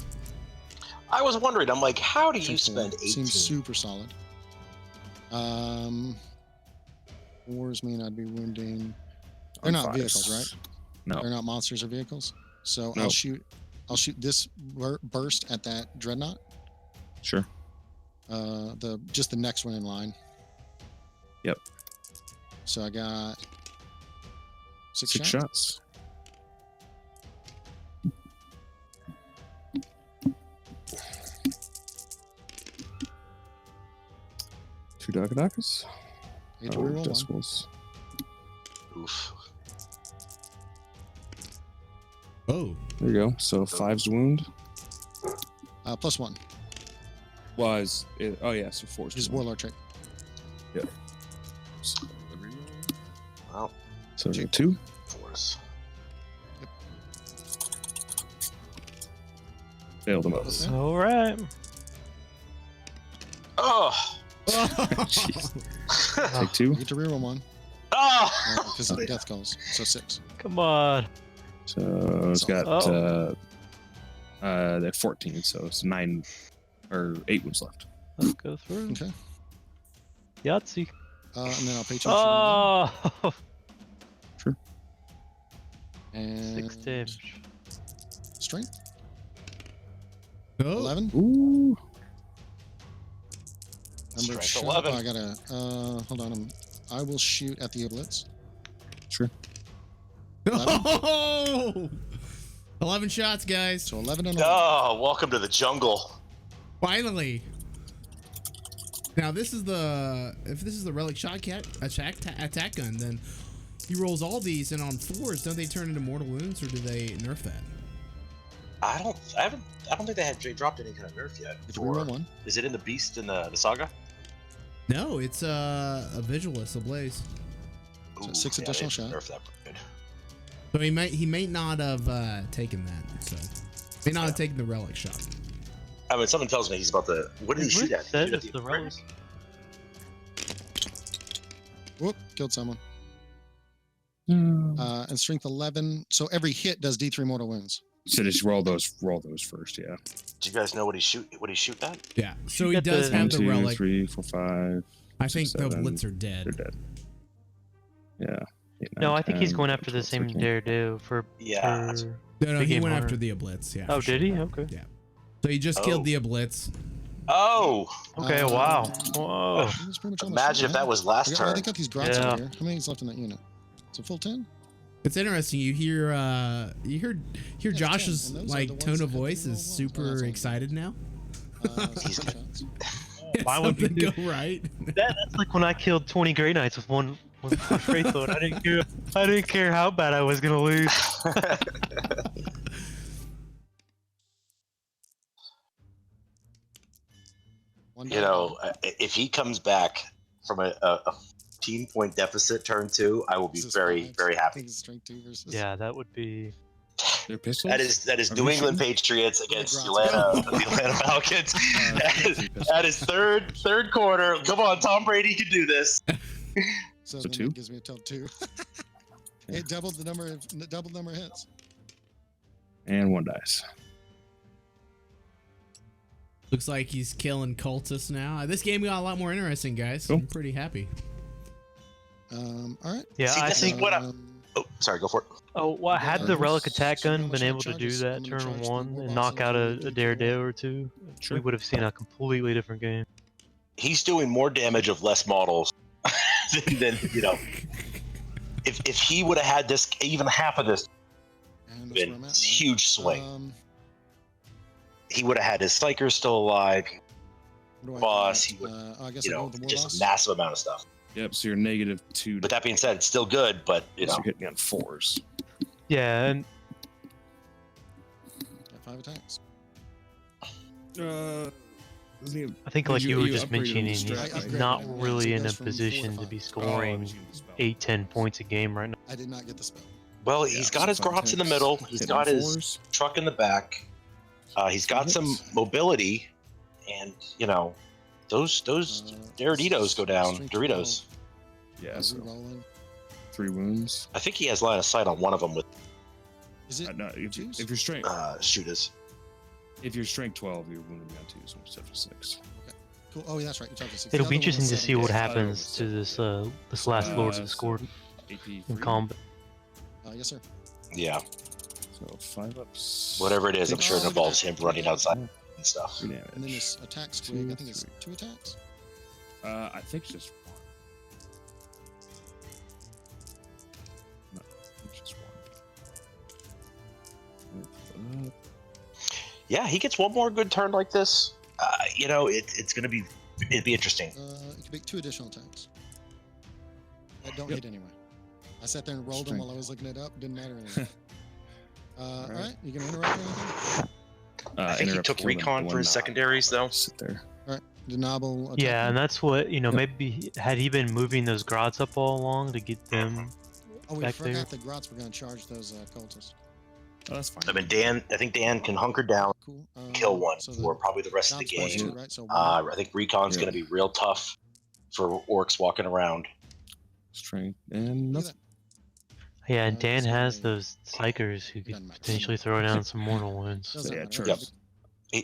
I was wondering. I'm like, how do you Seems spend 18? Seems super solid. 4s mean I'd be wounding. They're On not 5s. vehicles, right? No. They're not monsters or vehicles. So No. I'll shoot this burst at that dreadnought. Sure. Just the next one in line. Yep. So I got 6 6 shots. shots. Two Daka Dakas. I get to reroll one. decimals. Oof. Oh. There you go. So 5's wound. +1. Was it, oh yeah, so 4's Just wound. warlord trait. So, Well, so 2. force. Failed him both. Okay. All right. Oh. Take 2. You get to reroll one Oh. because of the death calls. So 6. Come on. So it's got Oh. 14, so it's 9 or 8 wounds left. Let's go through. Okay. Yahtzee. And then I'll pay 2. Oh, And 6 damage. strength. Oh. 11. Ooh. Number of Strength shot. 11. Oh, I gotta. Hold on. I will shoot at the oblets. Sure. Oh! 11 shots, guys. So 11 and 11. Oh, welcome to the jungle. Finally. Now, if this is the relic shot attack gun, then he rolls all these, and on 4s, don't they turn into mortal wounds, or do they nerf that? I don't think they dropped any kind of nerf yet. If we roll one. Is it in the Beast in the Saga? No, it's a Vigilus Ablaze. So 6 additional they didn't shot. Nerf that good. So he may not have taken that. So may not have taken the relic shot. I mean, someone tells me he's about to. What did he shoot at? That Shoot at is the relic. Whoop, killed someone. No. And strength 11. So every hit does D3 mortal wounds. So just roll those first, yeah. Do you guys know what he shoot at? Yeah. So You he got does the- have 1, the 2, relic. 3, 4, 5. I think 6, the 7. Blitz are dead. They're dead. Yeah. 8, No, 9, I think he's 10, going after the 12, same 13. Daredevil for. Yeah. for- No, Big he Game went Hunter. after the Blitz. Yeah. Oh, for sure. did he? Okay. Yeah. So he just Oh. killed the Blitz. Oh, Okay. Um, Wow. Whoa. That's pretty much all my imagine shit, if that man. was last Well, turn. they got these grots Yeah. over here. How many is left in that unit? It's a full 10? It's interesting. You hear it's Josh's 10, and those are like the ones tone that of have the voice roll is ones. Oh, super that's all. excited now. Six shots. Why would we Something do- go right? That's like when I killed 20 Grey Knights with one Faithful, and I didn't care how bad I was gonna lose. One You die. know, if he comes back from a 15 point deficit turn 2, I will be This is very, five. very I happy. think it's strength 2 versus. Yeah, that would be. They're pistols? That is Are New we England shooting? Patriots against Grots. the Atlanta Falcons. pistols. That is third quarter. Come on, Tom Brady can do this. So So then two? that gives me a total 2. It doubled the number of hits. And 1 dice. Looks like he's killing cultists now. This game got a lot more interesting, guys. Cool. I'm pretty happy. All right. Yeah, See, I this is think. what Um, Oh, sorry, go for it. Oh, well, had the Yeah, relic attack so gun how been much able to do charges? that I'm gonna turn charge the 1 war and boss knock out into a the Daredevil or 2, Sure. we would have seen a completely different game. He's doing more damage of less models than you know. If he would have had this, even half of this, and that's where been I'm at now. huge swing. He He would have had his Psychers still alive. Boss, he would, I guess You I go know, with the war just boss. a massive amount of stuff. Yep, so you're -2. But that being said, it's still good. But you So know, you're hitting me on 4s. Yeah, and Got 5 attacks. I think, like you were just upgraded mentioning, him to he's strike, right? not I upgraded him, really so it in a goes from 4 to position to 5. be Oh, scoring using the spell. 8-10 points a game right now. I did not get the spell. well, Yeah, he's so got his 5 grots in the attacks, middle. He's hitting got on his 4s. truck in the back. He's got some hits. mobility, and you know, those Doritos go down. strength Doritos. 12, Yeah, so re-rolling. 3 wounds. I think he has line of sight on one of them with Is it? No, twos? if you're strength, shooters. if you're strength 12, you're wounding me on 2s instead of 6. Cool. Oh, yeah, that's right. You're talking 6. It'll The be other one was interesting to 7. see what Yeah, happens to this last Lord of the Scored AP in 3. combat. Yes, sir. Yeah, So 5 ups. whatever it is, I'm sure it Oh, look at involves that. him running outside and stuff. 3 damage. And then this attack squig, I think it's 2, 2 attacks. I think it's just 1. No, it's just 1. Yeah, he gets one more good turn like this. You know, it's gonna be it'd be interesting. It could be 2 additional attacks. That don't Yep. hit anyway. I sat there and rolled them Strength. while I was looking it up. Didn't matter anyway. All Alright. right. You gonna interrupt or anything? I think he interrupt took one- recon one for his knock. secondaries, though. Sit there. Denobble. Yeah, and that's what, Yep. maybe had he been moving those grots up all along to get them. Oh, we back forgot there. the grots were gonna charge those cultists. Oh, that's fine. I mean, I think Dan can hunker down, Cool. kill one so for probably the rest of the Dom scores game. 2, right? So I think recon's Yeah. gonna be real tough for orcs walking around. Strength and look at nothing. Yeah, and Uh, Dan so has they- those psychers who could Doesn't matter. potentially throw down some mortal wounds. Doesn't Yeah, matter. sure. Yep.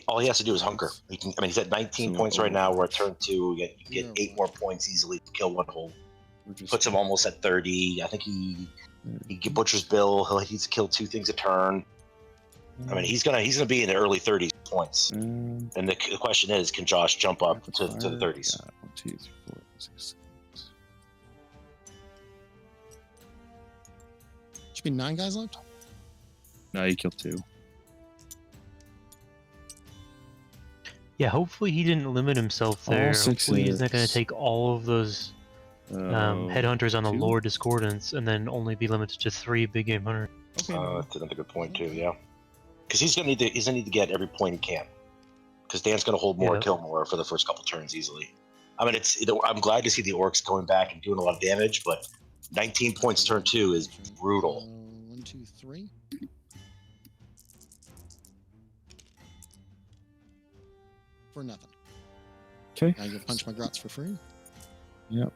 All he has to do is hunker. He can. I mean, he's at 19 So points right now. We're at turn 2. You Yeah, get 8 more points easily to kill one hole. We're just- Puts him almost at 30. I think he get Butcher's Bill. He's killed 2 things a turn. I mean, he's gonna be in the early 30s points. Um, And the question is, can Josh jump up rapid to the fire, 30s? got 1, 2, 3, 4, 5, 6, 7. Should be 9 guys left. No, you killed 2. Yeah, hopefully he didn't limit himself All there. Hopefully he's not going to sixes. take all of those headhunters on the 2? lower discordance, and then only be limited to 3 big game hunters. Okay. That's another good point too. Yeah, because he's gonna need to get every point he can. Because Dan's gonna hold more, Yeah. kill more for the first couple turns easily. I mean, I'm glad to see the Orks going back and doing a lot of damage, but 19 points turn 2 is brutal. 1, 2, 3. For nothing. Okay. I get punch my grots for free. Yep.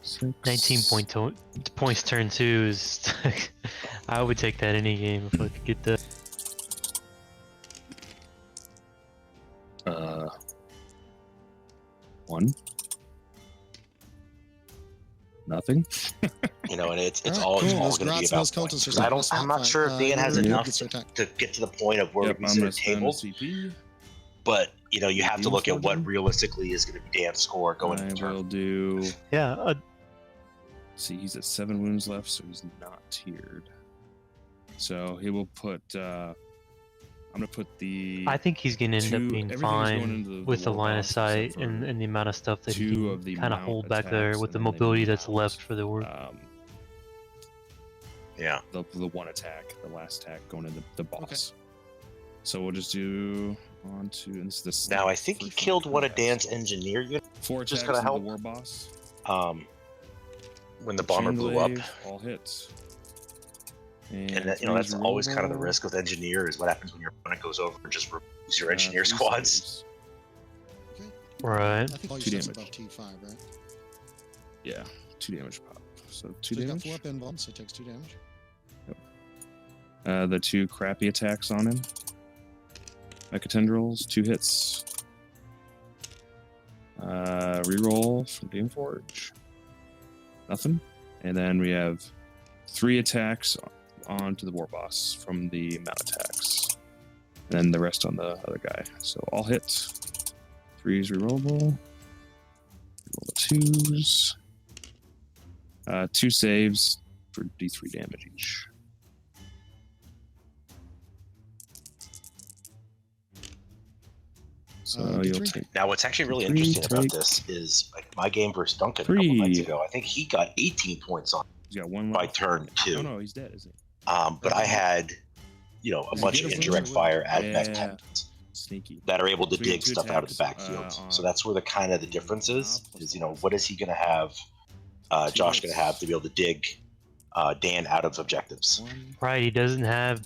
6. 19 points turn 2 is. I would take that any game if I could get that. One. Nothing. You know, and it's Alright, all, cool. it's all Those going to be grots, about those cultists points. are 'Cause starting to I'm not slap sure if fight. Dan has Your enough gets to attack. to get to the point of where Yep, we I'm consider gonna spend tabled. CP. But you know, you have to look at what Demon realistically is going to be Dan's score going I into turn. will do. Yeah, See, he's at 7 wounds left, so he's not tiered. So he will put. I'm gonna put the. I think he's gonna end up being everything's going fine into the with the war line of boss sight except and, for and the amount of stuff that he 2 of the can kind of mount hold back there attacks, with the and then they mobility move that's out. left for the work. Yeah. The one attack, the last attack going into the boss. So we'll just do 1, 2, and this is the. Now I think he first killed one of attacks. Dan's engineer units 4 just attacks gonna into the help. war boss. When the bomber Chain blew up. glaive, all hits. And And that, you know, that's always kind of the rollable. risk with engineer is what happens when your opponent goes over and just removes your Uh, engineer 3 squads. saves. Okay. Right. I think all your 2 stuff's damage. above T5, right? Yeah, 2 damage pop. So 2 So he's got damage. 4 up involved, so it takes 2 damage. The 2 crappy attacks on him. Mecha tendrils, 2 hits. Reroll from Gameforge. Nothing. And then we have 3 attacks onto the war boss from the mount attacks. And then the rest on the other guy. So all hits. 3s rerollable. Roll the 2s. 2 saves for D3 damage each. So you'll D3. take Now, what's actually really 3, interesting about take this is like my game versus Duncan a couple 3. nights ago. I think he got 18 points on He's got 1 by left. turn 2. Oh no, he's dead, isn't he? But I had, you know, a Yeah, bunch get of him indirect from fire at Yeah. mech tendons Sneaky. that are able to So we have dig 2 stuff out of the attacks, backfield. So on- that's where the kind of the difference is you know, what is he going to have, 2 Josh going to hits. have to be able to dig Dan out of objectives? 1. Right, he doesn't have,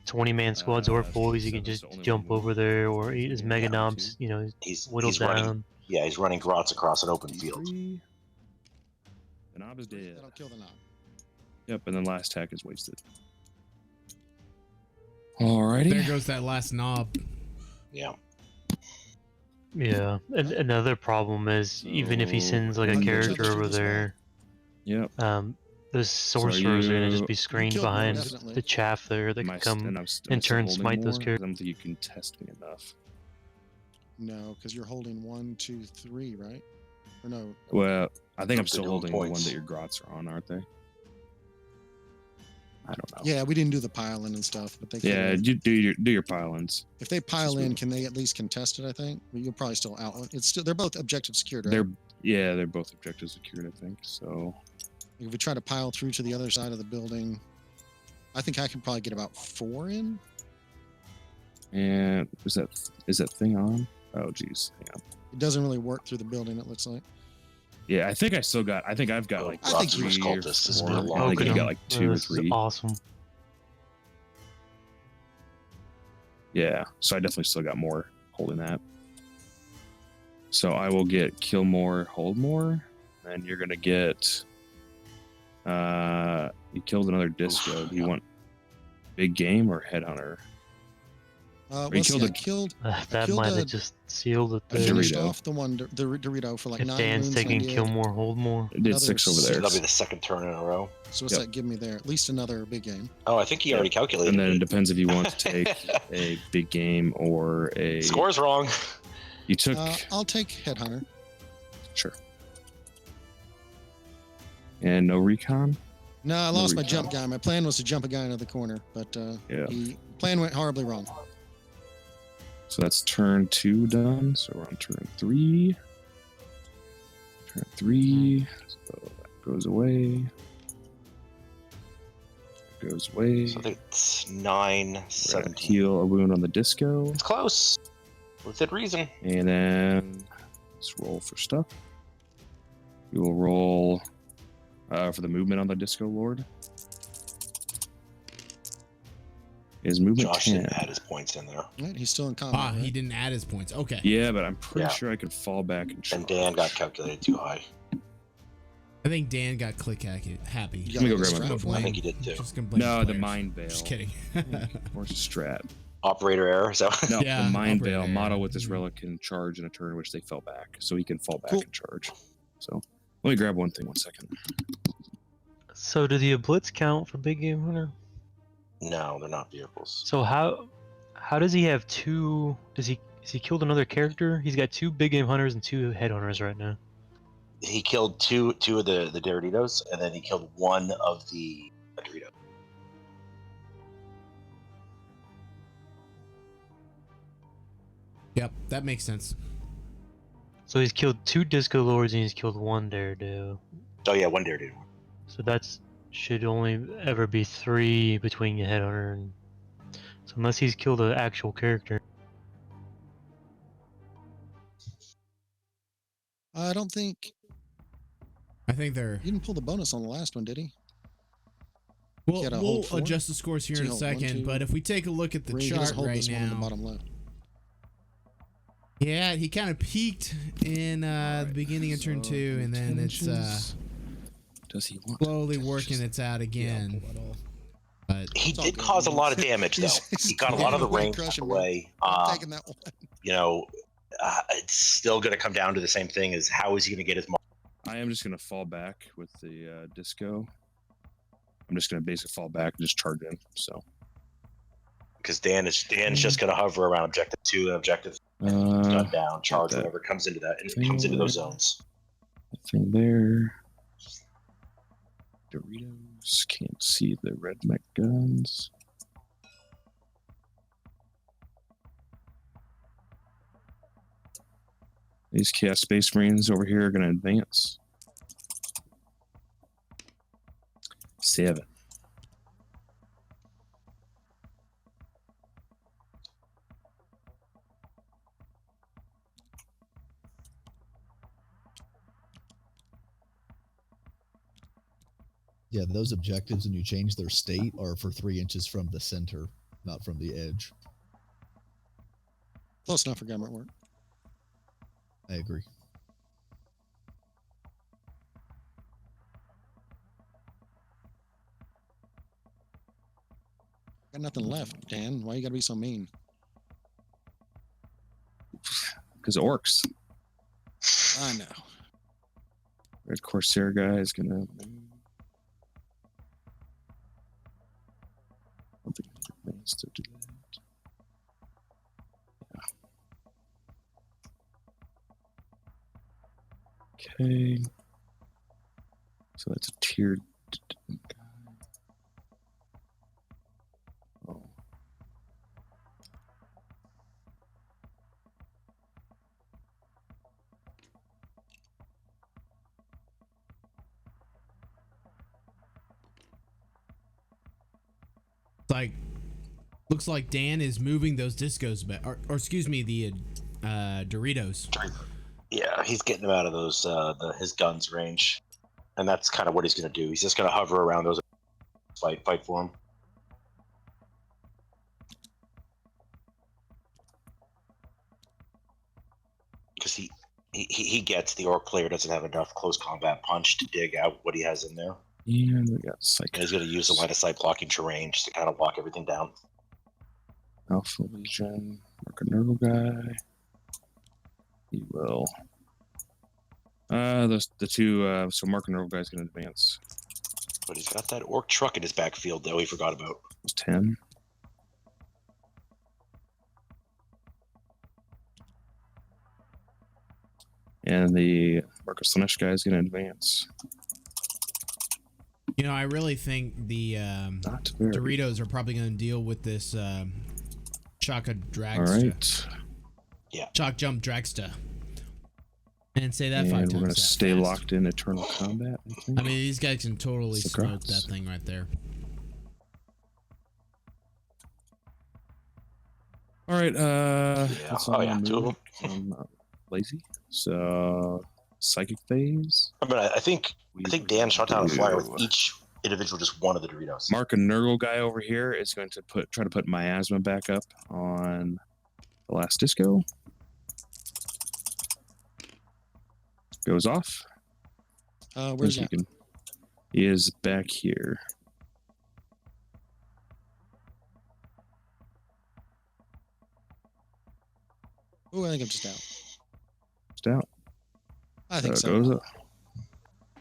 20-man squads or boys. He can so just there's only jump one over there or eat his Yeah, mega two. knobs, He's whittled running. down. Yeah, he's running grots across an open field. D3. The knob is dead. That'll kill the knob. Yep, and then last attack is wasted. Alrighty. There goes that last knob. Yeah. Yeah, and another problem is even if he So, sends like a I'll get character you over as well. there, Yep. those sorcerers are gonna just you- be screened killed one, behind definitely. the chaff there that Am can I come. st- I'm st- in am I still turn holding smite those more? characters. I don't think you can test me enough. No, because you're holding 1, 2, 3, right? Or no? Well, I think I'm They're still doing holding the one points. that your grots are on, aren't they? I don't know. Yeah, we didn't do the piling and stuff, but they can. Yeah, you do your pile-ins. If they pile Just in, move. can they at least contest it? I think. But you'll probably still out. It's still they're both objective secured, right? They're both objective secured, I think. So If we try to pile through to the other side of the building, I think I can probably get about 4 in. and is that thing on? Oh geez, hang on. It doesn't really work through the building. It looks like. Yeah, I think I've got Oh, like I think 3 Roxas or Cultists, this has 4. been a I long think you game. got like 2 or This is 3. awesome. Yeah, so I definitely still got more holding that. So I will get kill more, hold more, and you're gonna get. You killed another disco. Do you want big game or headhunter? Well, you see, killed I a- killed. That killed might a- have just sealed it I A there. finished Dorito. off the one, the Dorito for like If 9 Dan's wounds. taking 98. kill more, hold more. It did Another 6 over six. there. That'll be the second turn in a row. So what's Yep. that give me there? At least another big game. Oh, I think he already calculated. And then it it. depends if you want to take a big game or a. Score's wrong. You took. I'll take Headhunter. Sure. And no recon? No, I lost my recon. jump guy. My plan was to jump a guy into the corner, but Yeah. the plan went horribly wrong. So that's turn 2 done. So we're on turn 3. Turn 3. So that goes away. Goes away. So I think it's 9, We're gonna 17. heal a wound on the disco. It's close. Within reason. And then let's roll for stuff. We will roll for the movement on the disco lord. Is movement Josh 10. didn't add his points in there. Right, he's still in combat. Ah, right? he didn't add his points. Okay. Yeah, but I'm pretty Yeah. sure I could fall back and charge. And Dan got calculated too high. I think Dan got happy. You Let me go got grab the my strap phone. for I it? think he did too. Just gonna blame No, the the players. mind veil. Just kidding. Where's the strat? Operator error. So No, Yeah, the mind operator veil error. model with this relic can charge in a turn which they fell back, so he can fall back Cool. and charge. So let me grab one thing. 1 second. So do the Blitz count for Big Game Hunter? no, they're not vehicles. So how does he have two? Has he killed another character? He's got 2 Big Game Hunters and 2 Headhunters right now. He killed two of the Doritos, and then he killed one of the Dorito. Yep, that makes sense. So he's killed 2 Disco Lords and he's killed 1 Daredevil. Oh yeah, one Dorito. So that's should only ever be 3 between your Headhunter and. So unless he's killed an actual character. I don't think I think they're. he didn't pull the bonus on the last one, did he? We'll, had a we'll hold 4? adjust the scores here So in you a hold 1, second, 2, but if we take a look at the Ray, he doesn't chart hold right this one on the now, bottom left. yeah, he kind of peaked in the beginning of turn 2, and then it's Does he want slowly working its out Yeah, again. I'll pull that off. But He It's all did good. cause a lot of damage, though. He's- He got a lot of the he's range crushing out me. the way. I'm taking that one. You know, it's still going to come down to the same thing: is how is he going to get his mark? I am just going to fall back with the disco. I'm just going to basically fall back and just charge in. So Because Dan's just going to hover around objective 2 and objective gun down, charge that. whenever it comes into that, and it comes into those zones. thing there. Doritos, can't see the red mech guns. These Chaos Space Marines over here are going to advance. 7. Yeah, those objectives, and you change their state, are for 3 inches from the center, not from the edge. Close enough for government work. I agree. Got nothing left, Dan. Why you gotta be so mean? Because Orks. I know. Red Corsair guy is going to. I don't think he's advanced to do that. Yeah. Okay. So that's a tiered guy. Oh. like, looks like Dan is moving those discos back, or excuse me, the Doritos. Yeah, he's getting them out of those his guns range, and that's kind of what he's going to do. He's just going to hover around those, fight for him. Because he gets the Orc player doesn't have enough close combat punch to dig out what he has in there. And we got And Psychic. he's going to use the line of sight blocking terrain just to kind of lock everything down. Alpha Legion. Mark guy. He will. The two. So Mark guy's going to advance. But he's got that Orc truck in his backfield that we forgot about. It's 10. And the Marcus Slanesh guy is going to advance. You know, I really think the Not very. Doritos are probably going to deal with this Chaka All Dragster. right. Chalk Jump Dragster. And say that 5 times. And we're gonna that stay fast. locked in eternal combat. I think. I mean, these guys can totally It's the smoke Crocs. that thing right there. All right. Yeah. That's Oh, all yeah, I'm 2 of moving. I'm lazy. So psychic phase. I mean, I think Dan shot down a flyer with do- each individual just one of the Doritos. Mark and Nurgle guy over here is going to try to put miasma back up on the last disco. Goes off. Where's that? He is back here. Oh, I think I'm just out. Just out. I think so. Goes up.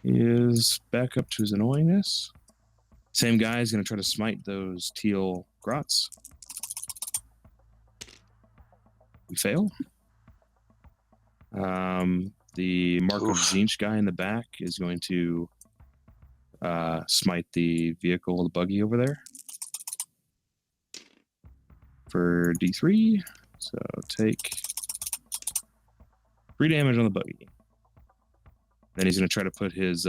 He is back up to his annoyingness. Same guy is going to try to smite those teal grots. We fail. The Mark of Zinch guy in the back is going to smite the vehicle, the buggy over there for D3. So take 3 damage on the buggy. Then he's going to try to put his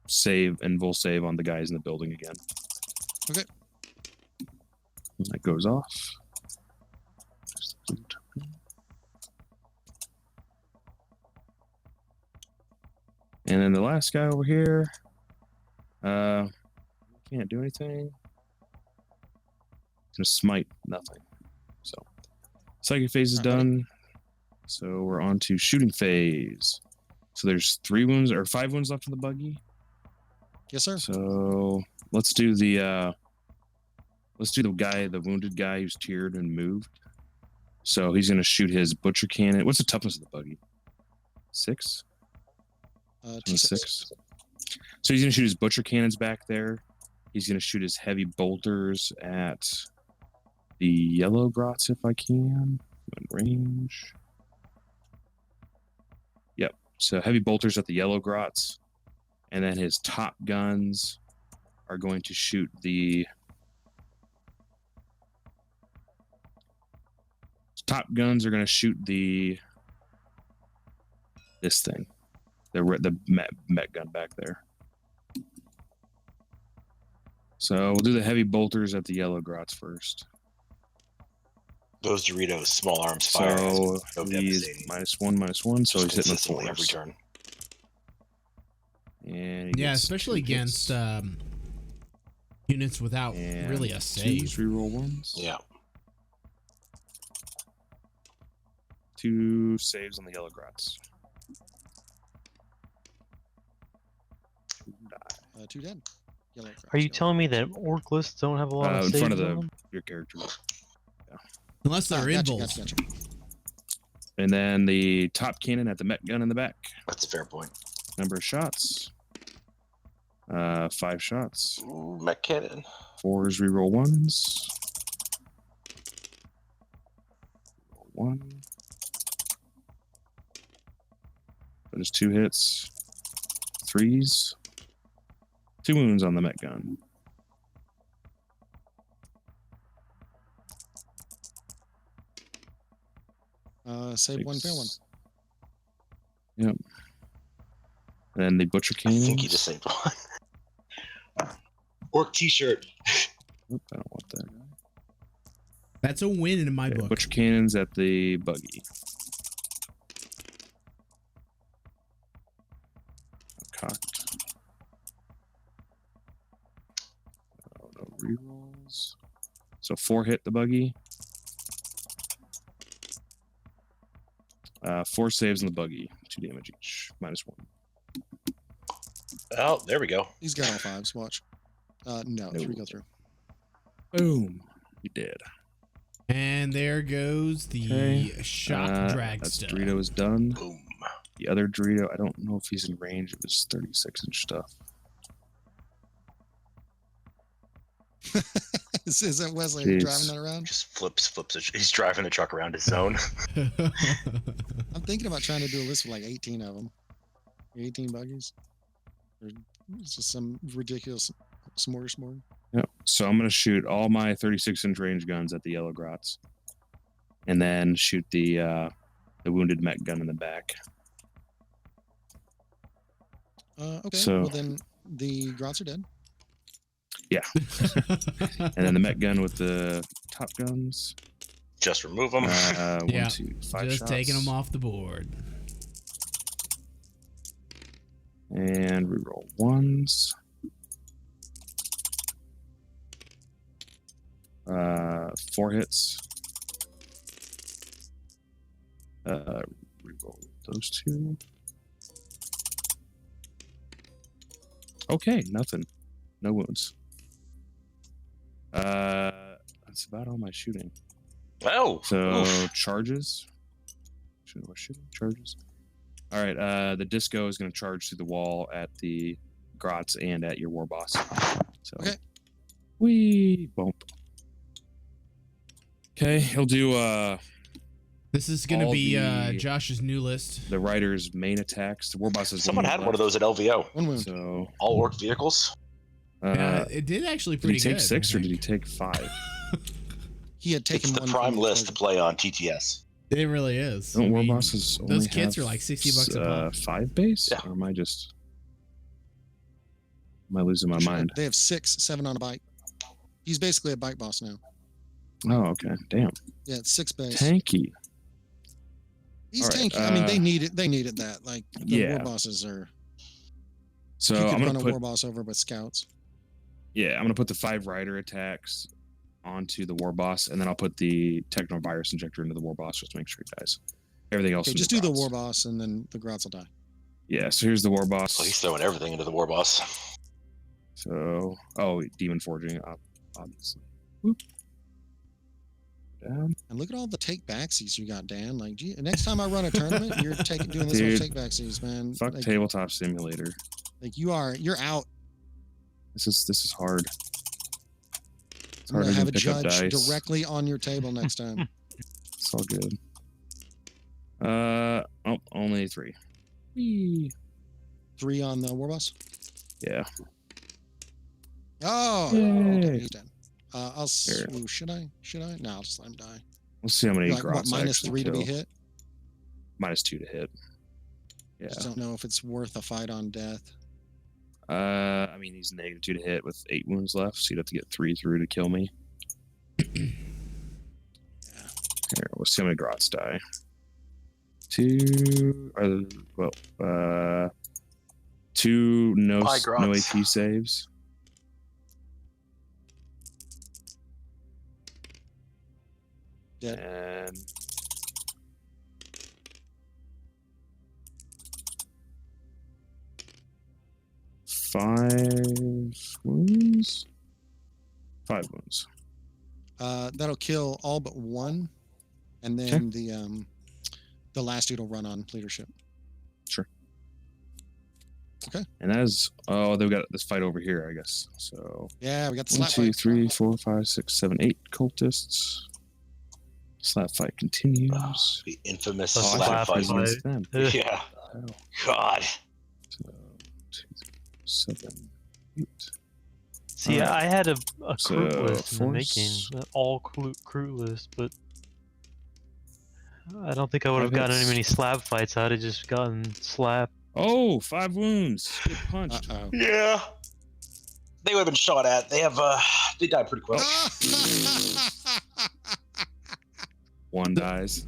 save and full save on the guys in the building again. Okay. And that goes off. And then the last guy over here, can't do anything. Gonna smite nothing. So psychic phase is done. So we're on to shooting phase. So there's 5 wounds left in the buggy. Yes, sir. So let's do the wounded guy who's tiered and moved. So he's gonna shoot his butcher cannon. What's the toughness of the buggy? 6? T6. So he's gonna shoot his butcher cannons back there. He's gonna shoot his heavy bolters at the yellow grots if I can. In range. Yep. So heavy bolters at the yellow grots. And then his top guns are going to shoot the this thing. The met gun back there. So we'll do the heavy bolters at the yellow grots first. Those Doritos, small arms fire. So he's -1, so he's hitting the consistently 4s. every turn. And he Yeah, gets especially 2 hits. against units without And really a 2 save. reroll ones. Yeah. 2 saves on the yellow grots. 2 dead. Yellow Are you cracks, telling me that orc lists don't have a lot of In saves front of on them? your character. Unless they're in gotcha, both. gotcha. And then the top cannon at the met gun in the back. That's a fair point. Number of shots. 5 shots. Ooh, mech cannon. 4s reroll 1s. 1. There's 2 hits. 3s. 2 wounds on the met gun. Save 1, fail 1. Yep. And then the butcher I cannons. think he just saved one. Orc t-shirt. Oop, I don't want that. That's a win in my Okay, book. butcher cannons at the buggy. Cocked. Oh, no rerolls. So 4 hit the buggy. 4 saves in the buggy. 2 damage each. -1. Oh, there we go. He's got all 5s. Watch. No, 3 go through. Boom. He did. And there goes the Okay. shock drag That's stuff. Dorito is done. Boom. The other Dorito, I don't know if he's in range of his 36-inch stuff. Is that Wesley Jeez. driving that around? Just flips. He's driving the truck around his zone. I'm thinking about trying to do a list of like 18 of them. 18 buggies. Or it's just some ridiculous smorgasbord. Yep. So I'm going to shoot all my 36-inch range guns at the yellow grots. And then shoot the the wounded mech gun in the back. Okay. So- well, then the Grots are dead. And then the mech gun with the top guns. Just remove them. One, Yeah, two, 5 Just shots. taking them off the board. And reroll ones. 4 hits. Reroll those 2. Okay, nothing. No wounds. That's about all my shooting. Oh, So oof. charges. Shooting charges. All right. The disco is going to charge through the wall at the Grots and at your war boss. So Okay. we bump. Okay, he'll do This is going to All be the- Josh's new list. the rider's main attacks. The war boss has Someone one had wound one of left, those at LVO. 1 wound. So All Orc vehicles. It did actually did pretty he take good. 6 I or did he think. take 5? He had taken It's the one. prime from list to Explosion. play on TTS. It really is. Don't I war mean, bosses those only kits have, are like $60 a pop. 5 base? Yeah. Or am I losing my Sure, mind? They have 6, 7 on a bike. He's basically a bike boss now. Oh, okay. Damn. Yeah, it's 6 base. Tanky. He's All right, tanky. I mean, they needed that. Like the yeah. war bosses are. So you I'm could gonna run a put war boss over with scouts. I'm gonna put the 5 rider attacks onto the war boss, and then I'll put the technovirus injector into the war boss just to make sure he dies. Everything else. Okay, is just do the Grots. war boss, and then the Grots will die. Yeah. So here's the war boss. Well, he's throwing everything into the war boss. So demon forging, obviously. Down. And look at all the take backsies you got, Dan. Like, gee, next time I run a tournament, you're doing this whole Dude, take backsies, man. Fuck like, tabletop simulator. like you're out. This is hard. It's I'm hard gonna to have a pick up judge dice. directly on your table next time. It's all good. Only 3. Whee. 3 on the war boss. Yeah. Oh, Yay. okay, he's dead. Here. Ooh, should I? No, I'll just let him die. We'll see how many You're like, what, Grots I minus actually 3 to be kill. hit? -2 to hit. Yeah. Just don't know if it's worth a fight on death. I mean, he's -2 to hit with 8 wounds left, so you'd have to get 3 through to kill me. Here, we'll see how many Grots die. 2. 2 no Bye, Grots. AP saves. Dead. And five wounds. 5 wounds. That'll kill all but 1, and then the last dude will run on leadership. And that is they've got this fight over here, I guess. So Yeah, we got the 1, slap 2, fight. 3, 4, 5, 6, 7, 8 cultists. Slap fight continues. The infamous The slap slap fight. fight. against them. Yeah. Oh, God. so 2, 7, 8. See, Alright. I had a So, crew list in the making, force- an all crew list, but I don't think I would have 5 gotten hits. any many slab fights. I'd have just gotten slapped. Oh, 5 wounds. Get punched. Uh-oh. Yeah. They would have been shot at. They have they died pretty quick. 1 dies.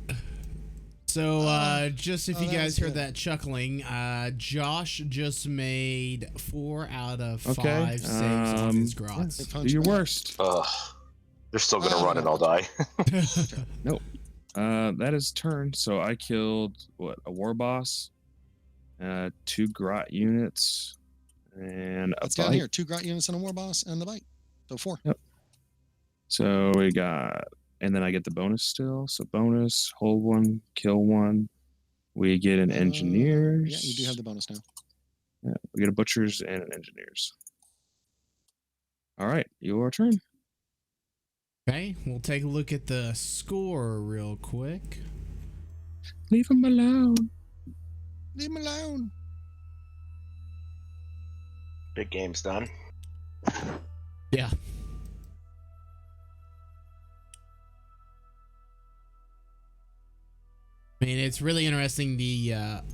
So, just if you that guys was heard good. that chuckling, Josh just made 4 out of 5 Okay, saves on his They Grots. Do punch your back. worst. They're still gonna run and I'll die. That is turn. So I killed a war boss, 2 Grot units, and a It's down bike. here. 2 Grot units and a war boss and the bike. So 4. So we got, and then I get the bonus still. So bonus, hold 1, kill 1. We get an engineers. Yeah, you do have the bonus now. Yeah, we get a butchers and an engineers. All right, your turn. Okay, we'll take a look at the score real quick. Leave him alone. Leave him alone. Big game's done. Yeah. I mean, it's really interesting. The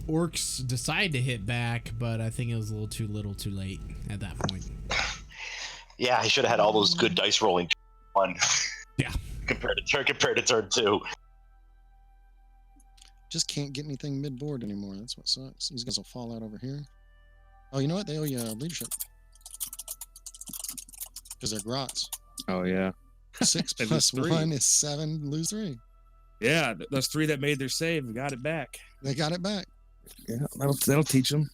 Orks decided to hit back, but I think it was a little too late at that point. Yeah, he should have had all those good dice rolling one. Yeah. compared to turn 2. Just can't get anything mid-board anymore. That's what sucks. These guys will fall out over here. Oh, you know what? They owe you leadership. Because they're grots. Oh yeah. 6 They plus lose 3. 1 is 7. Lose 3. Yeah, those 3 that made their save got it back. They got it back. Yeah, that'll teach them.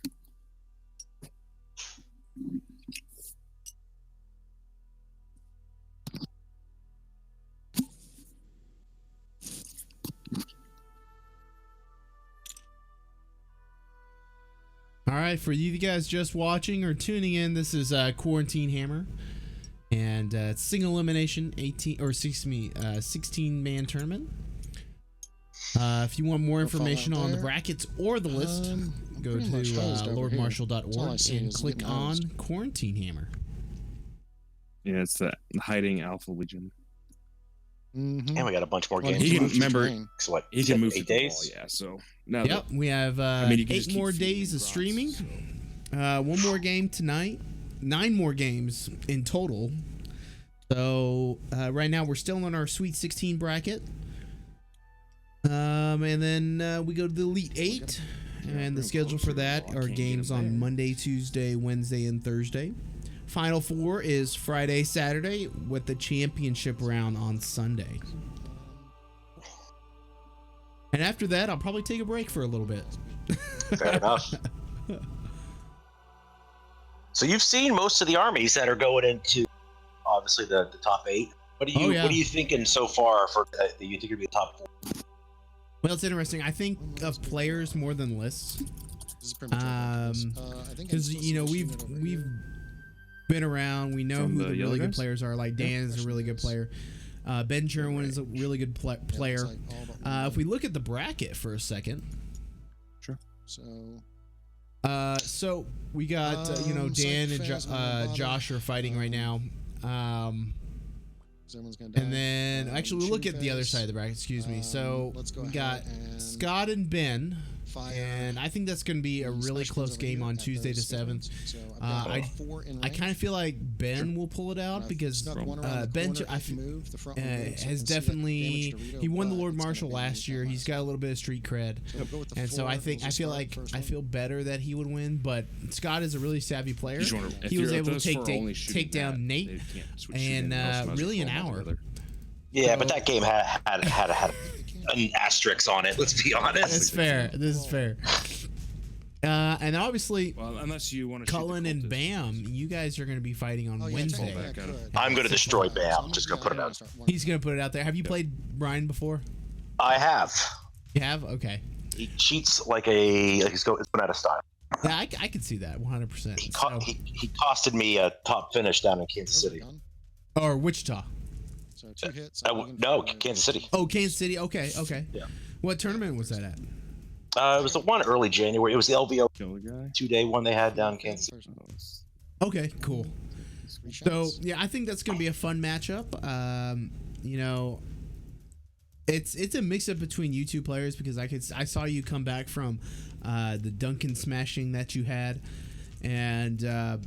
All right, for you guys just watching or tuning in, this is Quarantine Hammer, and it's single elimination 16-man tournament. If you want more information on the brackets or the list, go to lordmarshall.org and click on Quarantine Hammer. Yeah, it's that hiding Alpha Legion. Mm-hmm. And we got a bunch more games. He can remember. So what? He can move 8 through the days. ball, yeah. So now, Yep, we have you can just 8 keep more feeding days of Grots, streaming. so. 1 more game tonight. 9 more games in total. So right now we're still on our Sweet 16 bracket. And then we go to the Elite 8. And the schedule for that are games on Monday, Tuesday, Wednesday, and Thursday. Final 4 is Friday, Saturday, with the championship round on Sunday. And after that, I'll probably take a break for a little bit. Fair enough. So you've seen most of the armies that are going into, obviously, the top 8. What are you What are you thinking so far for that you think would be the top 4? Well, it's interesting. I think of players more than lists. Because we've been around. We know From who the the yellow really good guys? players are. Like Dan is a really good player. Ben Sherwin is a really good player. If we look at the bracket for a second. Sure. So we got Dan and Josh are fighting right now. And then actually we'll look at the other side of the bracket. Excuse me. So we got Scott and Ben. And I think that's going to be a really close game on Tuesday the 7th. I kind of feel like Ben will pull it out because Ben has definitely he won the Lord Marshal last year. He's got a little bit of street cred, and so I feel better that he would win. But Scott is a really savvy player. He was able to take down Nate in really an hour. Yeah, but that game had an asterisk on it. Let's be honest. That's fair. This is fair. And obviously, unless you want to, Cullen and Bam, you guys are going to be fighting on Wednesday. I'm going to destroy Bam. Just going to put it out. He's going to put it out there. Have you played Brian before? I have. You have? Okay. He cheats like he's going out of style. Yeah, I could see that 100%. He costed me a top finish down in Kansas City. Or Wichita. So 2 hits. No, Kansas City. Oh, Kansas City. Okay. Yeah. What tournament was that at? It was the one early January. It was the LVO 2-day one they had down in Kansas City. Okay, cool. So yeah, I think that's gonna be a fun matchup. It's a mix up between you two players because I saw you come back from the Duncan smashing that you had, and that'll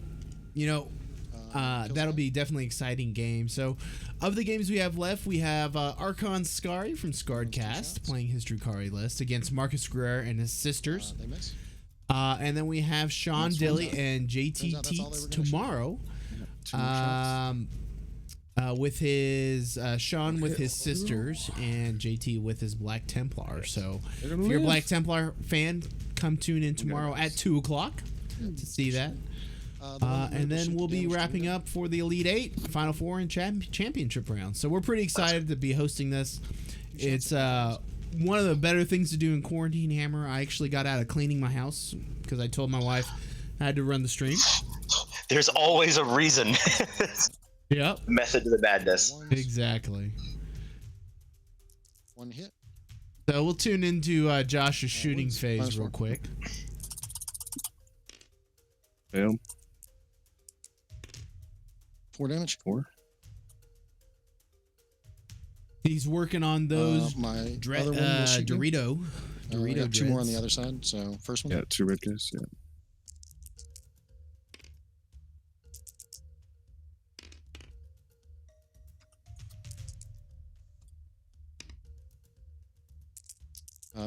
be definitely an exciting game. So, of the games we have left, we have Archon Skari from Scarredcast playing his Drukari list against Marcus Guerrero and his sisters. And then we have Sean Dilly and JT Teets tomorrow. With his Sean with his sisters and JT with his Black Templar. So, if you're a Black Templar fan, come tune in tomorrow at 2:00 to see that. And then we'll be wrapping up for the Elite 8, Final 4, and championship round. So we're pretty excited to be hosting this. It's one of the better things to do in Quarantine Hammer. I actually got out of cleaning my house because I told my wife I had to run the stream. There's always a reason. Yep. Method to the madness. Exactly. 1 hit. So we'll tune into Josh's shooting phase real quick. Fail. 4 damage. 4. He's working on those my other one will shoot you. Dorito We Dorito got 2 more on the dreads. other side. So first one. Yeah, 2 red guys. Yeah.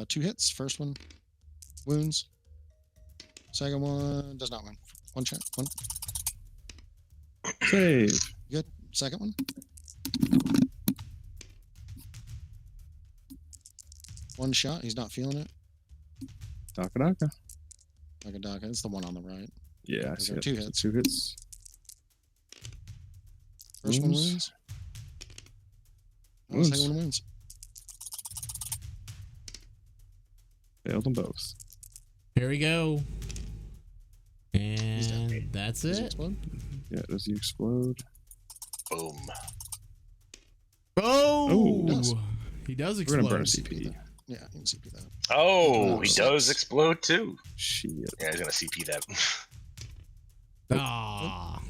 Two hits. First one, wounds. Second one does not win. One shot. One. Save. Good. Second one. One shot. He's not feeling it. Daka. Like a Daka. It's the one on the right. Yeah, I Those see are it. 2 hits. 2 hits. First one Wounds. wounds. Oh, Wounds. second one wounds. Failed them both. Here we go. He's dead. And that's Does he it. explode? Yeah, does he explode? Boom. Oh, does. he does We're gonna burn a explode. CP. Yeah, you can CP that. Oh, he Six. does explode too. Shit. Yeah, he's gonna CP that. Ah,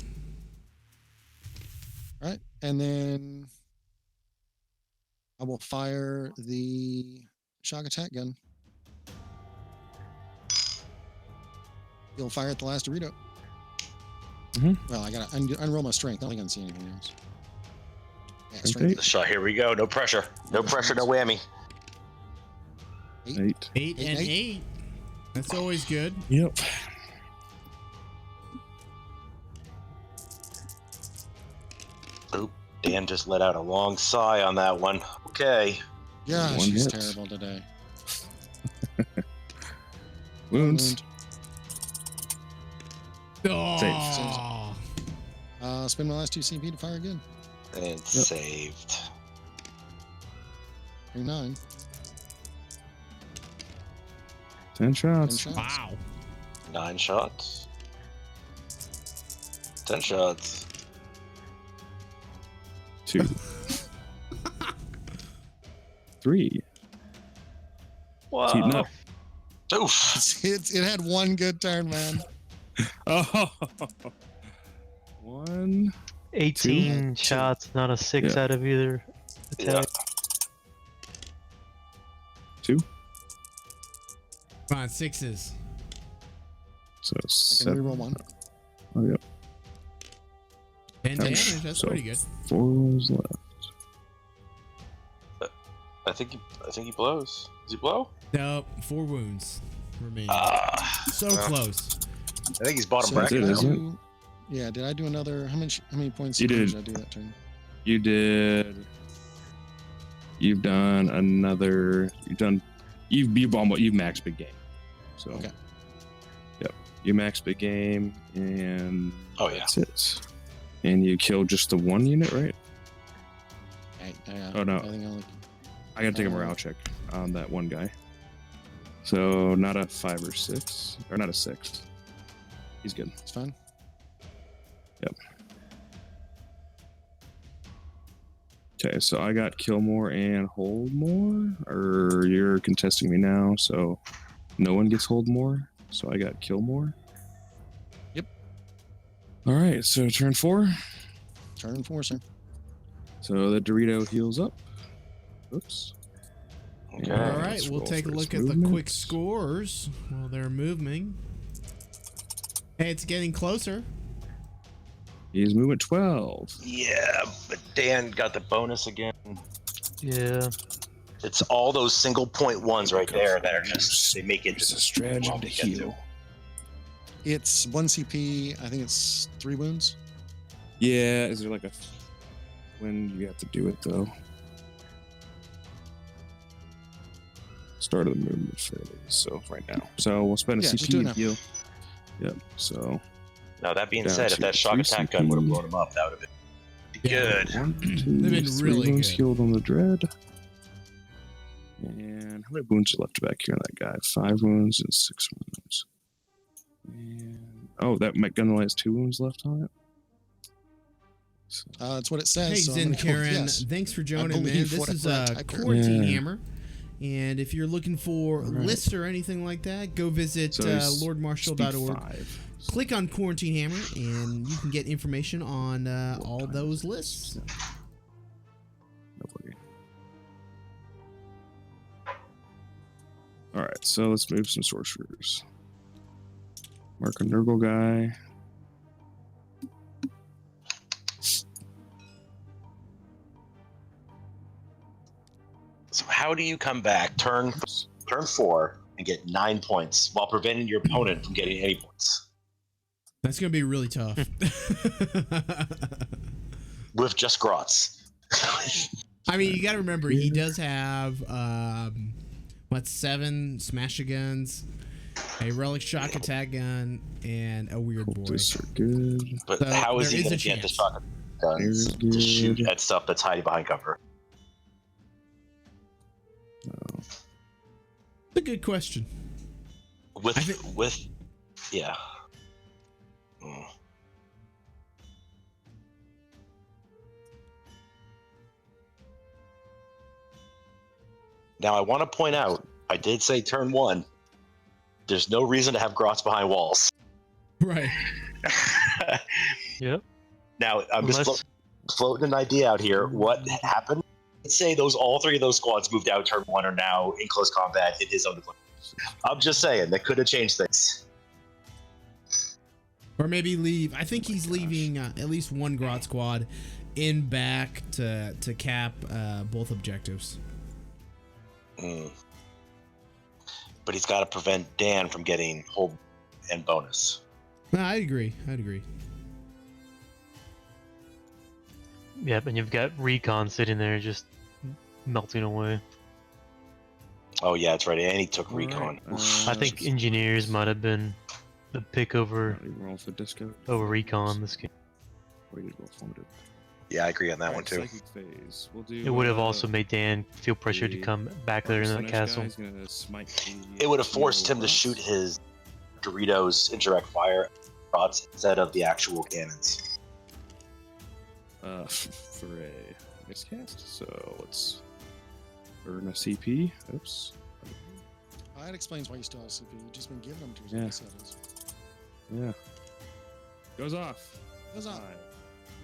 All right, and then I will fire the shock attack gun. You'll fire at the last Dorito. Mhm. Well, I gotta unroll my strength. I don't think I can see anything else. Yeah, Okay. strength. The shot. Here we go. No pressure. No pressure. No whammy. 8. 8. 8 and Eight. 8. That's always good. Yep. Oop. Dan just let out a long sigh on that one. Okay. Yeah, One she's hit. terrible today. Wounds. Oh, Spend my last 2 CP to fire again. And saved. 9. 10 10 shots. shots. wow. 9 shots. 10 shots. 2. 3. Wow. Keeping up. Oof. It had one good turn, man. Oh. 1. 18 Two. shots, not a 6 Yeah. out of either Yeah. attack. 2. Come on, 6s. So I can 7. reroll 1. Oh, yep. 10 Ouch. damage. That's So- pretty good. 4 rolls left. I think he blows. Does he blow? Nope, 4 wounds remain. So well. close. I think he's bottom So That's bracket it, did I now. isn't it? do- Yeah, did I do another? How many points You of damage did. did I do that turn? You did. You've done another. You've maxed big game. So. Okay. Yep. You maxed big game, and Oh yeah. that's it. And you killed just the 1 unit, right? Oh, no. I think I only. I gotta take a morale check on that one guy. So not a 5 or 6, or not a 6. He's good. It's fine. Yep. Okay, so I got Killmore and Holdmore, or you're contesting me now, so no one gets Holdmore. So I got Killmore. Yep. All right, so turn 4. Turn 4, sir. So the Dorito heals up. Oops. Okay. All Yeah, right, let's we'll roll take a for look his at the quick movements. scores while they're moving. Hey, it's getting closer. He's moving 12. Yeah, but Dan got the bonus again. Yeah. It's all those single point ones right there that are just they make it It's just a stratagem long to get heal. It's 1 CP. I think it's 3 wounds. Yeah, is there like a when you have to do it though? Start of the movement fairly, so right now. So we'll spend a Yeah, just do CP it and now. heal. Yep. So Now that being Down said, if to that shock 3 attack gun would have CP. blown him up, that would have been Yeah. good. 1, 2, They've been 3 really wounds good. healed on the dread. And how many wounds are left back here on that guy? 5 wounds and 6 wounds. And that gun only has 2 wounds left on it. So, That's what it says. Hey, so I'm Zen gonna go with Karen, yes. thanks for joining, man. believe This is whatever I typed here. Quarantine Yeah. Hammer. And if you're looking for All right. lists or anything like that, go visit So he's speed lordmarshall.org. 5. Click on Quarantine Hammer, and you can get information on all those lists. Nobody. All right. so let's move some sorcerers. Mark a Nurgle guy. So how do you come back turn 4 and get 9 points while preventing your opponent from getting any points? That's gonna be really tough. With just Grots. I mean, you got to remember he does have 7 smasher guns, a relic shock attack gun, and a weird boy. These are good. But So how is there he is going a to get the chance. shotgun guns Very to shoot good. at stuff that's hiding behind cover? It's a good question. Yeah. Mm. Now I want to point out, I did say turn 1. There's no reason to have Grots behind walls. Right. Yep. Now I'm Unless- just floating an idea out here. What happened? Let's say all 3 of those squads moved out turn 1 are now in close combat in his own deployment. I'm just saying that could have changed things. Or maybe leave. I think he's leaving at least one Grot squad in back to cap both objectives. Mm. But he's got to prevent Dan from getting hold and bonus. No, I'd agree. Yep, and you've got Recon sitting there just melting away. Oh yeah, that's right. And he took All Recon. right, Oof. I think Engineers might have been the pick over roll for disco. Recon this game. Waited roll formative. Yeah, I agree on that All one right, too. Psychic phase. We'll do. It would have also made Dan feel pressured to the come back there in that Arsonish castle. guy's gonna smite the It would have forced him to Grots. shoot his Doritos indirect fire rods instead of the actual cannons. For a miscast. So let's earn a CP. Oops. That explains why you still have CP. You've just been giving them to Yeah. your sevens. Yeah. Goes off. Goes off. Fine.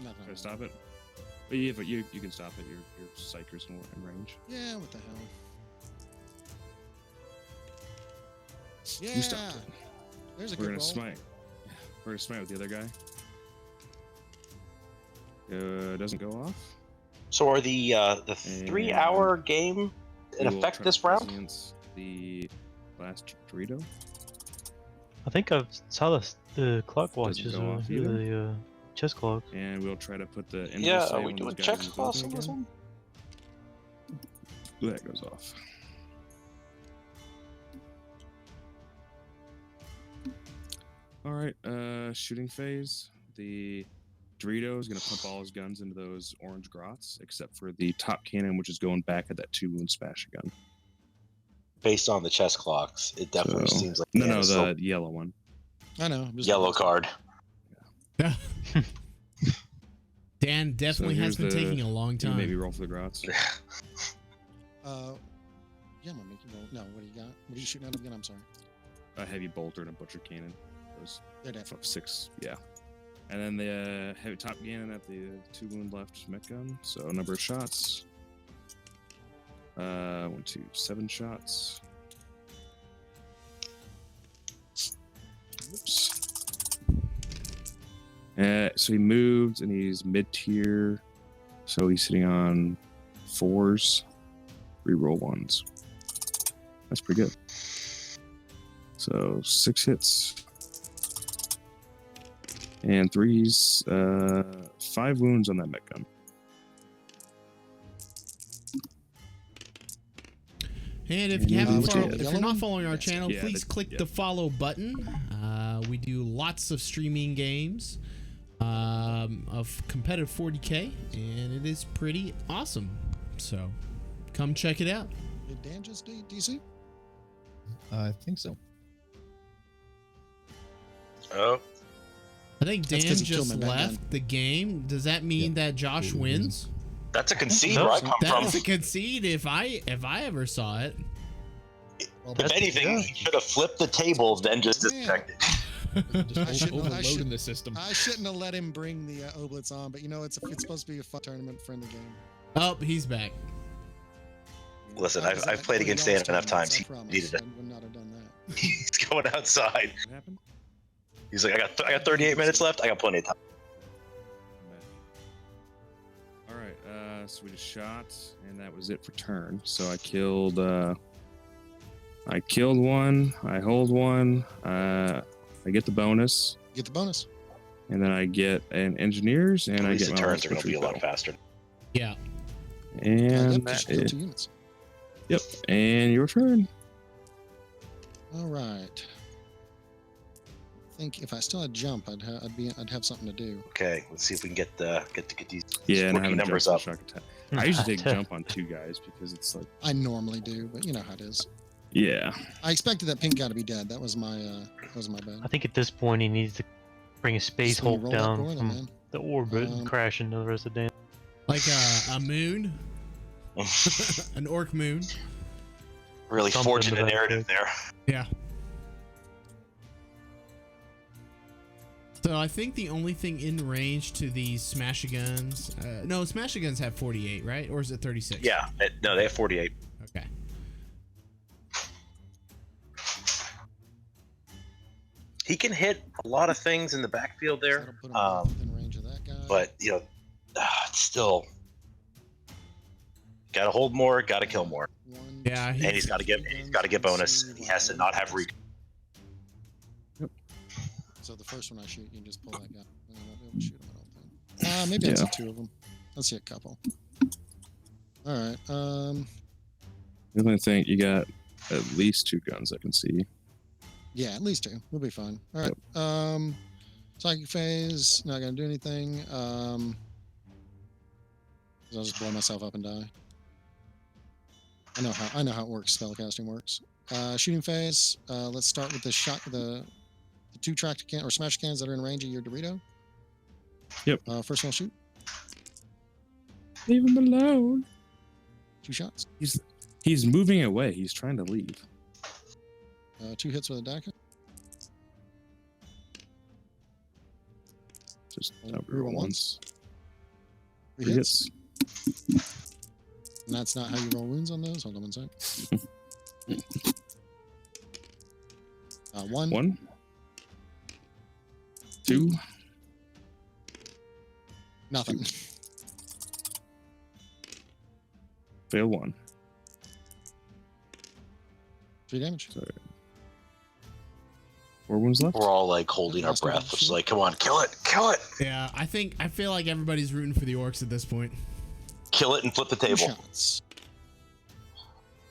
Not Try gonna to stop it. But yeah, but you can stop it. Your psychers in range. Yeah, what the hell? Yeah. You stopped it. There's a We're good gonna roll. smite. We're gonna smite with the other guy. Doesn't go off. So are the 3-hour game in We will effect try this to round? prescience the last Dorito. I think I saw the clock watches, go off either. the chess clock. And we'll try to put the Yeah, inverse are save we on doing those guys check in the class on building this again. one? That goes off. All right, shooting phase. The Dorito is going to pump all his guns into those orange grots, except for the top cannon, which is going back at that 2-wound smash gun. Based on the chess clocks, it definitely So- seems like No, Dan is the yellow one. I know. I'm just yellow card. Dan definitely So has here's been the- taking a long You can maybe time. roll for the grots. Yeah, I'm gonna make you roll. No, what do you got? What are you shooting at again? I'm sorry. A heavy bolter and a butcher cannon. Those They're dead. 6, yeah. And then the heavy top cannon at the 2-wound left mech gun. So number of shots. 1, 2, 7 shots. Oops. So he moved and he's mid-tier. So he's sitting on 4s. Reroll 1s. That's pretty good. So 6 hits. And 3s. 5 wounds on that mech gun. And if And you haven't which follow, is- if you're not following our Yes. channel, Yeah, please the- click yeah. the follow button. We do lots of streaming games of competitive 40K, and it is pretty awesome. So come check it out. Did Dan just DC? I think so. Oh, I think Dan That's 'cause he killed just my man left the game. Does that mean that Josh Mhm. wins? that's a concede No, where I come That's from. a concede if I ever saw it. Well, If anything, he should have flipped the table, then just Yeah. disconnected. Just I overloading should- the system. I shouldn't have let him bring the Oblets on, but you know it's supposed to be a fun tournament friendly game. Oh, he's back. Listen, I was I've at played one of against y'all's Dan enough times. tournaments, He I promise. needed it. I would not have done He's going outside. What happened? He's like, I got 38 minutes left. I got plenty of time. All right, so we just shot, and that was it for turn. So I killed one. I hold one. I get the bonus, Get the bonus. and then I get an engineers, and At I least get the my turns are going last to be a lot butcher faster. Yeah. and Yep, that just kill is, 2 units. yep, and your turn. All right. I think if I still had jump, I'd have something to do. Okay, let's see if we can get these Yeah, and I rookie haven't numbers jumped up. for shock attack. I usually take jump on 2 guys because it's like, I normally do, but you know how it is. yeah, I expected that pink guy to be dead. That was my bad. I think at this point he needs to bring a space So you Hulk roll that down door then, from man. the orbit and crash into the rest of the damn. Like a moon, an orc moon. Really Something forging to a that narrative effect. there. Yeah. So I think the only thing in range to these smash guns, no, smash guns have 48, right? Or is it 36? Yeah, no, they have 48. Okay. He can hit a lot of things in the backfield there, That'll put him within range of that guy. but it's still got to hold more, got to kill more, One, Yeah, two, and he's got to get bonus. three, He has to not have recon. So the first one I shoot, you can just pull that guy. I won't be able to shoot him, I don't think. Maybe I see 2 of them. Let's see a couple. All right. the only thing you got at least 2 guns I can see. Yeah, at least 2. We'll be fine. All right. Psychic phase. Not gonna do anything. I'll just blow myself up and die. I know how it works. Spellcasting works. Shooting phase. Let's start with the shot. The 2 tractor can or smash cans that are in range of your Dorito. Yep. First one, shoot. Leave him alone. 2 shots. He's moving away. He's trying to leave. 2 hits with a DACA. Just Reroll reroll once. once. 3 hits. And that's not how you roll wounds on those. Hold on one sec. 1. 1, 2. Nothing. Fail 1. 3 damage. Sorry. 4 wounds left. We're all like holding our breath, which is like, come on, kill it, Yeah, I feel like everybody's rooting for the orcs at this point. kill it, and flip the 2 table. shots.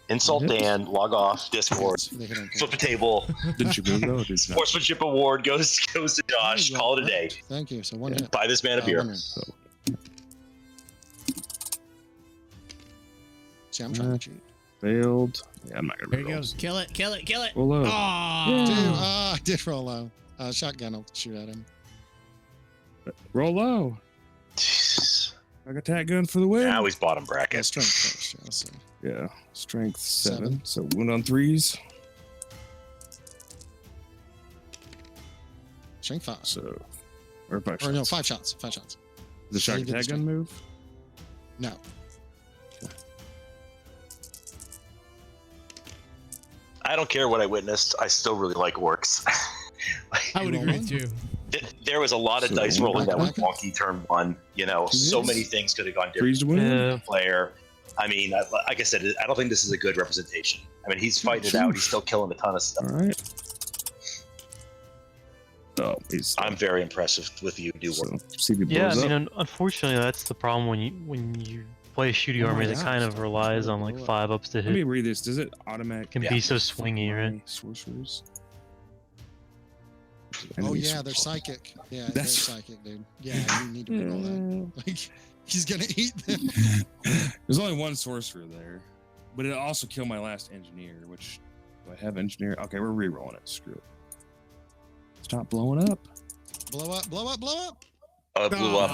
Insult Hits. Dan, log off, Discord, They hit on flip the table. Didn't you move though? Or did you not? Sportsmanship award goes to Josh. Call it a day. Thank you. So 1 hit. Buy this man a beer. 1 hit. So, See, I'm trying to cheat. failed. Yeah, I'm not gonna. There he reroll. goes. Kill it. Roll low. Oh. Dude, I did roll low. Shotgun will shoot at him. Roll low. Jeez. I got that gun for the win. Now he's bottom Yeah, bracket. strength first. Yeah, let's see. Yeah, strength 7. 7. So wound on 3s. Strength 5. So, or 5 shots. Or no, 5 shots. 5 shots. The shock you did the attack gun strength. move. No. I don't care what I witnessed. I still really like Orks. I would You agree roll with you. There was a lot of So, dice rolling that was back- wonky turn 1. So Yes. many things could have gone different. Freeze to win. Yeah. Player. I mean, like I said, I don't think this is a good representation. I mean, he's fighting it out. He's still killing a ton of stuff. All right. Oh, he's. I'm very impressed with you, do So, work. CB Yeah, I blows mean, up. unfortunately, that's the problem when you play a shooting Oh my army that gosh, kind of stop relies on blow like up. 5 ups to Let me hit. read this. Does it automatic? Can Yeah. be so swingy, right? Sorcerers. Oh, Enemy yeah, they're sorcerer. psychic. Yeah, That's- they're psychic, dude. Yeah, you need to reroll that. Like, he's going to eat them. There's only 1 sorcerer there, but it also killed my last engineer. Which do I have engineer? Okay, we're re-rolling it. Screw it. Stop blowing up. Blow up, blow up, blow up. Oh, it blew up.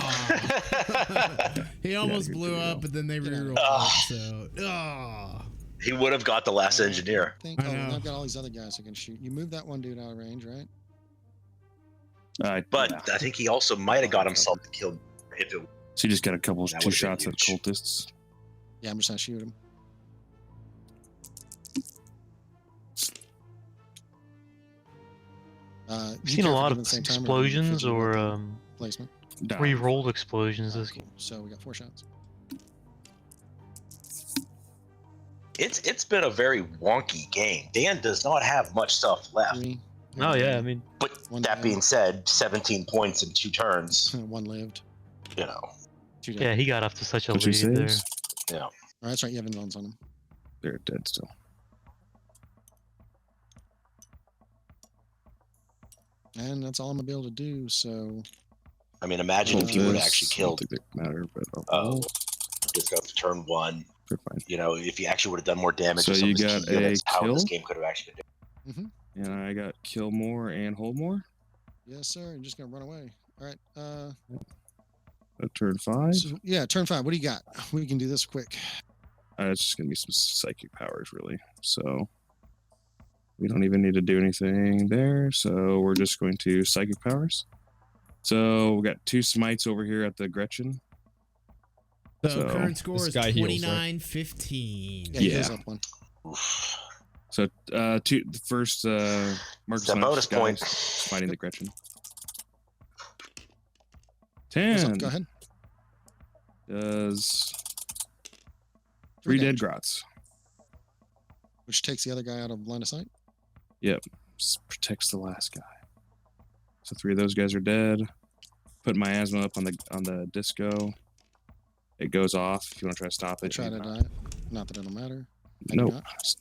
He almost here, blew Dorito. up, but then they Get out of rerolled here. it. So, He would have got the last engineer. I think, I know. I've got all these other guys who can shoot. You move that one dude out of range, right? But yeah. I think he also might have got himself killed if it. So you just got a couple, That 2 would've been shots at huge. cultists. Yeah, I'm just going to shoot him. I've seen a lot of explosions or placement. re-rolled explosions. Alright, cool. So we got 4 shots. It's been a very wonky game. Dan does not have much stuff left. 3. Oh yeah, I mean, But One that down. being said, 17 points in 2 turns. 1 lived. You know, 2 dead. yeah, he got off to such a What's your lead there. saves? Oh, that's right. You have invulns on him. They're dead still. And that's all I'm going to be able to do. So I mean, imagine if you would have actually I don't killed. think they matter, but Oh, this goes to turn 1. they're fine. You know, if you actually would have done more damage So to some you of his got key units, a how this kill? game could have actually been. Mm-hmm. And I got kill more and hold more. Yes, sir. You're just going to run away. All right. Turn 5. So, yeah, turn 5. What do you got? We can do this quick. It's just gonna be some psychic powers, really. So we don't even need to do anything there. So we're just going to psychic powers. So we got 2 smites over here at the Gretchen. So So, current score this is guy heals, right? 29-15. Yeah, he Yeah. goes up 1. Oof. So the first Marcus That bonus guy point. is fighting the Gretchen. Goes 10 up. Go ahead. does 3 3 dead damage, grots. which takes the other guy out of line of sight. Protects the last guy. So 3 of those guys are dead. Put miasma up on the disco. It goes off if you want to try to stop I it. try to You're die. not- Not that it'll matter. I do Nope. not.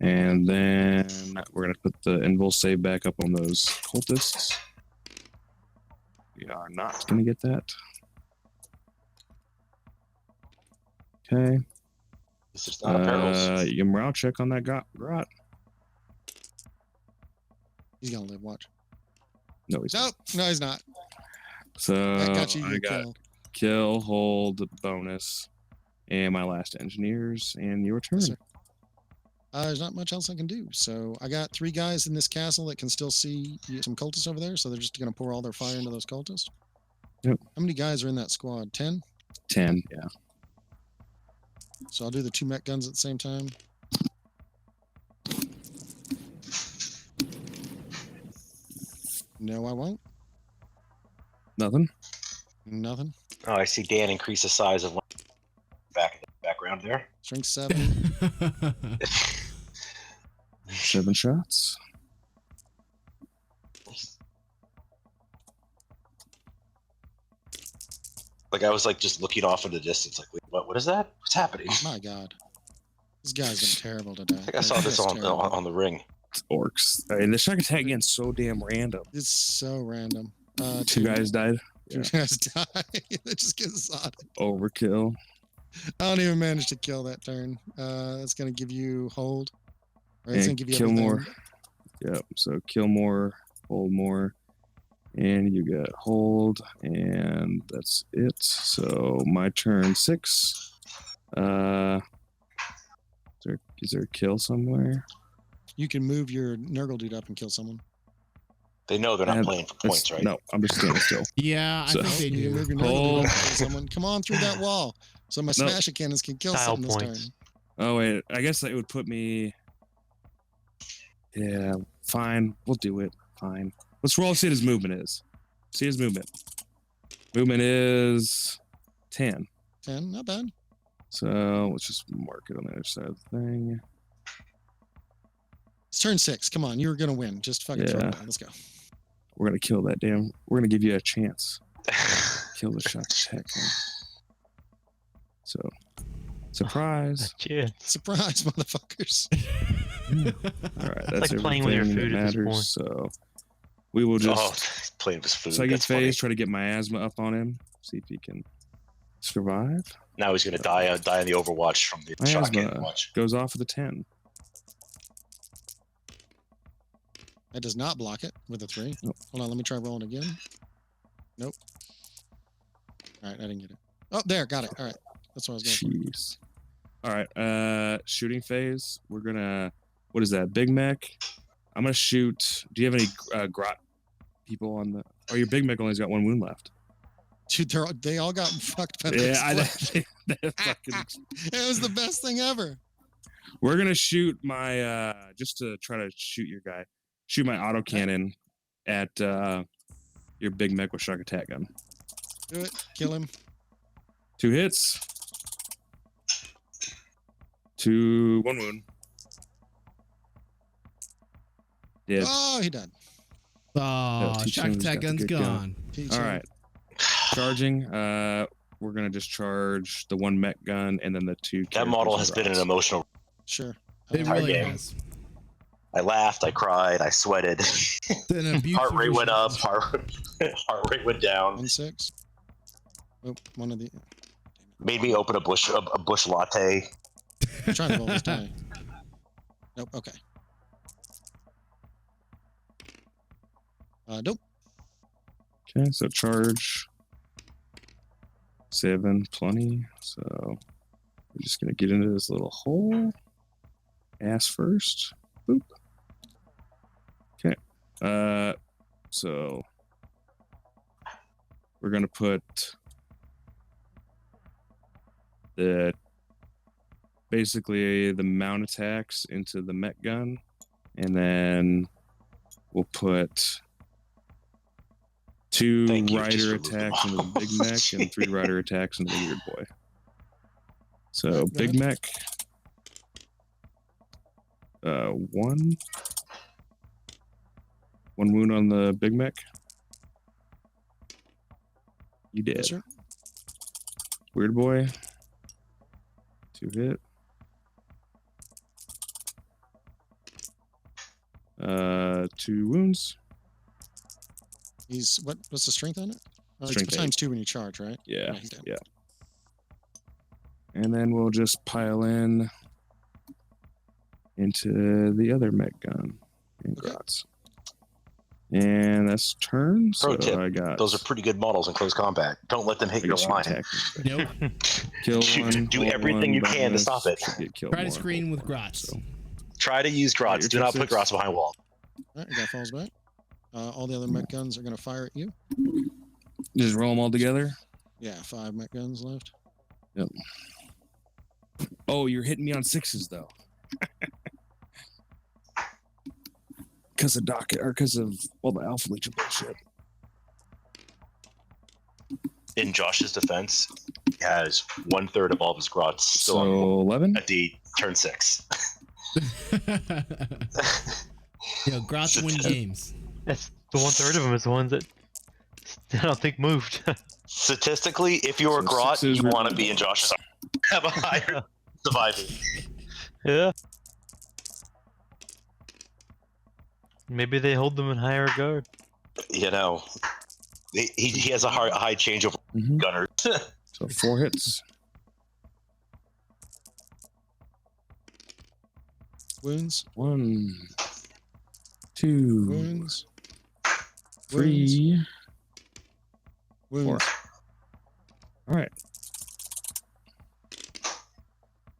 And then we're gonna put the invul save back up on those cultists. We are not gonna get that. Okay. This is not a perils. Your morale check on that grot. He's going to live. Watch. No, he's not. Nope. No, he's not. So I got you. I You got kill. kill, hold, bonus, and my last engineers, and your turn. Yes, sir. There's not much else I can do. So I got 3 guys in this castle that can still see some cultists over there. So they're just going to pour all their fire into those cultists. Yep. How many guys are in that squad? 10? 10, yeah. So I'll do the 2 mech guns at the same time. No, I won't. Nothing. Nothing. Oh, I see Dan increase the size of one background there. Strength 7. 7 shots. Like I was like just looking off in the distance, like, wait, what is that? What's happening? My God. This guy's been terrible today. I think I saw this on the ring. It's orcs. I mean, the shock attack again is so damn random. It's so random. 2 guys died. 2 guys die. They just get sodded. Overkill. I don't even manage to kill that turn. That's going to give you hold. Or it's And going to give you kill everything. more. Yep. So kill more, hold more, and you got hold, and that's it. So my turn 6. Is there a kill somewhere? You can move your Nurgle dude up and kill someone. They know they're not playing for points, right? No, I'm just standing still. Yeah, I So- think they You can do. move your Nurgle Hold. dude up and kill someone. Come on through that wall. So my No. smash cannons can kill Style something this turn. points. Oh wait, I guess it would put me. Yeah, fine. We'll do it. Fine. Let's roll. See what his movement is. See his movement. Movement is 10. 10, not bad. So let's just mark it on the other side of the thing. It's turn 6. Come on, you're going to win. Just fucking throw Yeah. it away. Let's go. We're gonna kill that damn. We're gonna give you a chance. Kill the shock attack. Man. So, surprise. Yeah. Surprise, motherfuckers. All right, that's like playing with your everything food that at this matters. point. So we will just. Oh, playing with his food. Psychic That's funny. phase. Try to get miasma up on him. See if he can survive. Now he's gonna die on the Overwatch from the shotgun Miasma watch. goes off with a 10. That does not block it with a 3. Nope. Hold on, let me try rolling again. Nope. All right, I didn't get it. Oh, there, got it. All right, that's what I was going for. Jeez. All right. Shooting phase. We're gonna. What is that? Big mech. I'm gonna shoot. Do you have any grot people on the? Oh, your big mech only's got 1 wound left. Dude, they all got fucked by the Yeah, explosion. that fucking. It was the best thing ever. We're gonna shoot my just to try to shoot your guy. shoot my autocannon at your big mech with shock attack gun. Do it. Kill him. 2 hits. 1 wound. Yeah. Oh, he died. Oh, T shock Chung's attack got the gun's good gun. gone. Teach All him. right. Charging. We're gonna discharge the 1 mech gun and then the 2. That model has been an emotional. Sure. It Hard really game. has. I laughed, I cried, I sweated. It's an abuse Heart of rate went up, vision. heart rate went down. 1-6. Oh, one of the. Made me open a bush latte. I'm trying to roll this die. Nope. Okay. Nope. Okay, so charge 7, 20. So we're just gonna get into this little hole. Ass first. Boop. Okay. So we're gonna put basically the mount attacks into the mech gun, and then we'll put 2 Thank you, rider just remove them attacks into the all. big mech and 3 rider attacks into the weird boy. So Go big ahead. mech, 1 wound on the big mech. You Yes, did. sir. Weird boy, 2 hit. 2 wounds. He's what's the strength on it? Strength It's times 2 when you charge, right? Yeah, he's down. yeah. And then we'll just pile in into the other mech gun and Okay. Grots. And that's turn. Pro So tip, I got. Those are pretty good models in close combat. Don't let them hit I your got line. attack. Nope. Kill Shoot, 1. do hold everything 1, you can to bonus, stop it. should get killed Try to more, screen hold with 1, Grots. so. Try to use Grots. your Do not tip put 6. Grots behind wall. All right, the guy falls back. All the other mech guns are going to fire at you. Just roll them all together. Yeah, 5 mech guns left. Yep. Oh, you're hitting me on 6s though. Because of docket, or because of the alpha legion bullshit. In Josh's defense, he has 1/3 of all of his Grots still on So 11. at the turn 6. Grots win games. That's the 1/3 of them is the ones that I don't think moved. Statistically, if you're a So Grot, 6s you are- want to be in Josh's army. Have a higher surviving. Yeah. Maybe they hold them in higher regard. You know, he has a high change over Mhm. gunner. So 4 hits. Wounds. 1, 2, Wounds. 3, 4. Wounds. All right.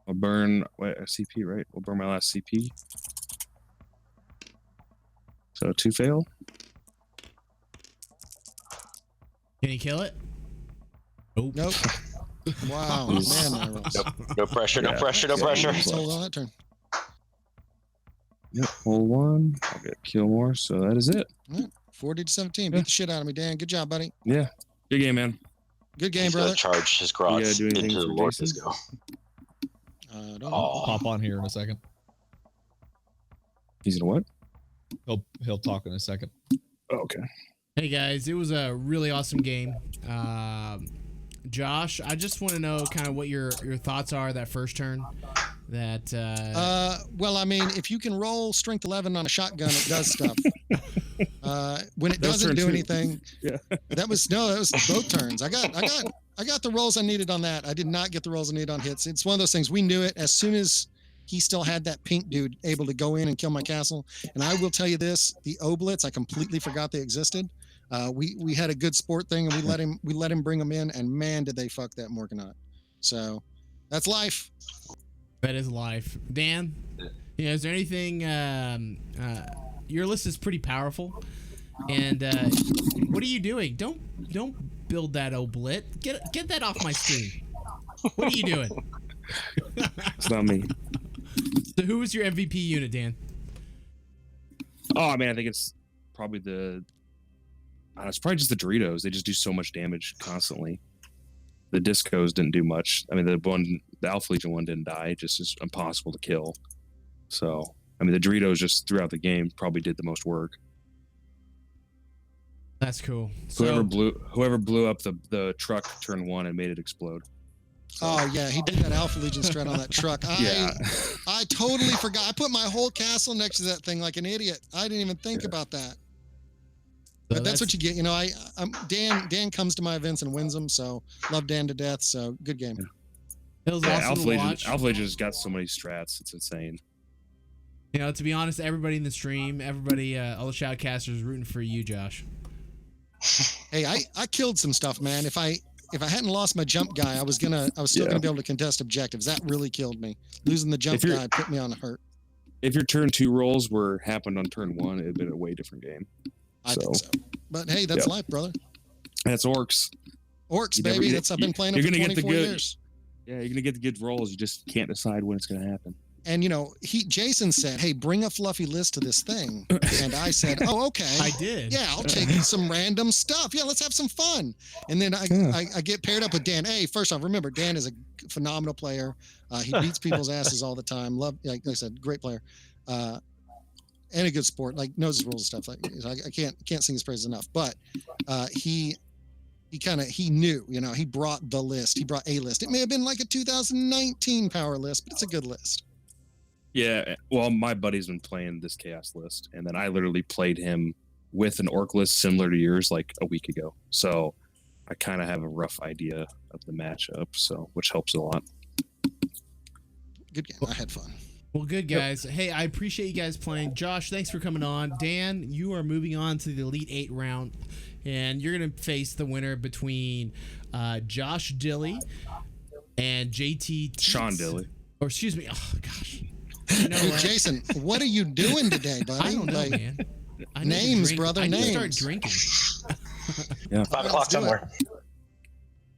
I'll burn a CP, right? We'll burn my last CP. So 2 fail. Can he kill it? Nope. Nope. Wow, man, that rolls. No pressure, no Yeah. pressure, no Yeah. pressure. He's sold on that turn. Yep. Hold 1. I'll get kill more. So that is it. 40-17. Yeah. Beat the shit out of me, Dan. Good job, buddy. Yeah. Good game, man. Good game, He's brother. gonna charge his You gotta Grots do anything into the for Lord Jason? Disco. Don't know. Oh, Pop on here in a second. He's in what? He'll talk in a second. Oh, okay. Hey guys, it was a really awesome game. Josh, I just want to know kind of what your thoughts are that first turn. That Well, I mean, if you can roll strength 11 on a shotgun, it does stuff. When it That was doesn't turn do 2. anything, Yeah. that was both turns. I got the rolls I needed on that. I did not get the rolls I needed on hits. It's one of those things. We knew it as soon as he still had that pink dude able to go in and kill my castle. And I will tell you this: the Oblits, I completely forgot they existed. We had a good sport thing, and we let him bring them in, and man, did they fuck that Morganaut. So that's life. that is life. Dan, is there anything? Your list is pretty powerful, and what are you doing? Don't build that oblit. Get that off my screen. What are you doing? It's not me. So who was your MVP unit, Dan? Oh, I mean, I think it's probably it's probably just the Doritos. They just do so much damage constantly. The discos didn't do much. I mean, the Alpha Legion one didn't die. It just is impossible to kill. So, I mean, the Doritos just throughout the game probably did the most work. That's cool. Whoever blew up the truck turn 1 and made it explode. So. Oh yeah, he did that Alpha Legion strat on that truck. I totally forgot. I put my whole castle next to that thing like an idiot. I didn't even think about that. But that's what you get. You know, Dan comes to my events and wins them, so love Dan to death. So good game. It was awesome to watch. Alpha Legion's got so many strats. It's insane. You know, to be honest, everybody in the stream, all the shoutcasters rooting for you, Josh. Hey, I killed some stuff, man. If I hadn't lost my jump guy, I was still gonna be able to contest objectives. That really killed me. Losing the jump guy put me on the hurt. If your turn 2 rolls happened on turn 1, it'd been a way different game. I think so. But hey, that's life, brother. That's Orks. Orks, baby. I've been playing it for 24 years. Yeah, you're gonna get the good rolls. You just can't decide when it's gonna happen. And you know, Jason said, "Hey, bring a fluffy list to this thing," and I said, "Oh, okay." I did. Yeah, I'll take some random stuff. Yeah, let's have some fun. And then I get paired up with Dan. Hey, first off, remember Dan is a phenomenal player. He beats people's asses all the time. Like I said, great player, and a good sport. Like knows his rules and stuff. Like I can't sing his praises enough. But he knew. You know, he brought the list. He brought a list. It may have been like a 2019 power list, but it's a good list. Yeah, well, my buddy's been playing this chaos list, and then I literally played him with an orc list similar to yours like a week ago. So I kind of have a rough idea of the matchup, so which helps a lot. Good game. I had fun. Well, good guys. Hey, I appreciate you guys playing. Josh, thanks for coming on. Dan, you are moving on to the Elite 8 round, and you're going to face the winner between Josh Dilly and JT Teets. Sean Dilly. Or excuse me. Oh, gosh. Hey, Jason, what are you doing today, buddy? I don't know, man. Names, brother, I need names. to start drinking. Yeah. 5 o'clock somewhere.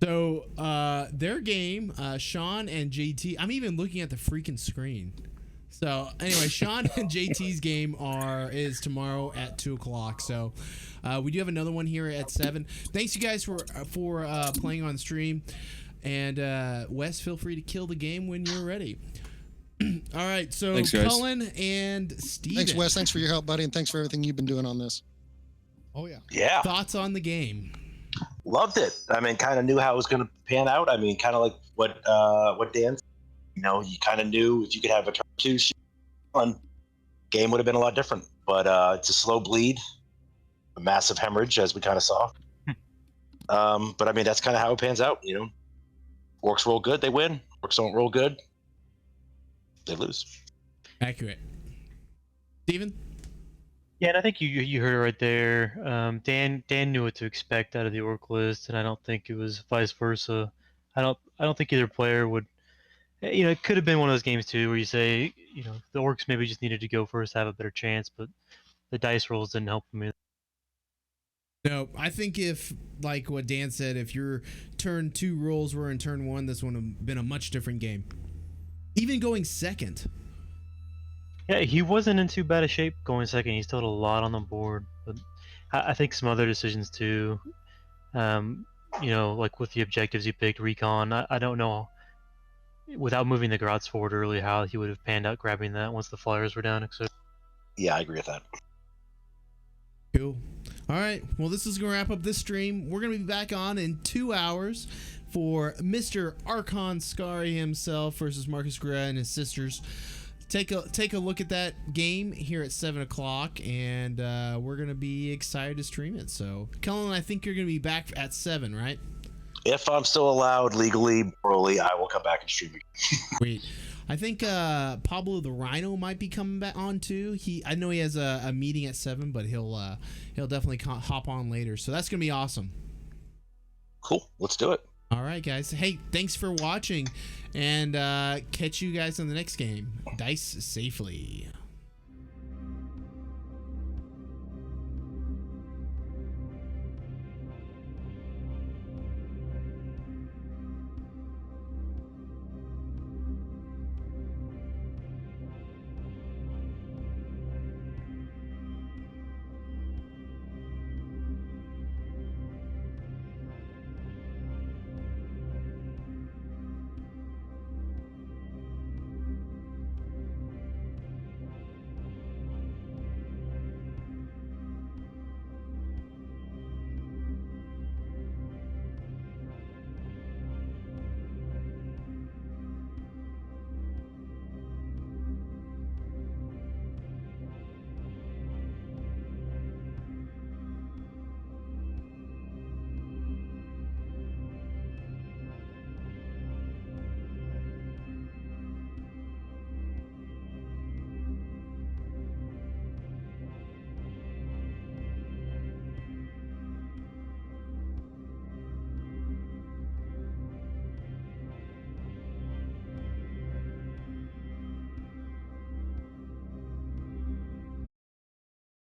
So, their game, Sean and JT, I'm even looking at the freaking screen. So, anyway, Sean and JT's game is tomorrow at 2 o'clock. So, we do have another one here at 7. Thanks, you guys, for playing on stream. And, Wes, feel free to kill the game when you're ready. All right, so thanks, Cullen and Steven. Thanks, Wes. Thanks for your help, buddy, and thanks for everything you've been doing on this. Oh yeah. Yeah. Thoughts on the game? Loved it. I mean, kind of knew how it was going to pan out. I mean, kind of like what Dan, you know, you kind of knew if you could have a turn 2 on, game would have been a lot different. But it's a slow bleed, a massive hemorrhage, as we kind of saw. But I mean, that's kind of how it pans out. You know, Orcs roll good, they win. Orcs don't roll good, they lose. Accurate. Steven? Yeah, and I think you heard it right there. Dan knew what to expect out of the orc list, and I don't think it was vice versa. I don't think either player would. You know, it could have been one of those games too, where you say, you know, the orcs maybe just needed to go first to have a better chance, but the dice rolls didn't help them either. No, I think if, like what Dan said, if your turn 2 rolls were in turn 1, this would have been a much different game. Even going second. Yeah, he wasn't in too bad a shape going second. He still had a lot on the board, but I think some other decisions too. You know, like with the objectives he picked, recon. I don't know, without moving the Grots forward early, how he would have panned out grabbing that once the flyers were down, etc. Yeah, I agree with that. Cool. All right. Well, this is going to wrap up this stream. We're going to be back on in 2 hours for Mr. Archon Scary himself versus Marcus Guerra and his sisters. Take a look at that game here at 7 o'clock, and we're going to be excited to stream it. So, Cullen, I think you're going to be back at 7, right? If I'm still allowed legally, morally, I will come back and stream again. Sweet. I think Pablo the Rhino might be coming back on too. I know he has a meeting at 7, but he'll definitely hop on later. So that's gonna be awesome. Cool. Let's do it. All right, guys. Hey, thanks for watching, and catch you guys on the next game. Dice safely.